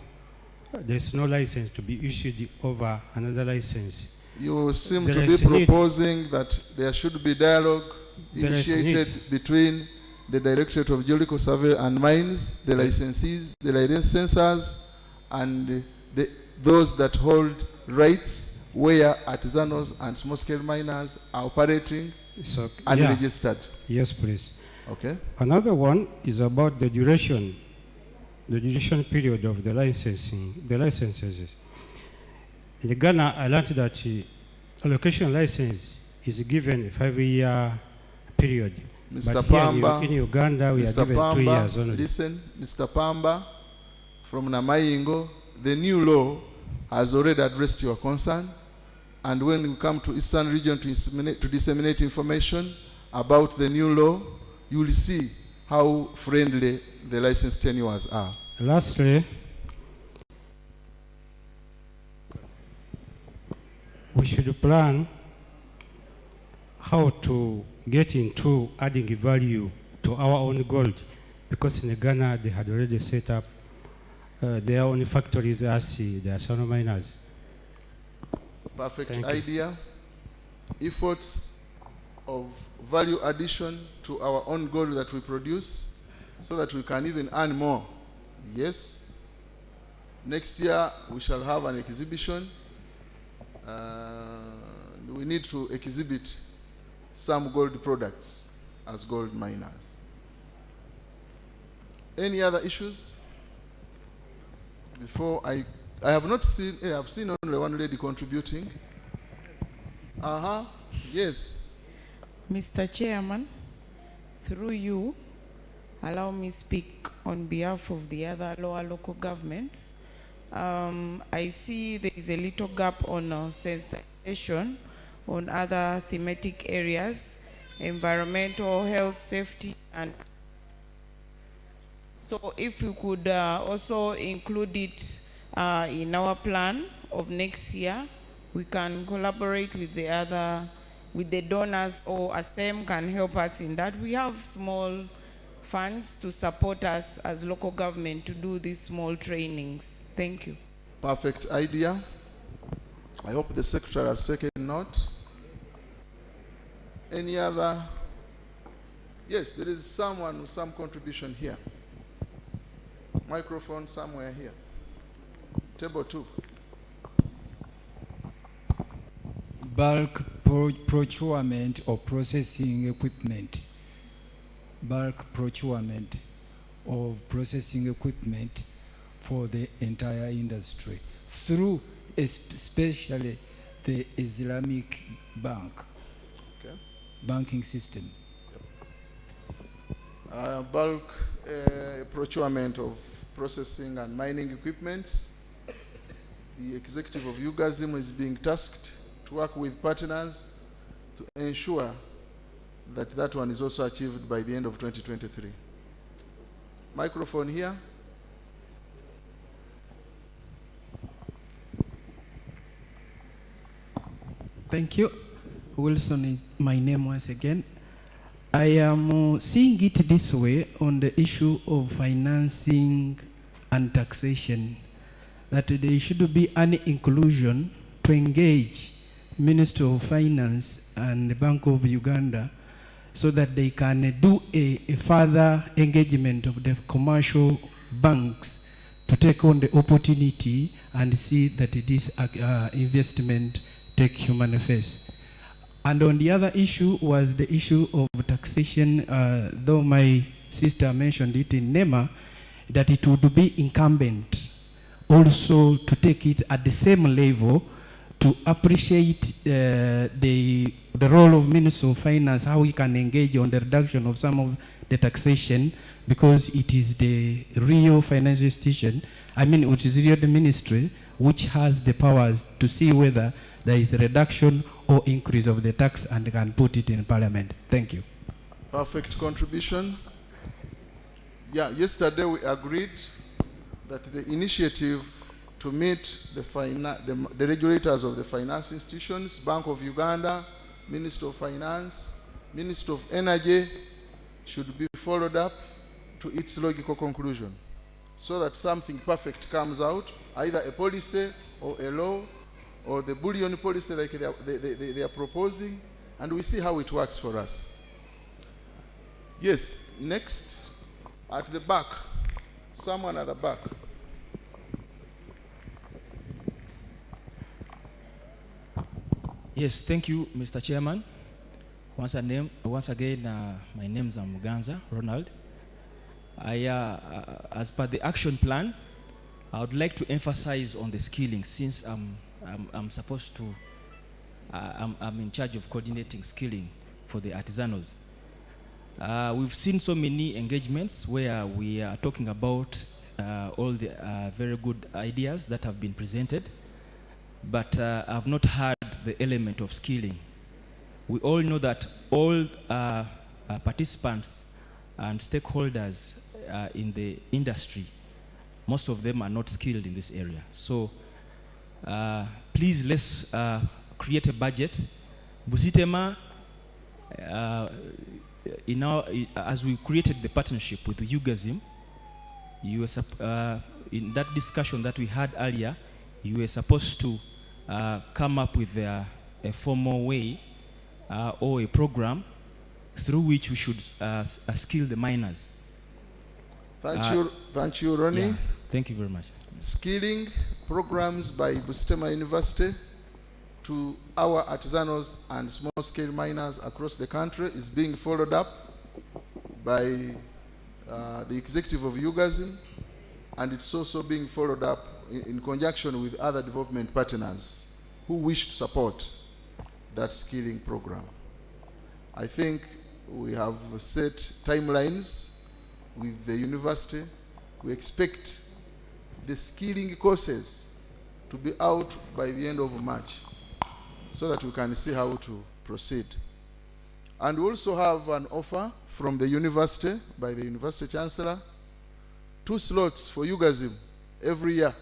there's no license to be issued over another license. You seem There to is be need- proposing that there should be dialogue There is initiated between the Directorate of Geological Survey and Mines, the licensees, the licensors, and those that hold rights where artisanals and small-scale miners are operating and yeah. registered. Yes, please. Okay. Another one is about the duration period of the licenses. In Ghana, I learned that allocation license is given a 5-year period. Mr. But here Pamba, in Uganda, we Mr. are given 2 Pamba, years only. listen, Mr. Pamba, from Namayingo, the new law has already addressed your concern. And when we come to Eastern region to disseminate information about the new law, you will see how friendly the license tenures are. Lastly, we should plan how to get into adding value to our own gold, because in Ghana they had already set up their own factories as the artisanal miners. Perfect Thank you. idea. Efforts of value addition to our own gold that we produce so that we can even earn more. Yes. Next year we shall have an exhibition. We need to exhibit some gold products as gold miners. Any other issues? Before I have not seen, I have seen only one lady contributing. Yes. Mr. Chairman, through you, allow me speak on behalf of the other lower local governments. I see there is a little gap on sensitization on other thematic areas, environmental, health, safety, and so if you could also include it in our plan of next year, we can collaborate with the donors, or ASTEM can help us in that. We have small funds to support us as local government to do these small trainings. Thank you. Perfect idea. I hope the secretary has taken note. Any other? Yes, there is someone with some contribution here. Microphone somewhere here. Table 2. Bulk procurement or processing equipment. Bulk procurement of processing equipment for the entire industry through especially the Islamic bank, banking system. Bulk procurement of processing and mining equipments. The executive of UGAZIM is being tasked to work with partners to ensure that that one is also achieved by the end of 2023. Microphone here. Thank you. Wilson is my name once again. I am seeing it this way on the issue of financing and taxation, that there should be an inclusion to engage Ministry of Finance and the Bank of Uganda so that they can do a further engagement of the commercial banks to take on the opportunity and see that this investment take human face. And on the other issue was the issue of taxation, though my sister mentioned it in NEMA, that it would be incumbent also to take it at the same level to appreciate the role of Minister of Finance, how we can engage on the reduction of some of the taxation, because it is the real financial institution, which is really the ministry, which has the powers to see whether there is a reduction or increase of the tax and can put it in Parliament. Thank you. Perfect contribution. Yeah, yesterday we agreed that the initiative to meet the regulators of the finance institutions, Bank of Uganda, Minister of Finance, Minister of Energy, should be followed up to its logical conclusion, so that something perfect comes out, either a policy or a law or the bullion policy like they are proposing, and we see how it works for us. Yes, next, at the back, someone at the back. Yes, thank you, Mr. Chairman. Once again, my name is Muganza Ronald. As per the action plan, I would like to emphasize on the skilling, since I'm supposed to, I'm in charge of coordinating skilling for the artisanals. We've seen so many engagements where we are talking about all the very good ideas that have been presented, but I've not heard the element of skilling. We all know that all participants and stakeholders in the industry, most of them are not skilled in this area. So please, let's create a budget. Busitema, as we created the partnership with UGAZIM, you were in that discussion that we had earlier, you were supposed to come up with a formal way or a program through which we should skill the miners. Thank you, Ronnie. Yeah, thank you very much. Skilling programs by Busitema University to our artisanals and small-scale miners across the country is being followed up by the executive of UGAZIM, and it's also being followed up in conjunction with other development partners who wish to support that skilling program. I think we have set timelines with the university. We expect the skilling courses to be out by the end of March, so that we can see how to proceed. And we also have an offer from the university, by the university chancellor, 2 slots for UGAZIM every year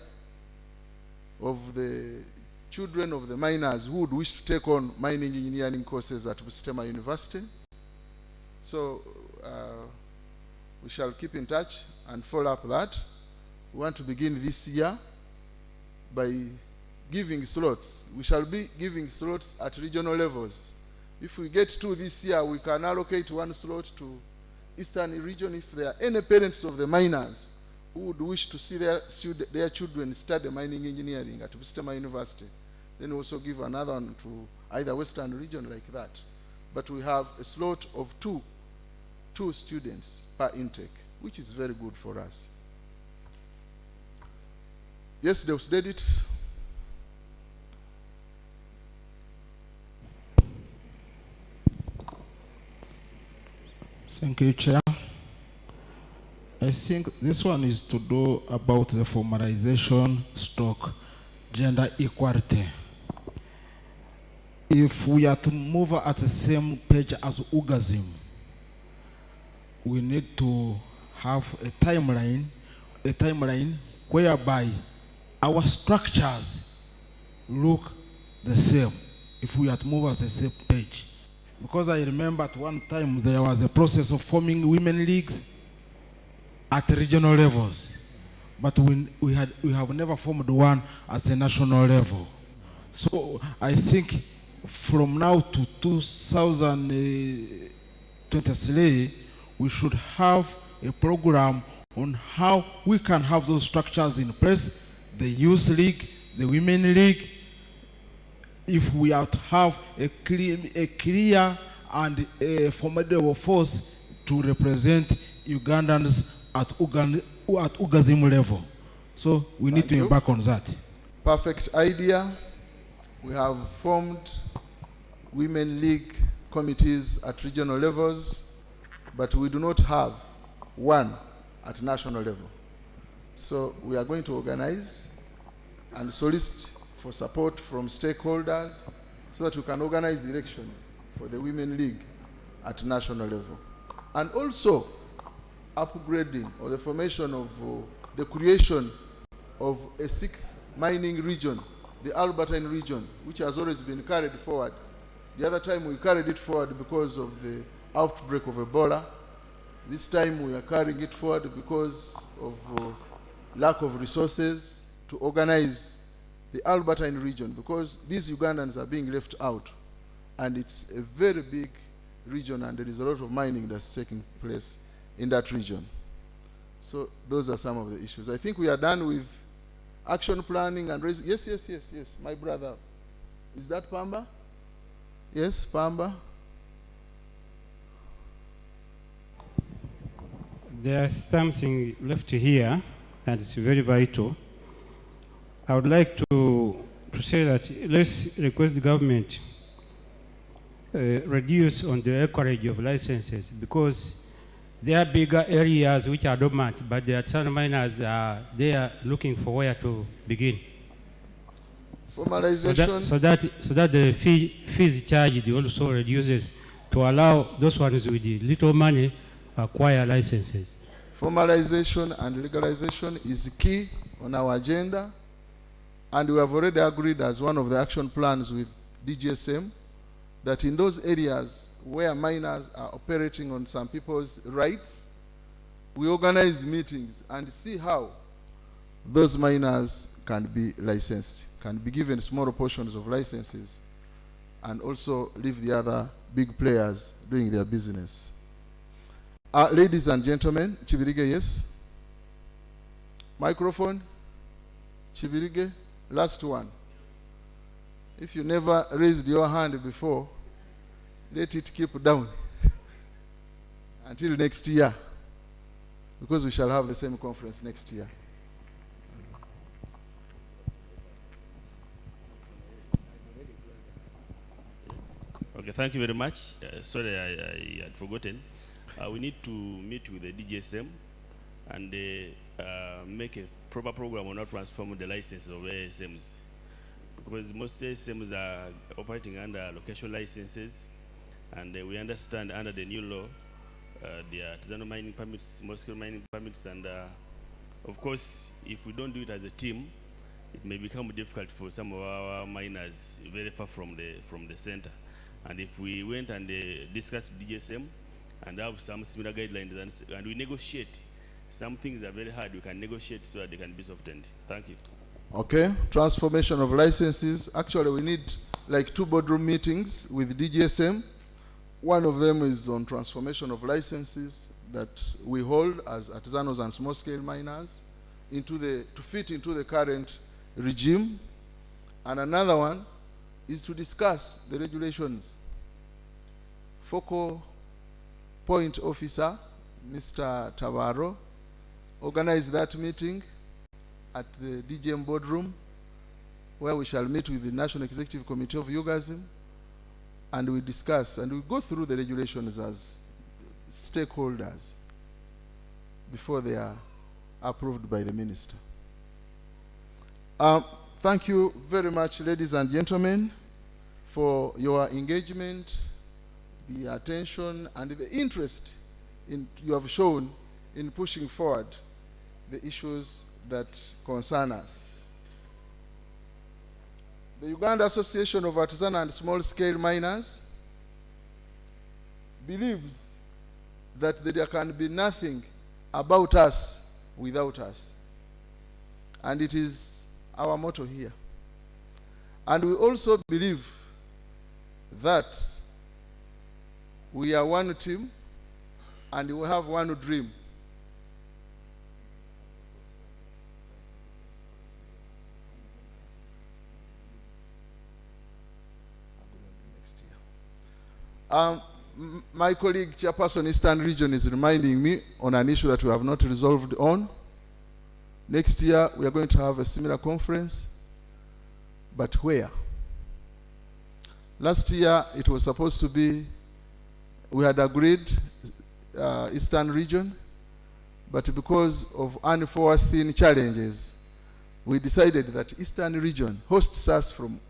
of the children of the miners who would wish to take on mining engineering courses at Busitema University. So we shall keep in touch and follow up that. We want to begin this year by giving slots. We shall be giving slots at regional levels. If we get 2 this year, we can allocate 1 slot to Eastern region if there are any parents of the miners who would wish to see their children study mining engineering at Busitema University. Then also give another one to either Western region like that. But we have a slot of 2 students per intake, which is very good for us. Yes, Deus did it. Thank you, Chair. I think this one is to do about the formalization stroke gender equality. If we are to move at the same page as UGAZIM, we need to have a timeline whereby our structures look the same if we are to move at the same page. Because I remember at one time there was a process of forming women leagues at regional levels, but we have never formed one at the national level. So I think from now to 2023, we should have a program on how we can have those structures in place, the youth league, the women league. If we are to have a clear and a formidable force to represent Ugandans at UGAZIM level. So we need to embark on that. Perfect idea. We have formed women league committees at regional levels, but we do not have one at national level. So we are going to organize and solicit for support from stakeholders so that we can organize elections for the Women League at national level. And also upgrading or the formation of the creation of a 6th mining region, the Albertine region, which has always been carried forward. The other time we carried it forward because of the outbreak of Ebola. This time we are carrying it forward because of lack of resources to organize the Albertine region, because these Ugandans are being left out, and it's a very big region and there is a lot of mining that's taking place in that region. So those are some of the issues. I think we are done with action planning and yes, my brother. Is that Pamba? Yes, Pamba. There's something left here that is very vital. I would like to say that let's request the government reduce on the acreage of licenses, because there are bigger areas which are dormant, but the artisanal miners are there looking for where to begin. Formalization. So that the fees charged also reduces to allow those ones with the little money acquire licenses. Formalization and legalization is key on our agenda, and we have already agreed as one of the action plans with DGSM that in those areas where miners are operating on some people's rights, we organize meetings and see how those miners can be licensed, can be given smaller portions of licenses, and also leave the other big players doing their business. Ladies and gentlemen, Chibirige, yes? Microphone? Chibirige, last one. If you never raised your hand before, let it keep down until next year, because we shall have the same conference next year. Okay, thank you very much. Sorry, I had forgotten. We need to meet with the DGSM and make a proper program on how to transform the licenses of ASMs, because most ASMs are operating under location licenses, and we understand under the new law, the artisanal mining permits, small-scale mining permits, and of course, if we don't do it as a team, it may become difficult for some of our miners very far from the center. And if we went and discussed with DGSM and have some similar guidelines and we negotiate, some things are very hard, we can negotiate so that they can be softened. Thank you. Okay, transformation of licenses. Actually, we need like 2 boardroom meetings with DGSM. One of them is on transformation of licenses that we hold as artisanals and small-scale miners to fit into the current regime. And another one is to discuss the regulations. Focal point officer, Mr. Tavaro, organized that meeting at the DGM boardroom, where we shall meet with the National Executive Committee of UGASM, and we discuss and we go through the regulations as stakeholders before they are approved by the minister. Thank you very much, ladies and gentlemen, for your engagement, the attention, and the interest you have shown in pushing forward the issues that concern us. The Uganda Association of Artisan and Small-Scale Miners believes that there can be nothing about us without us. And it is our motto here. And we also believe that we are one team and we have one dream. My colleague, Chairperson Eastern Region, is reminding me on an issue that we have not resolved on. Next year, we are going to have a similar conference, but where? Last year, it was supposed to be, we had agreed Eastern Region, but because of unforeseen challenges, we decided that Eastern Region hosts us from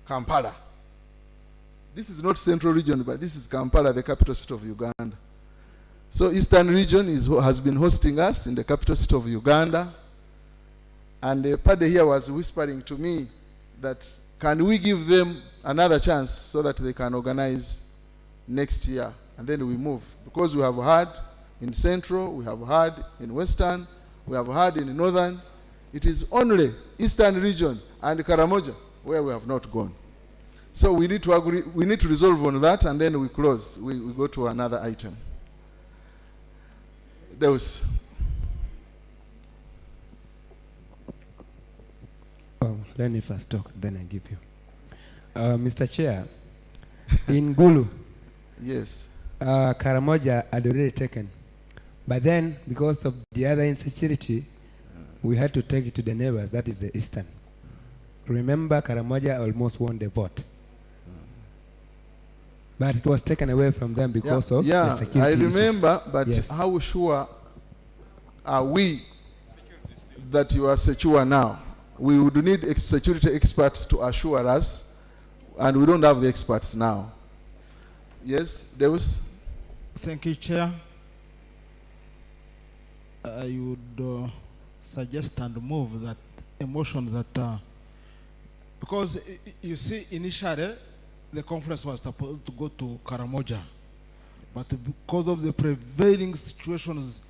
Kampala. This is not Central Region, but this is Kampala, the capital city of Uganda. So Eastern Region has been hosting us in the capital city of Uganda. And Pade here was whispering to me that can we give them another chance so that they can organize next year, and then we move. Because we have heard in Central, we have had in Western, we have had in Northern. It is only Eastern region and Karamoja where we have not gone. So we need to agree, we need to resolve on that, and then we close. We go to another item. Those. Oh, let me first talk, then I give you. Mr. Chair, in Gulu, yes, Karamoja had already taken. But then, because of the other insecurity, we had to take it to the neighbors, that is the Eastern. Remember, Karamoja almost won the vote. But it was taken away from them because of the security I remember, issues. but yes. how sure are we that you are secure now? We would need security experts to assure us, and we don't have the experts now. Yes, there was. Thank you, Chair. I would suggest and move that a motion that, because you see, initially, the conference was supposed to go to Karamoja, but because of the prevailing situations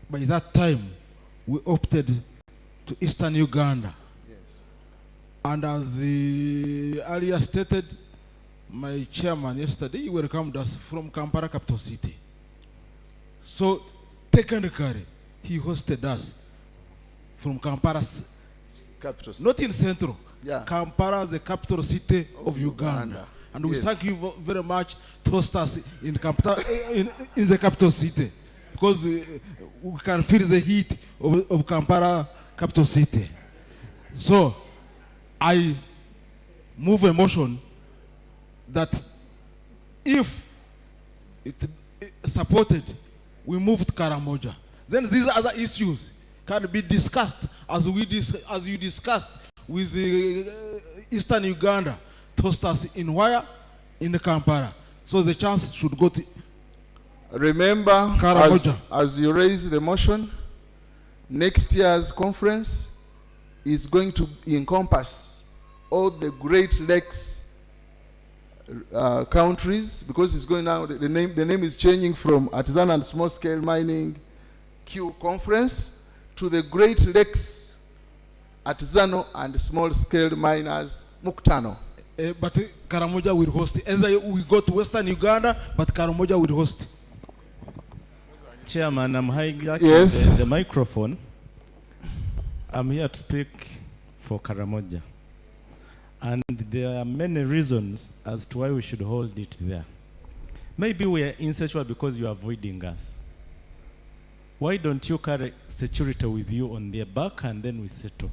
by that time, we opted to Eastern Uganda. Yes. And as earlier stated, my chairman yesterday welcomed us from Kampala, capital city. So technically, he hosted us from Kampala, capital city. not in Central. Yeah. Kampala, the capital city of Uganda. And we Yes. thank you very much to host us in, in the capital city, because we can feel the heat of Kampala, capital city. So I move a motion that if it supported, we move to Karamoja. Then these other issues can be discussed as you discussed with Eastern Uganda to host us in where? In Kampala. So the chance should go to Remember, Karamoja. as you raise the motion, next year's conference is going to encompass all the Great Lakes countries, because it's going now, the name is changing from Artisan and Small Scale Mining Q Conference to the Great Lakes Artisanal and Small Scale Miners Mkutano. But Karamoja will host. Either we go to Western Uganda, but Karamoja will host. Chairman, I'm hijacking Yes. the microphone. I'm here to speak for Karamoja. And there are many reasons as to why we should hold it there. Maybe we are insecure because you are avoiding us. Why don't you carry security with you on their back and then we settle?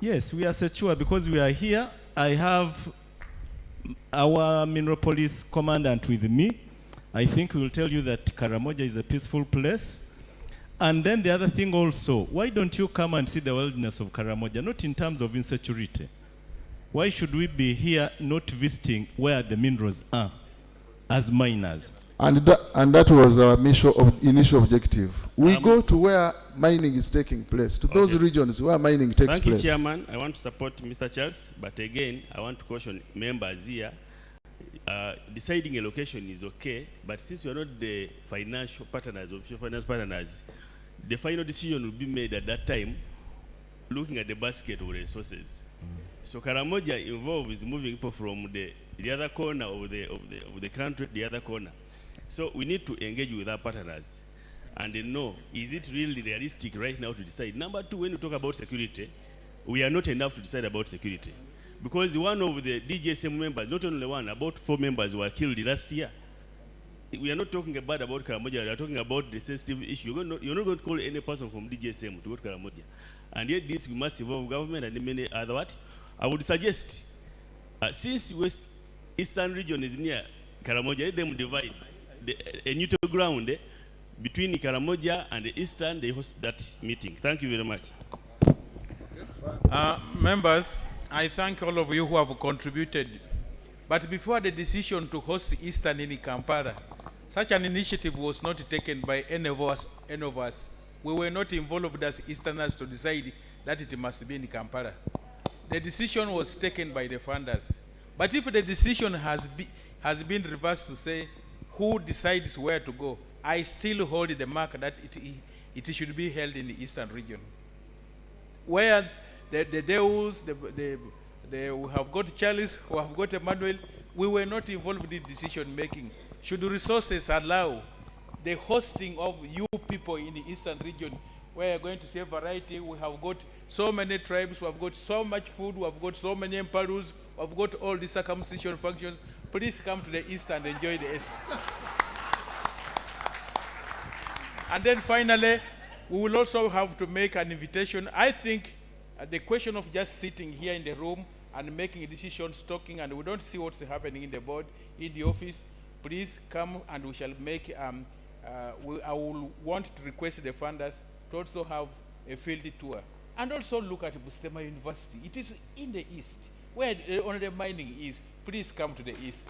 Yes, we are secure because we are here. I have our Mineral Police commandant with me. I think we will tell you that Karamoja is a peaceful place. And then the other thing also, why don't you come and see the wilderness of Karamoja, not in terms of insecurity? Why should we be here not visiting where the minerals are as miners? And that was our initial objective. We go to where mining is taking place, to those regions where mining takes Thank place. you, Chairman. I want to support Mr. Charles, but again, I want to caution members here. Deciding a location is okay, but since we are not the financial partners, official finance partners, the final decision will be made at that time, looking at the basket of resources. So Karamoja involves moving people from the other corner of the country to the other corner. So we need to engage with our partners and know, is it really realistic right now to decide? Number two, when we talk about security, we are not enough to decide about security. Because one of the DGSM members, not only one, about 4 members were killed last year. We are not talking about Karamoja, we are talking about the sensitive issue. You're not going to call any person from DGSM to go to Karamoja. And yet this must involve government and many other what? I would suggest, since West Eastern region is near Karamoja, let them divide a neutral ground between Karamoja and the Eastern, they host that meeting. Thank you very much. Members, I thank all of you who have contributed. But before the decision to host the Eastern in Kampala, such an initiative was not taken by any of us. We were not involved as Easterners to decide that it must be in Kampala. The decision was taken by the funders. But if the decision has been reversed to say who decides where to go, I still hold the mark that it should be held in the eastern region. Where the Deus, we have got Charles, we have got Emmanuel, we were not involved in decision making. Should resources allow the hosting of you people in the eastern region, where you're going to see variety, we have got so many tribes, we have got so much food, we have got so many emperors, we have got all the circumcision functions. Please come to the east and enjoy the east. And then finally, we will also have to make an invitation. I think the question of just sitting here in the room and making decisions, talking, and we don't see what's happening in the board, in the office, please come and we shall make, I will want to request the funders to also have a field tour. And also look at Bustema University. It is in the east, where only the mining is. Please come to the east.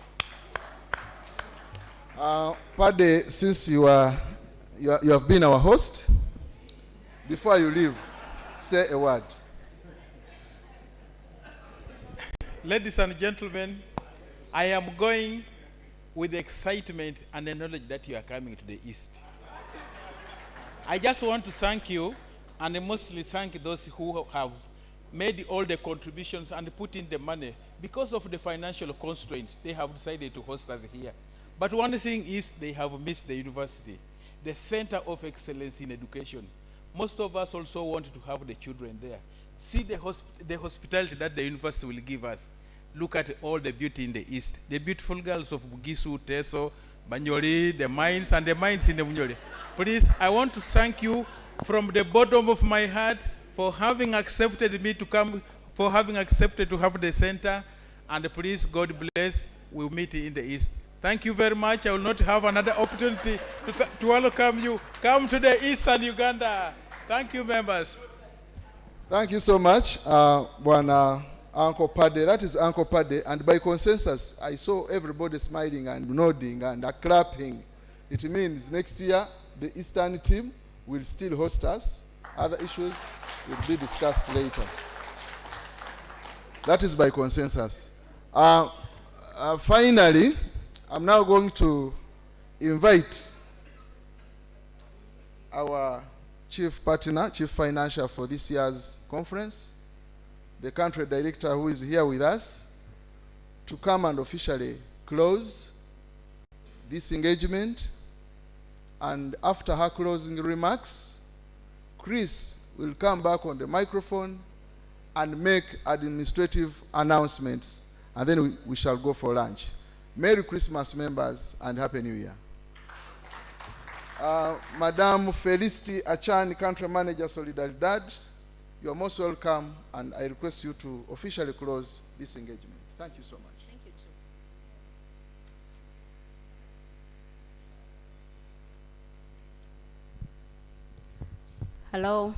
Pade, since you have been our host, before you leave, say a word. Ladies and gentlemen, I am going with the excitement and the knowledge that you are coming to the east. I just want to thank you, and mostly thank those who have made all the contributions and put in the money. Because of the financial constraints, they have decided to host us here. But one thing is they have missed the university, the center of excellence in education. Most of us also want to have the children there. See the hospitality that the university will give us. Look at all the beauty in the east. The beautiful girls of Bugisu, Teso, Banyoli, the mines, and the mines in the Bunyoli. Please, I want to thank you from the bottom of my heart for having accepted me to come, for having accepted to have the center. And please, God bless, we'll meet in the east. Thank you very much. I will not have another opportunity to welcome you. Come to the eastern Uganda. Thank you, members. Thank you so much, Uncle Pade. That is Uncle Pade. And by consensus, I saw everybody smiling and nodding and clapping. It means next year, the Eastern team will still host us. Other issues will be discussed later. That is by consensus. Finally, I'm now going to invite our chief partner, chief financier for this year's conference, the country director who is here with us, to come and officially close this engagement. And after her closing remarks, Chris will come back on the microphone and make administrative announcements, and then we shall go for lunch. Merry Christmas, members, and Happy New Year. Madam Felicity Achan, Country Manager, Solidaridad, you are most welcome, and I request you to officially close this engagement. Thank you so much. Thank you, too. Hello.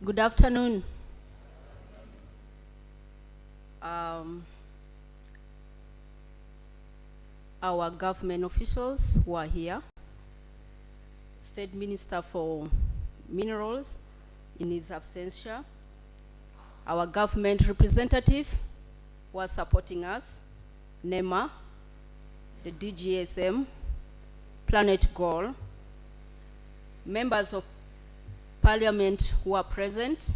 Good afternoon. Our government officials who are here, State Minister for Minerals in his absentia, our government representative who are supporting us, NEMA, the DGSM, Planet Goal, members of Parliament who are present,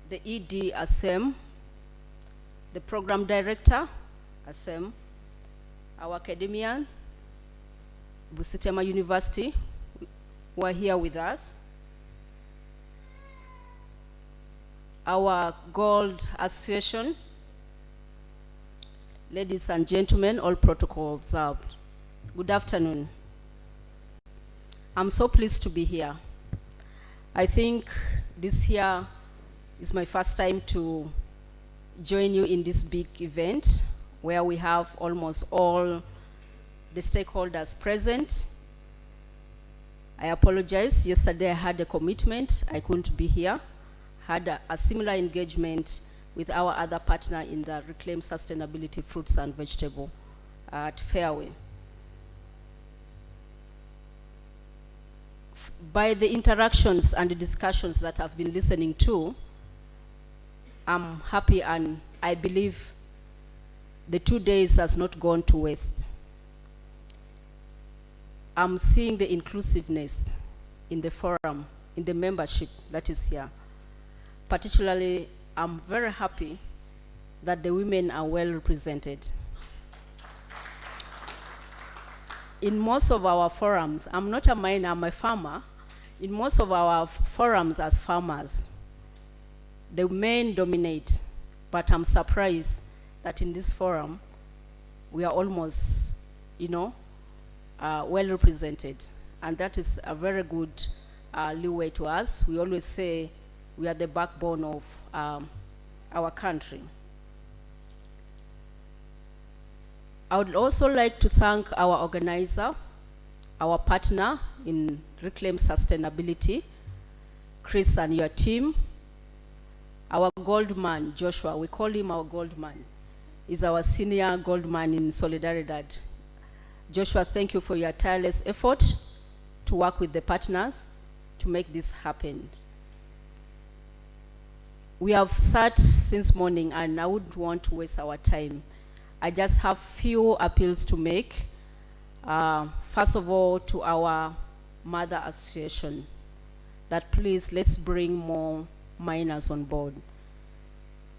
the ED ASEM, the Program Director ASEM, our academians, Busitema University, who are here with us, our Gold Association, ladies and gentlemen, all protocol observed. Good afternoon. I'm so pleased to be here. I think this year is my first time to join you in this big event where we have almost all the stakeholders present. I apologize. Yesterday I had a commitment. I couldn't be here. Had a similar engagement with our other partner in the Reclaim Sustainability Fruits and Vegetable at Fairway. By the interactions and the discussions that I've been listening to, I'm happy, and I believe the 2 days has not gone to waste. I'm seeing the inclusiveness in the forum, in the membership that is here. Particularly, I'm very happy that the women are well represented. In most of our forums, I'm not a miner, I'm a farmer. In most of our forums as farmers, the men dominate, but I'm surprised that in this forum, we are almost, well represented. And that is a very good leeway to us. We always say we are the backbone of our country. I would also like to thank our organizer, our partner in Reclaim Sustainability, Chris and your team. Our gold man, Joshua, we call him our gold man. He's our senior gold man in Solidaridad. Joshua, thank you for your tireless effort to work with the partners to make this happen. We have sat since morning and I wouldn't want to waste our time. I just have few appeals to make. First of all, to our mother association, that please let's bring more miners on board.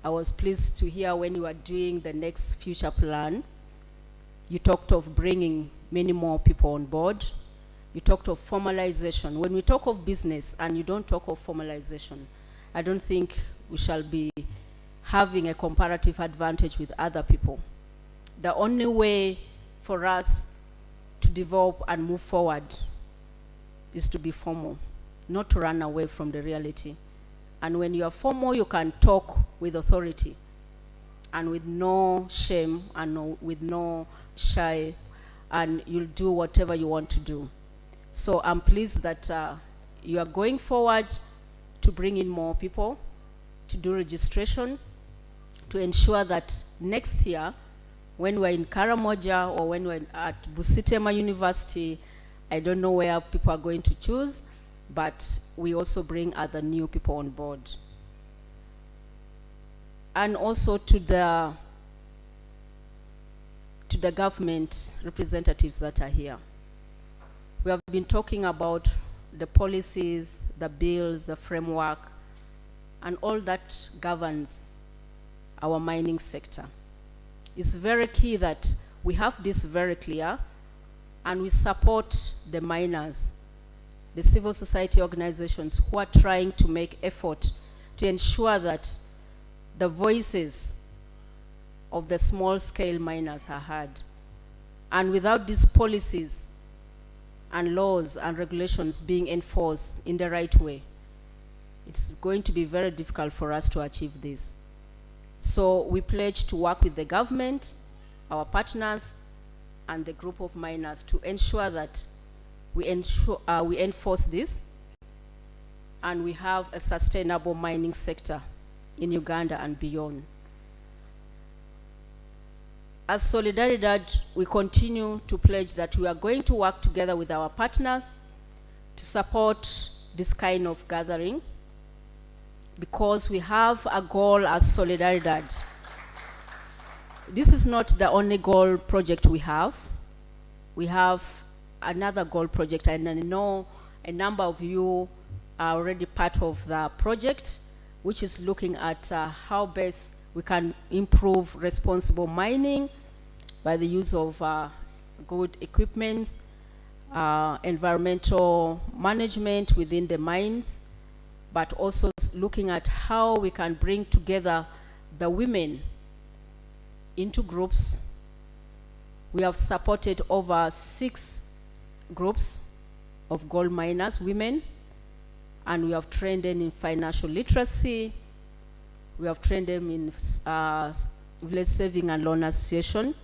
I was pleased to hear when you were doing the next future plan, you talked of bringing many more people on board. You talked of formalization. When we talk of business and you don't talk of formalization, I don't think we shall be having a comparative advantage with other people. The only way for us to develop and move forward is to be formal, not to run away from the reality. And when you are formal, you can talk with authority and with no shame and with no shy, and you'll do whatever you want to do. So I'm pleased that you are going forward to bring in more people, to do registration, to ensure that next year, when we're in Karamoja or when we're at Busitema University, I don't know where people are going to choose, but we also bring other new people on board. And also to the government representatives that are here. We have been talking about the policies, the bills, the framework, and all that governs our mining sector. It's very key that we have this very clear and we support the miners, the civil society organizations who are trying to make effort to ensure that the voices of the small-scale miners are heard. And without these policies and laws and regulations being enforced in the right way, it's going to be very difficult for us to achieve this. So we pledge to work with the government, our partners, and the group of miners to ensure that we enforce this and we have a sustainable mining sector in Uganda and beyond. As Solidaridad, we continue to pledge that we are going to work together with our partners to support this kind of gathering, because we have a goal as Solidaridad. This is not the only goal project we have. We have another goal project, and I know a number of you are already part of the project, which is looking at how best we can improve responsible mining by the use of good equipment, environmental management within the mines, but also looking at how we can bring together the women into groups. We have supported over 6 groups of gold miners, women, and we have trained them in financial literacy. We have trained them in village saving and loan association.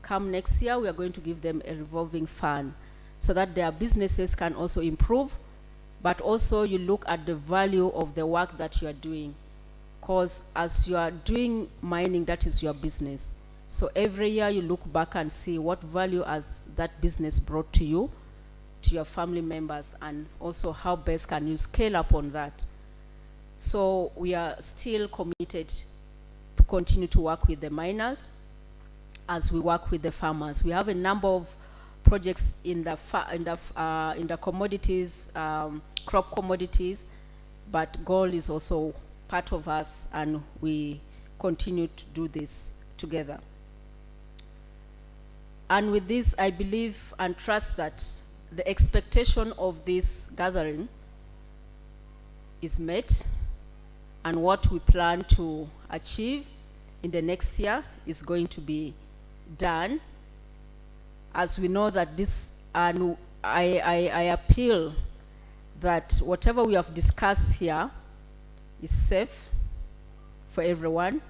Come next year, we are going to give them a revolving fund so that their businesses can also improve, but also you look at the value of the work that you are doing. Because as you are doing mining, that is your business. So every year you look back and see what value has that business brought to you, to your family members, and also how best can you scale up on that. So we are still committed to continue to work with the miners as we work with the farmers. We have a number of projects in the commodities, crop commodities, but gold is also part of us, and we continue to do this together. And with this, I believe and trust that the expectation of this gathering is met, and what we plan to achieve in the next year is going to be done. As we know that this, and I appeal that whatever we have discussed here is safe for everyone.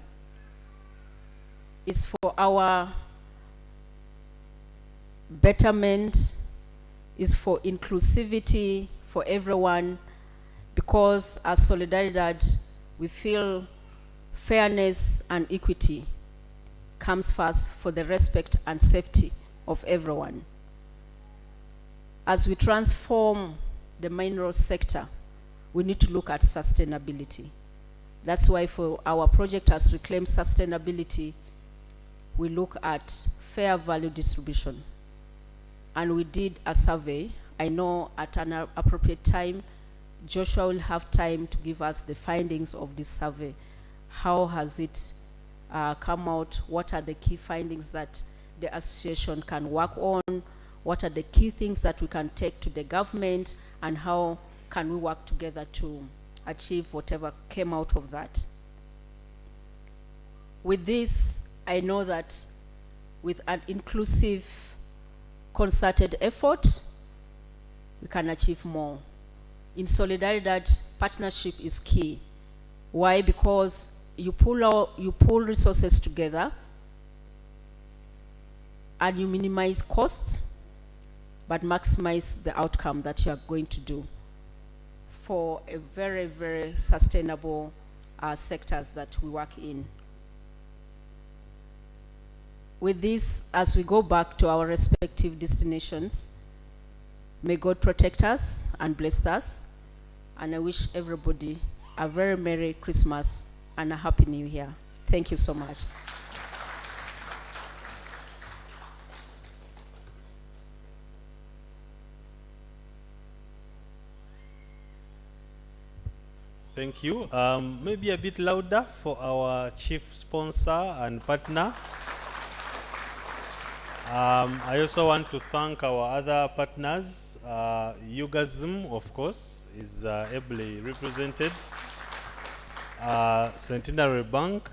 It's for our betterment, is for inclusivity for everyone, because as Solidaridad, we feel fairness and equity comes first for the respect and safety of everyone. As we transform the mineral sector, we need to look at sustainability. That's why for our project as Reclaim Sustainability, we look at fair value distribution. And we did a survey. I know at an appropriate time, Joshua will have time to give us the findings of this survey. How has it come out? What are the key findings that the association can work on? What are the key things that we can take to the government? And how can we work together to achieve whatever came out of that? With this, I know that with an inclusive, concerted effort, we can achieve more. In Solidaridad, partnership is key. Why? Because you pull resources together and you minimize costs, but maximize the outcome that you are going to do for a very, very sustainable sectors that we work in. With this, as we go back to our respective destinations, may God protect us and bless us. And I wish everybody a very Merry Christmas and a Happy New Year. Thank you so much. Thank you. Maybe a bit louder for our chief sponsor and partner. I also want to thank our other partners. UGASM, of course, is ably represented. Centenary Bank,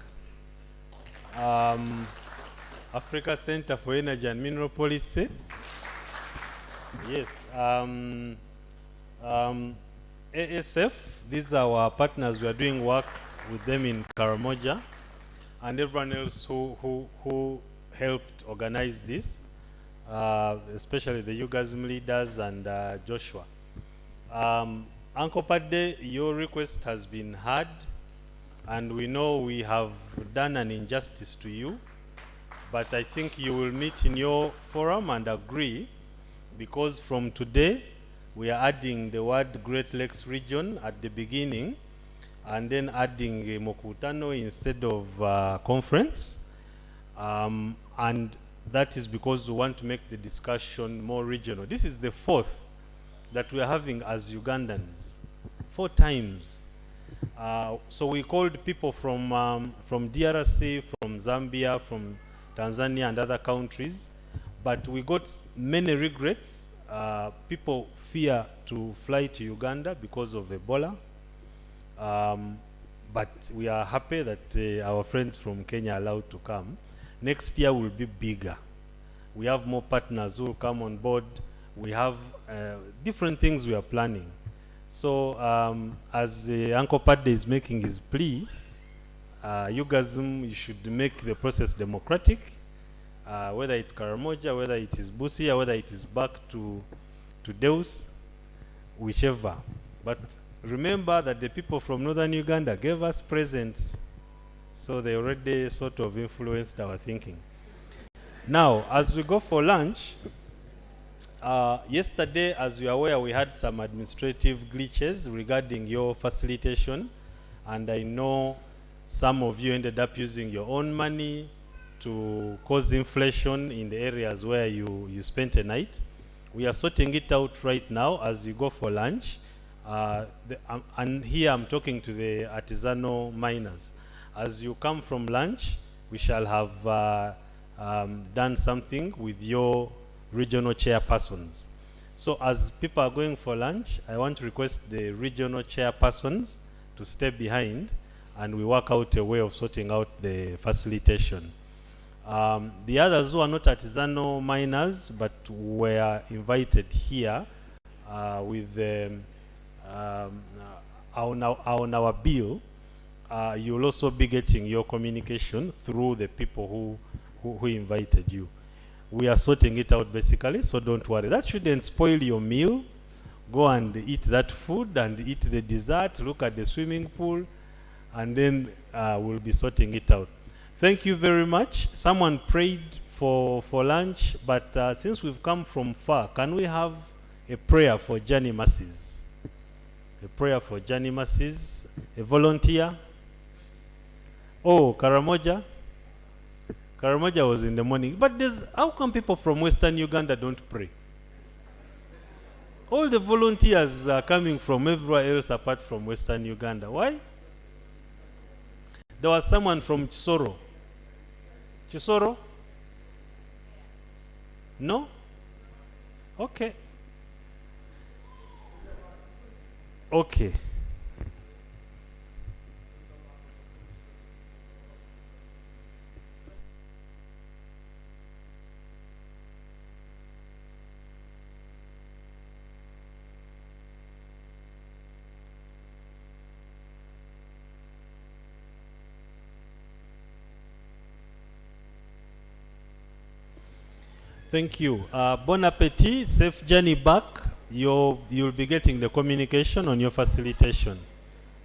Africa Center for Energy and Mineral Policy. Yes. ASF, these are our partners. We are doing work with them in Karamoja, and everyone else who helped organize this, especially the UGASM leaders and Joshua. Uncle Padde, your request has been heard, and we know we have done an injustice to you, but I think you will meet in your forum and agree, because from today, we are adding the word Great Lakes region at the beginning, and then adding a Mkutano instead of conference. And that is because we want to make the discussion more regional. This is the fourth that we are having as Ugandans, 4 times. So we called people from DRC, from Zambia, from Tanzania and other countries, but we got many regrets. People fear to fly to Uganda because of Ebola. But we are happy that our friends from Kenya are allowed to come. Next year will be bigger. We have more partners who will come on board. We have different things we are planning. So as Uncle Padde is making his plea, UGASM, you should make the process democratic, whether it's Karamoja, whether it is Busia, whether it is back to Deus, whichever. But remember that the people from northern Uganda gave us presents, so they already sort of influenced our thinking. Now, as we go for lunch, yesterday, as you are aware, we had some administrative glitches regarding your facilitation, and I know some of you ended up using your own money, to cause inflation in the areas where you spent a night. We are sorting it out right now as you go for lunch. And here I'm talking to the artisanal miners. As you come from lunch, we shall have done something with your regional chairpersons. So as people are going for lunch, I want to request the regional chairpersons to stay behind, and we work out a way of sorting out the facilitation. The others who are not artisanal miners but were invited here with on our bill, you'll also be getting your communication through the people who invited you. We are sorting it out basically, so don't worry. That shouldn't spoil your meal. Go and eat that food and eat the dessert, look at the swimming pool, and then we'll be sorting it out. Thank you very much. Someone prayed for lunch, but since we've come from far, can we have a prayer for journey masses? A prayer for journey masses. A volunteer? Oh, Karamoja? Karamoja was in the morning. But how come people from Western Uganda don't pray? All the volunteers are coming from everywhere else apart from Western Uganda. Why? There was someone from Chisoro. Chisoro? No? Okay. Okay. Thank you. Bon appetit, safe journey back. You'll be getting the communication on your facilitation.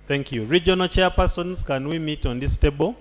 Thank you. Regional chairpersons, can we meet on this table?